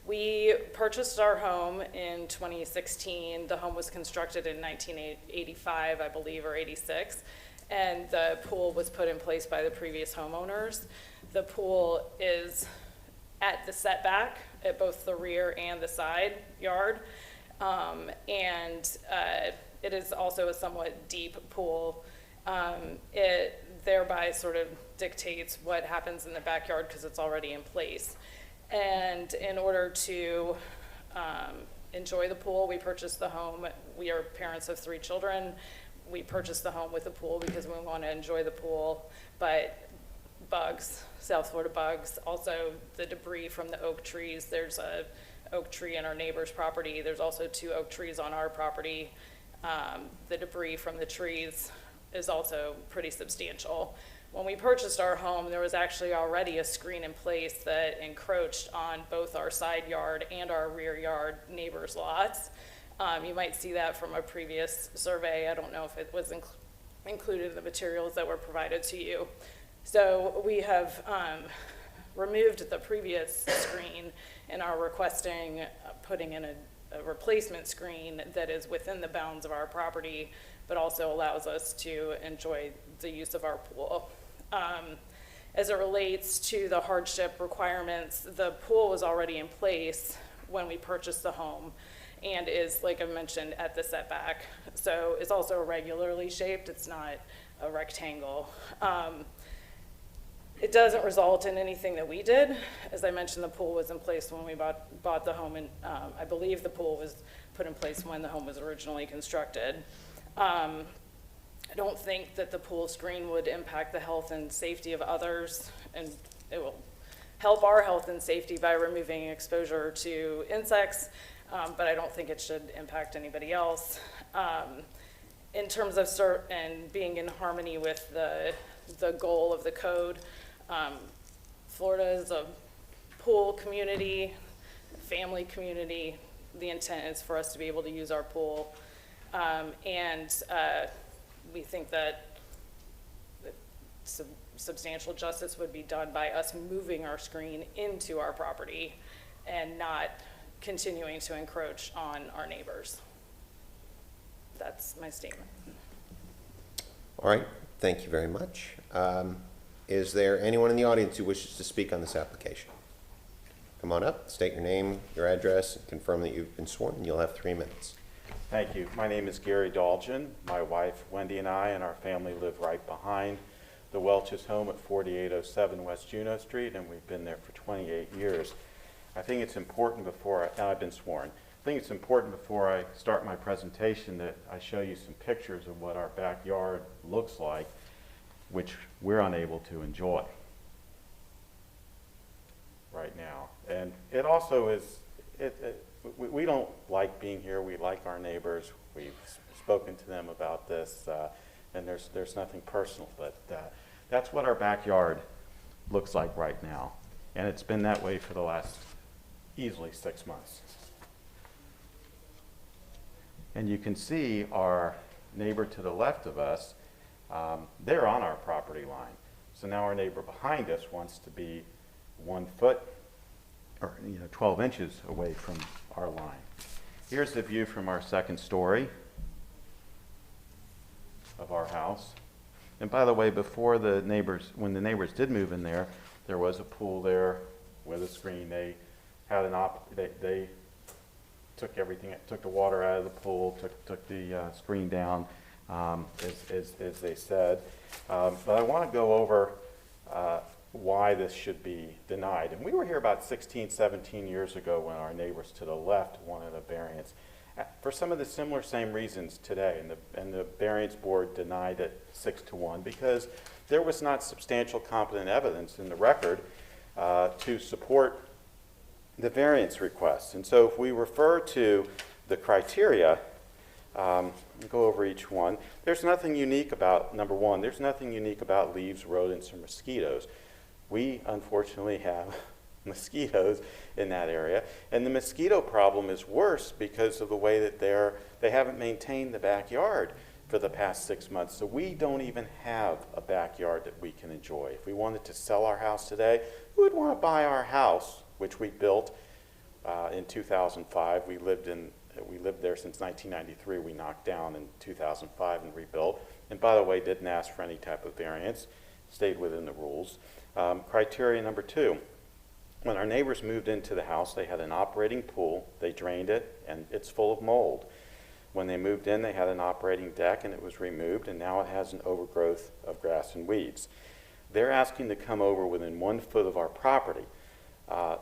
we purchased our home in 2016. The home was constructed in 1985, I believe, or 86, and the pool was put in place by the previous homeowners. The pool is at the setback at both the rear and the side yard, and it is also a somewhat deep pool. It thereby sort of dictates what happens in the backyard because it's already in place. And in order to enjoy the pool, we purchased the home. We are parents of 3 children. We purchased the home with the pool because we want to enjoy the pool, but bugs, South Florida bugs. Also, the debris from the oak trees. There's a oak tree in our neighbor's property. There's also 2 oak trees on our property. The debris from the trees is also pretty substantial. When we purchased our home, there was actually already a screen in place that encroached on both our side yard and our rear yard neighbors' lots. You might see that from a previous survey. I don't know if it was included in the materials that were provided to you. So we have removed the previous screen and are requesting putting in a replacement screen that is within the bounds of our property, but also allows us to enjoy the use of our pool. As it relates to the hardship requirements, the pool was already in place when we purchased the home and is, like I mentioned, at the setback. So it's also irregularly shaped. It's not a rectangle. It doesn't result in anything that we did. As I mentioned, the pool was in place when we bought the home, and I believe the pool was put in place when the home was originally constructed. I don't think that the pool screen would impact the health and safety of others, and it will help our health and safety by removing exposure to insects, but I don't think it should impact anybody else. In terms of and being in harmony with the goal of the code, Florida is a pool community, family community. The intent is for us to be able to use our pool, and we think that substantial justice would be done by us moving our screen into our property and not continuing to encroach on our neighbors. That's my statement. All right, thank you very much. Is there anyone in the audience who wishes to speak on this application? Come on up, state your name, your address, and confirm that you've been sworn, and you'll have 3 minutes. Thank you. My name is Gary Dalgen. My wife Wendy and I and our family live right behind the Welch's home at 4807 West Juneau Street, and we've been there for 28 years. I think it's important before I've been sworn. I think it's important before I start my presentation that I show you some pictures of what our backyard looks like, which we're unable to enjoy right now. And it also is, we don't like being here. We like our neighbors. We've spoken to them about this, and there's nothing personal, but that's what our backyard looks like right now. And it's been that way for the last easily 6 months. And you can see our neighbor to the left of us, they're on our property line. So now our neighbor behind us wants to be 1 foot or 12 inches away from our line. Here's the view from our second story of our house. And by the way, before the neighbors, when the neighbors did move in there, there was a pool there with a screen. They had they took everything, took the water out of the pool, took the screen down, as they said. But I want to go over why this should be denied. And we were here about 16, 17 years ago when our neighbors to the left wanted a variance for some of the same reasons today, and the variance board denied it 6-1 because there was not substantial competent evidence in the record to support the variance request. And so if we refer to the criteria, go over each one, there's nothing unique about, number one, there's nothing unique about leaves, rodents, or mosquitoes. We unfortunately have mosquitoes in that area, and the mosquito problem is worse because of the way that they haven't maintained the backyard for the past 6 months. So we don't even have a backyard that we can enjoy. If we wanted to sell our house today, we would want to buy our house, which we built in 2005. We lived there since 1993. We knocked down in 2005 and rebuilt. And by the way, didn't ask for any type of variance, stayed within the rules. Criteria number 2, when our neighbors moved into the house, they had an operating pool. They drained it, and it's full of mold. When they moved in, they had an operating deck, and it was removed, and now it has an overgrowth of grass and weeds. They're asking to come over within 1 foot of our property.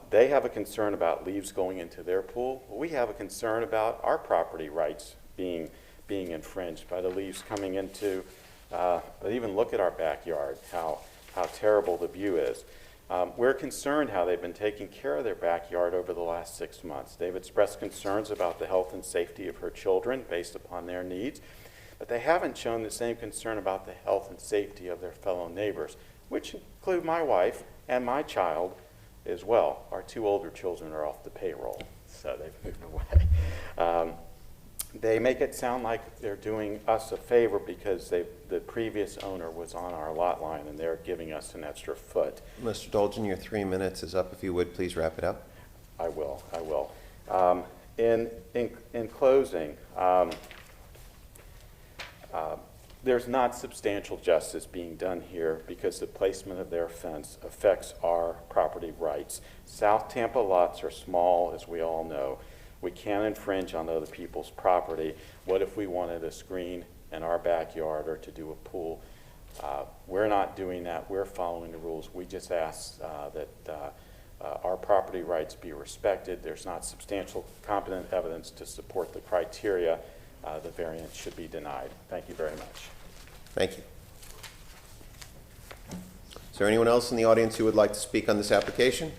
They have a concern about leaves going into their pool. We have a concern about our property rights being infringed by the leaves coming into, but even look at our backyard, how how terrible the view is. We're concerned how they've been taking care of their backyard over the last 6 months. They've expressed concerns about the health and safety of her children based upon their needs, but they haven't shown the same concern about the health and safety of their fellow neighbors, which include my wife and my child as well. Our 2 older children are off the payroll, so they've moved away. They make it sound like they're doing us a favor because the previous owner was on our lot line and they're giving us an extra foot. Mr. Dolgen, your 3 minutes is up. If you would, please wrap it up. I will. In closing, there's not substantial justice being done here because the placement of their fence affects our property rights. South Tampa lots are small, as we all know. We can't infringe on other people's property. What if we wanted a screen in our backyard or to do a pool? We're not doing that. We're following the rules. We just ask that our property rights be respected. There's not substantial competent evidence to support the criteria. The variance should be denied. Thank you very much. Thank you. Is there anyone else in the audience who would like to speak on this application?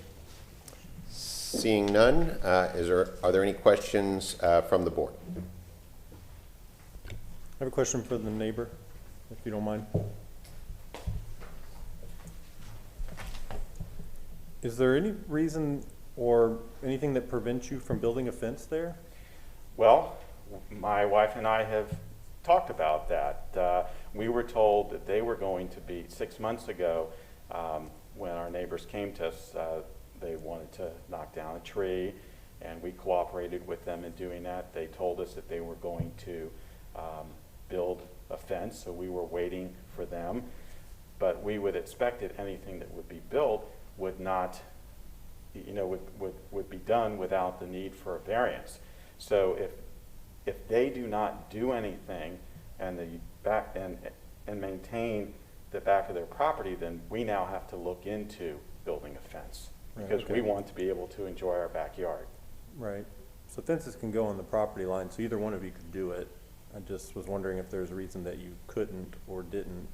Seeing none, are there any questions from the board? I have a question for the neighbor, if you don't mind. Is there any reason or anything that prevents you from building a fence there? Well, my wife and I have talked about that. We were told that they were going to be 6 months ago when our neighbors came to us. They wanted to knock down a tree, and we cooperated with them in doing that. They told us that they were going to build a fence, so we were waiting for them. But we would expect that anything that would be built would not, would be done without the need for a variance. So if they do not do anything and and maintain the back of their property, then we now have to look into building a fence. Because we want to be able to enjoy our backyard. Right. So fences can go on the property line, so either one of you could do it. I just was wondering if there's a reason that you couldn't or didn't.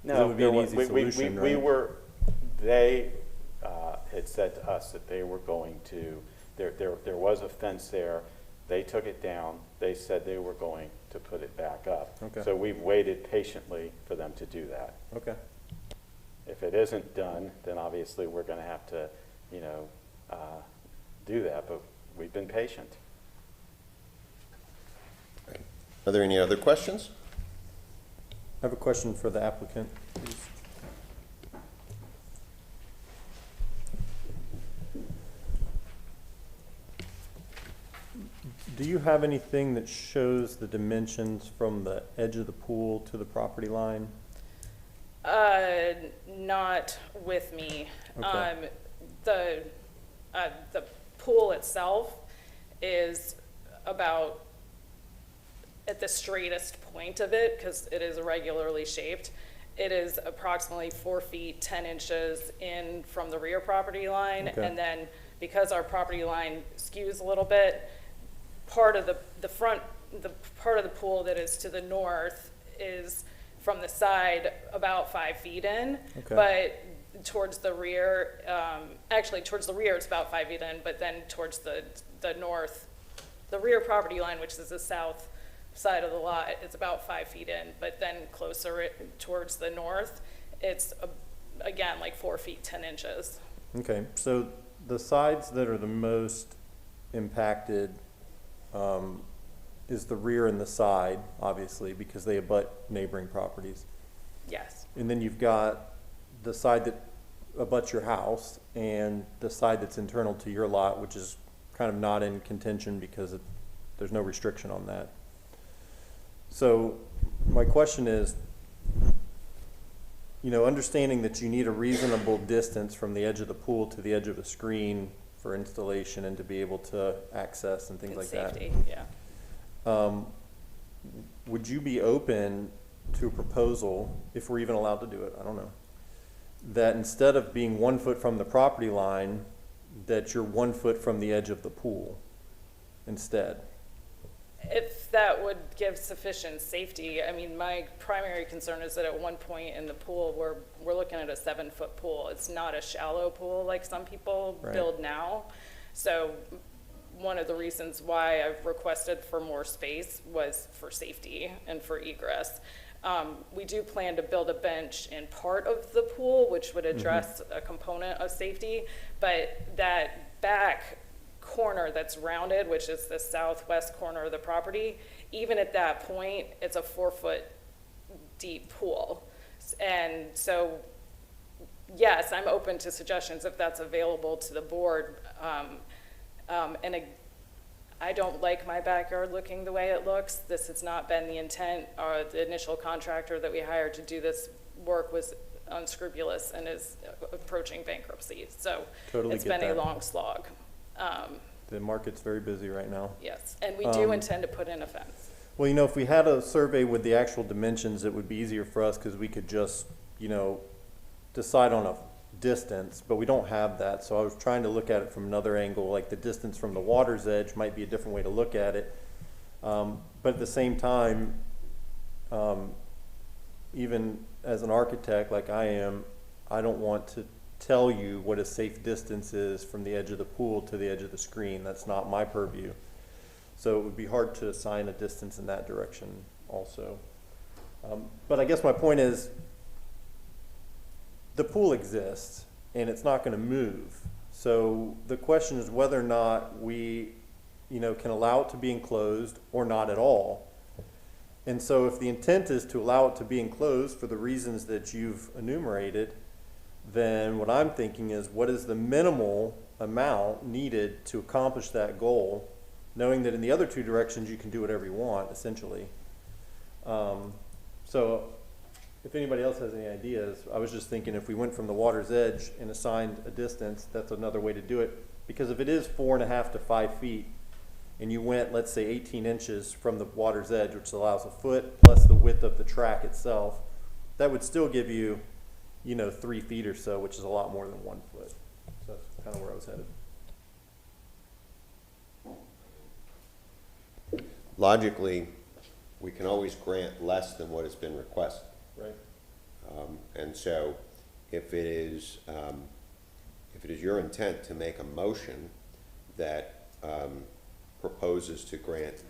No, it would be an easy solution, right? They had said to us that they were going to, there was a fence there. They took it down. They said they were going to put it back up. Okay. So we've waited patiently for them to do that. Okay. If it isn't done, then obviously we're going to have to, do that, but we've been patient. Are there any other questions? I have a question for the applicant, please. Do you have anything that shows the dimensions from the edge of the pool to the property line? Not with me. Okay. The pool itself is about at the straightest point of it, because it is irregularly shaped. It is approximately 4 feet 10 inches in from the rear property line, Okay. and then because our property line skews a little bit, part of the front, the part of the pool that is to the north is from the side about 5 feet in, Okay. but towards the rear, actually towards the rear it's about 5 feet in, but then towards the north, the rear property line, which is the south side of the lot, it's about 5 feet in, but then closer towards the north, it's again like 4 feet 10 inches. Okay, so the sides that are the most impacted is the rear and the side, obviously, because they abut neighboring properties. Yes. And then you've got the side that abuts your house and the side that's internal to your lot, which is kind of not in contention because there's no restriction on that. So my question is, understanding that you need a reasonable distance from the edge of the pool to the edge of the screen for installation and to be able to access and things like Safety, that. yeah. Would you be open to a proposal, if we're even allowed to do it, I don't know, that instead of being 1 foot from the property line, that you're 1 foot from the edge of the pool instead? If that would give sufficient safety, I mean, my primary concern is that at one point in the pool, we're looking at a 7-foot pool. It's not a shallow pool like some people Right. build now. So one of the reasons why I've requested for more space was for safety and for egress. We do plan to build a bench in part of the pool, which would address a component of safety, but that back corner that's rounded, which is the southwest corner of the property, even at that point, it's a 4-foot deep pool. And so, yes, I'm open to suggestions if that's available to the board. I don't like my backyard looking the way it looks. This has not been the intent. The initial contractor that we hired to do this work was unscrupulous and is approaching bankruptcy. So Totally it's get been a that. long slog. The market's very busy right now. Yes, and we do intend to put in a fence. Well, you know, if we had a survey with the actual dimensions, it would be easier for us because we could just, you know, decide on a distance, but we don't have that. So I was trying to look at it from another angle, like the distance from the water's edge might be a different way to look at it. But at the same time, even as an architect like I am, I don't want to tell you what a safe distance is from the edge of the pool to the edge of the screen. That's not my purview. So it would be hard to assign a distance in that direction also. But I guess my point is, the pool exists and it's not going to move. So the question is whether or not we, you know, can allow it to be enclosed or not at all. And so if the intent is to allow it to be enclosed for the reasons that you've enumerated, then what I'm thinking is what is the minimal amount needed to accomplish that goal, knowing that in the other two directions you can do whatever you want, essentially. So if anybody else has any ideas, I was just thinking if we went from the water's edge and assigned a distance, that's another way to do it. Because if it is 4.5 to 5 feet, and you went, let's say, 18 inches from the water's edge, which allows a foot plus the width of the track itself, that would still give you, you know, 3 feet or so, which is a lot more than 1 foot. So that's kind of where I was headed. Logically, we can always grant less than what has been requested. Right. And so if it is your intent to make a motion that proposes to grant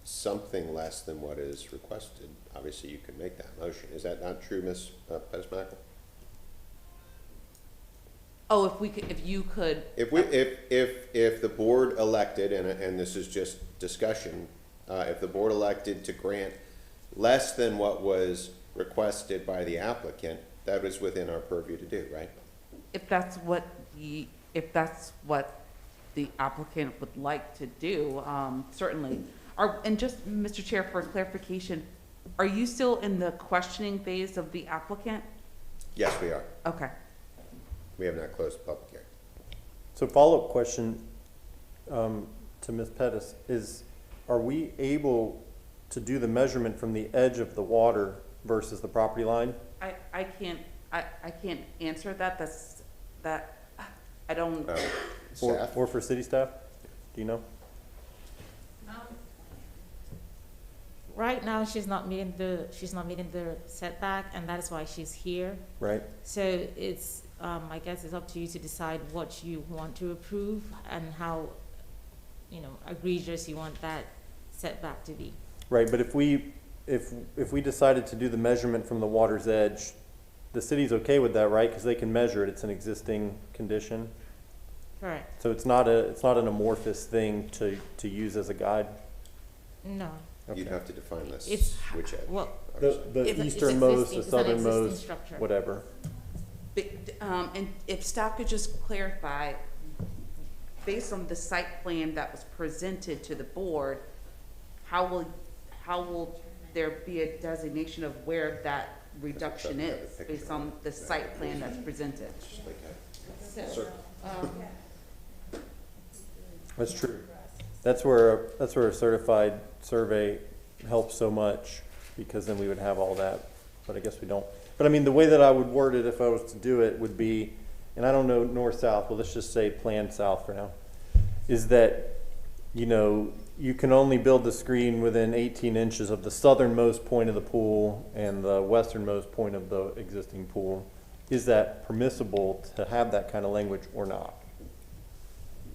something less than what is requested, obviously you can make that motion. Is that not true, Ms. Pettis-Mackle? Oh, if you could. If the board elected, and this is just discussion, if the board elected to grant less than what was requested by the applicant, that was within our purview to do, right? If that's what the applicant would like to do, certainly. And just, Mr. Chair, for clarification, are you still in the questioning phase of the applicant? Yes, we are. Okay. We have not closed the public hearing. So follow-up question to Ms. Pettis is, are we able to do the measurement from the edge of the water versus the property line? I can't answer that. I don't. Or for city staff? Do you know? Right now, she's not meeting the setback, and that is why she's here. Right. So it's, I guess it's up to you to decide what you want to approve and how, you know, egregious you want that setback to be. Right, but if we decided to do the measurement from the water's edge, the city's okay with that, right? Because they can measure it, it's an existing condition. Correct. So it's not an amorphous thing to use as a guide? No. You'd have to define this, It's, which edge. well, The easternmost, the it's an existing southernmost, structure. whatever. And if staff could just clarify, based on the site plan that was presented to the board, how will there be a designation of where that reduction is based on the site plan that's presented? That's true. That's where a certified survey helps so much, because then we would have all that, but I guess we don't. But I mean, the way that I would word it if I was to do it would be, and I don't know north-south, well, let's just say planned south for now, is that you know, you can only build the screen within 18 inches of the southernmost point of the pool and the westernmost point of the existing pool. Is that permissible to have that kind of language or not?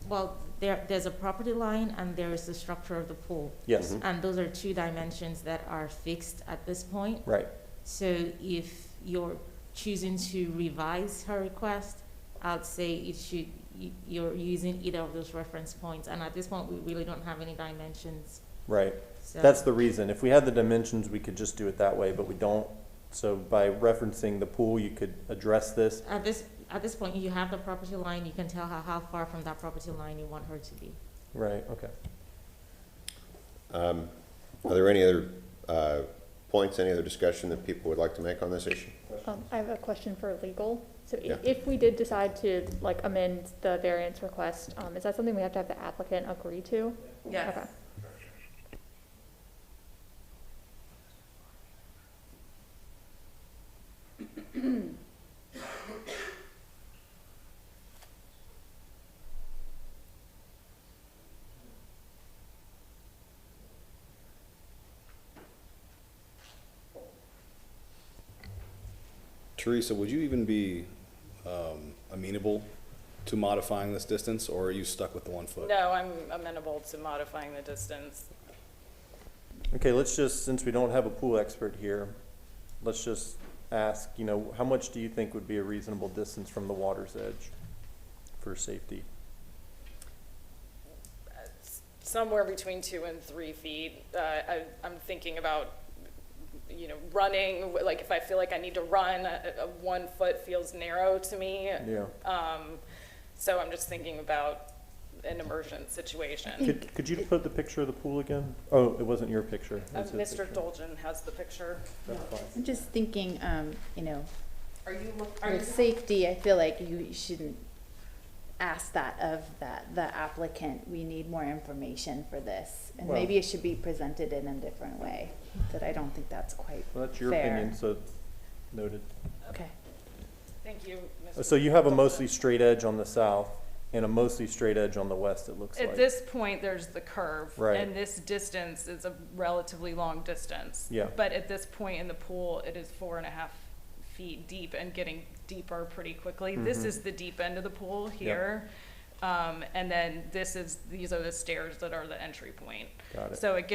Well, there's a property line and there is the structure of the pool. Yes. And those are two dimensions that are fixed at this point. Right. So if you're choosing to revise her request, I'd say you're using either of those reference points. And at this point, we really don't have any dimensions. Right. So- That's the reason. If we had the dimensions, we could just do it that way, but we don't. So by referencing the pool, you could address this. At this point, you have the property line, you can tell her how far from that property line you want her to be. Right, okay. Are there any other points, any other discussion that people would like to make on this issue? I have a question for legal. So Yeah. if we did decide to like amend the variance request, is that something we have to have the applicant agree to? Yes. Okay. Teresa, would you even be amenable to modifying this distance, or are you stuck with the 1 foot? No, I'm amenable to modifying the distance. Okay, let's just, since we don't have a pool expert here, let's just ask, you know, how much do you think would be a reasonable distance from the water's edge for safety? Somewhere between 2 and 3 feet. I'm thinking about, you know, running, like if I feel like I need to run, a 1 foot feels narrow to me. Yeah. So I'm just thinking about an immersion situation. Could you put the picture of the pool again? Oh, it wasn't your picture. It was his Mr. picture. Dolgen has the picture. That's fine. I'm just thinking, you know, Are you, with safety, I feel like you shouldn't ask that of the applicant. We need more information for this. And Well- maybe it should be presented in a different way, that I don't think that's quite Well, that's your fair. opinion, so it's noted. Okay. Thank you, Mr. So you have a mostly straight edge on the south and a mostly straight edge on the west, it looks like. At this point, there's the curve. Right. And this distance is a relatively long distance. Yeah. But at this point in the pool, it is 4.5 feet deep and getting deeper pretty quickly. This Mhm. is the deep end of the pool here. And then these are the stairs that are the entry point. Got it. So it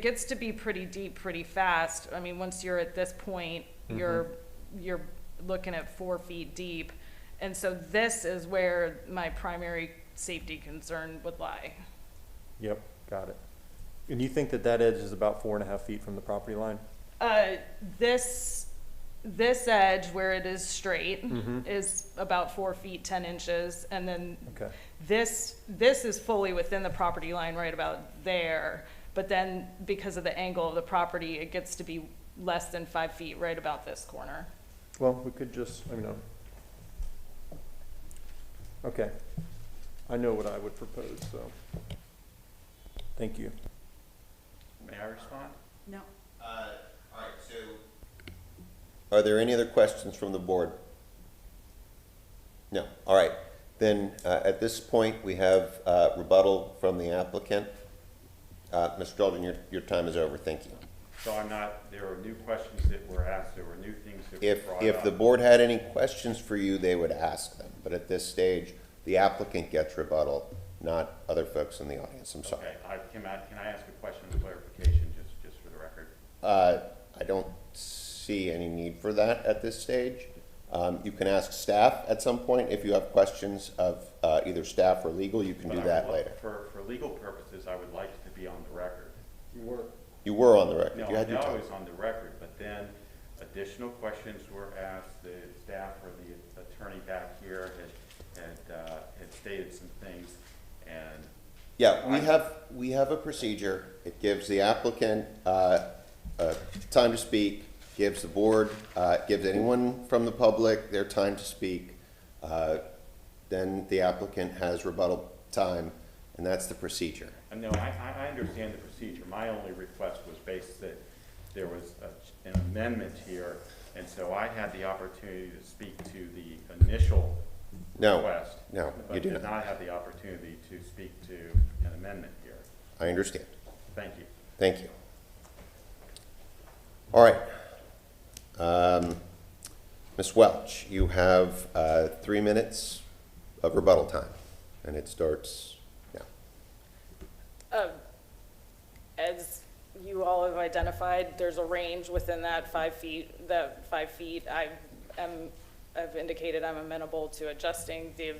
gets to be pretty deep pretty fast. I mean, once you're at this point, you're looking at 4 feet deep. And so this is where my primary safety concern would lie. Yep, got it. And you think that that edge is about 4.5 feet from the property line? This edge where it is straight Mhm. is about 4 feet 10 inches, and then Okay. this is fully within the property line right about there. But then because of the angle of the property, it gets to be less than 5 feet right about this corner. Well, we could just, I know. Okay. I know what I would propose, so. Thank you. May I respond? No. All right, so. Are there any other questions from the board? No. All right. Then, at this point, we have rebuttal from the applicant. Mr. Dolgen, your time is over. Thank you. So there were new questions that were asked, there were new things that were brought up. If the board had any questions for you, they would ask them. But at this stage, the applicant gets rebuttal, not other folks in the audience. I'm sorry. Okay, can I ask a question of clarification, just for the record? I don't see any need for that at this stage. You can ask staff at some point. If you have questions of either staff or legal, you can do that later. For legal purposes, I would like it to be on the record. You were on the record. No, You I had your know I time. was on the record, but then additional questions were asked. The staff or the attorney back here had stated some things, and Yeah, we have a procedure. It gives the applicant time to speak, gives the board, gives anyone from the public their time to speak. Then the applicant has rebuttal time, and that's the procedure. no, I understand the procedure. My only request was based that there was an amendment here, and so I had the opportunity to speak to the initial No, request. no, you do But did not. not have the opportunity to speak to an amendment here. I understand. Thank you. Thank you. All right. Ms. Welch, you have 3 minutes of rebuttal time, and it starts now. As you all have identified, there's a range within that 5 feet. That 5 feet, I've indicated I'm amenable to adjusting the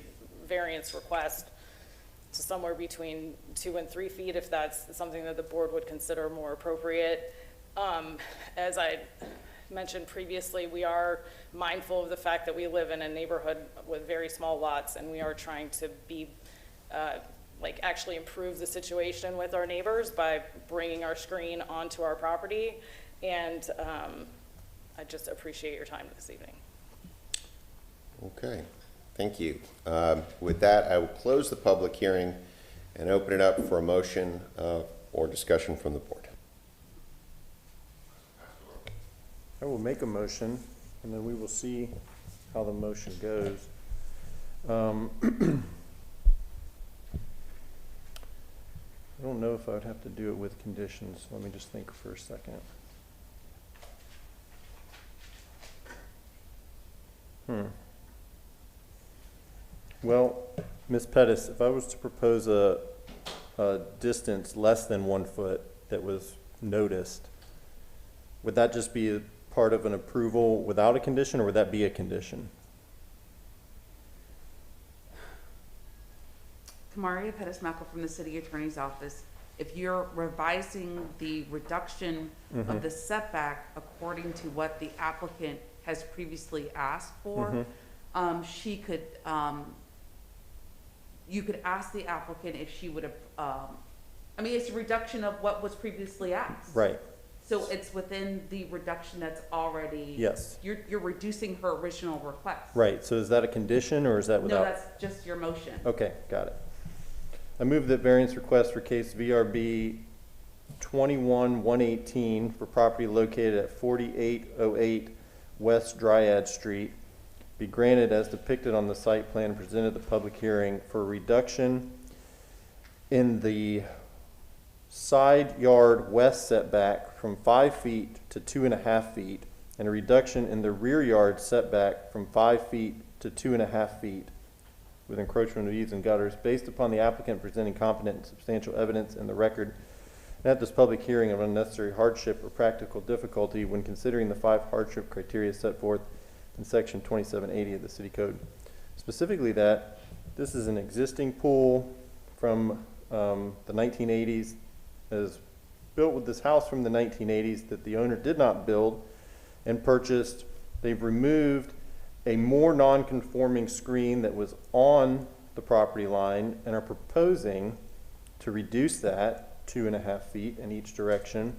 variance request to somewhere between 2 and 3 feet, if that's something that the board would consider more appropriate. As I mentioned previously, we are mindful of the fact that we live in a neighborhood with very small lots, and we are trying to be actually improve the situation with our neighbors by bringing our screen onto our property. And I just appreciate your time this evening. Okay, thank you. With that, I will close the public hearing and open it up for a motion or discussion from the board. I will make a motion, and then we will see how the motion goes. I don't know if I would have to do it with conditions. Let me just think for a second. Well, Ms. Pettis, if I was to propose a distance less than 1 foot that was noticed, would that just be a part of an approval without a condition, or would that be a condition? Kamaria Pettis-Mackel from the City Attorney's Office. If you're revising the reduction of the setback according to what the applicant has previously asked for, she could, you could ask the applicant if she would have, I mean, it's a reduction of what was previously asked. Right. So it's within the reduction that's already. Yes. You're reducing her original request. Right, so is that a condition, or is that without? No, that's just your motion. Okay, got it. I move that variance request for case VRB 21-118 for property located at 4808 West Dryad Street be granted as depicted on the site plan presented at the public hearing for a reduction in the side yard west setback from 5 feet to 2.5 feet, and a reduction in the rear yard setback from 5 feet to 2.5 feet with encroachment of eaves and gutters, based upon the applicant presenting competent and substantial evidence in the record, and at this public hearing of unnecessary hardship or practical difficulty when considering the 5 hardship criteria set forth in section 2780 of the city code. Specifically that this is an existing pool from the 1980s, is built with this house from the 1980s that the owner did not build and purchased. They've removed a more non-conforming screen that was on the property line and are proposing to reduce that 2.5 feet in each direction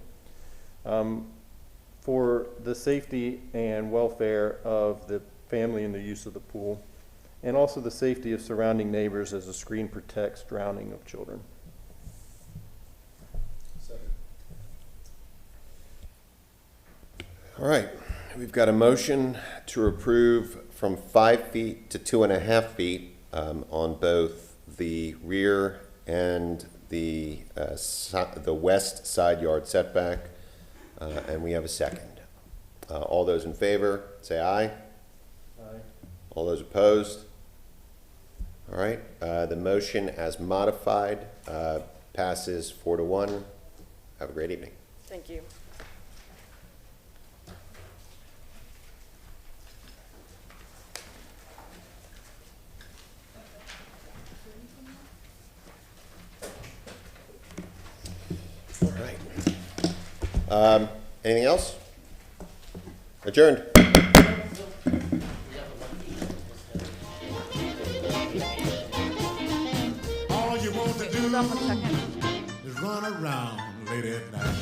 for the safety and welfare of the family and the use of the pool, and also the safety of surrounding neighbors as the screen protects drowning of children. All right, we've got a motion to approve from 5 feet to 2.5 feet on both the rear and the west side yard setback, and we have a second. All those in favor, say aye. Aye. All those opposed? All right, the motion as modified passes 4-1. Have a great evening. Thank you. All right. Anything else? Adjourned. All you want to do is run around late at night.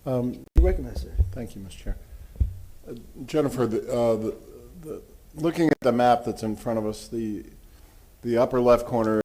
You recognize her. Thank you, Mr. Chair. Jennifer, looking at the map that's in front of us, the upper left corner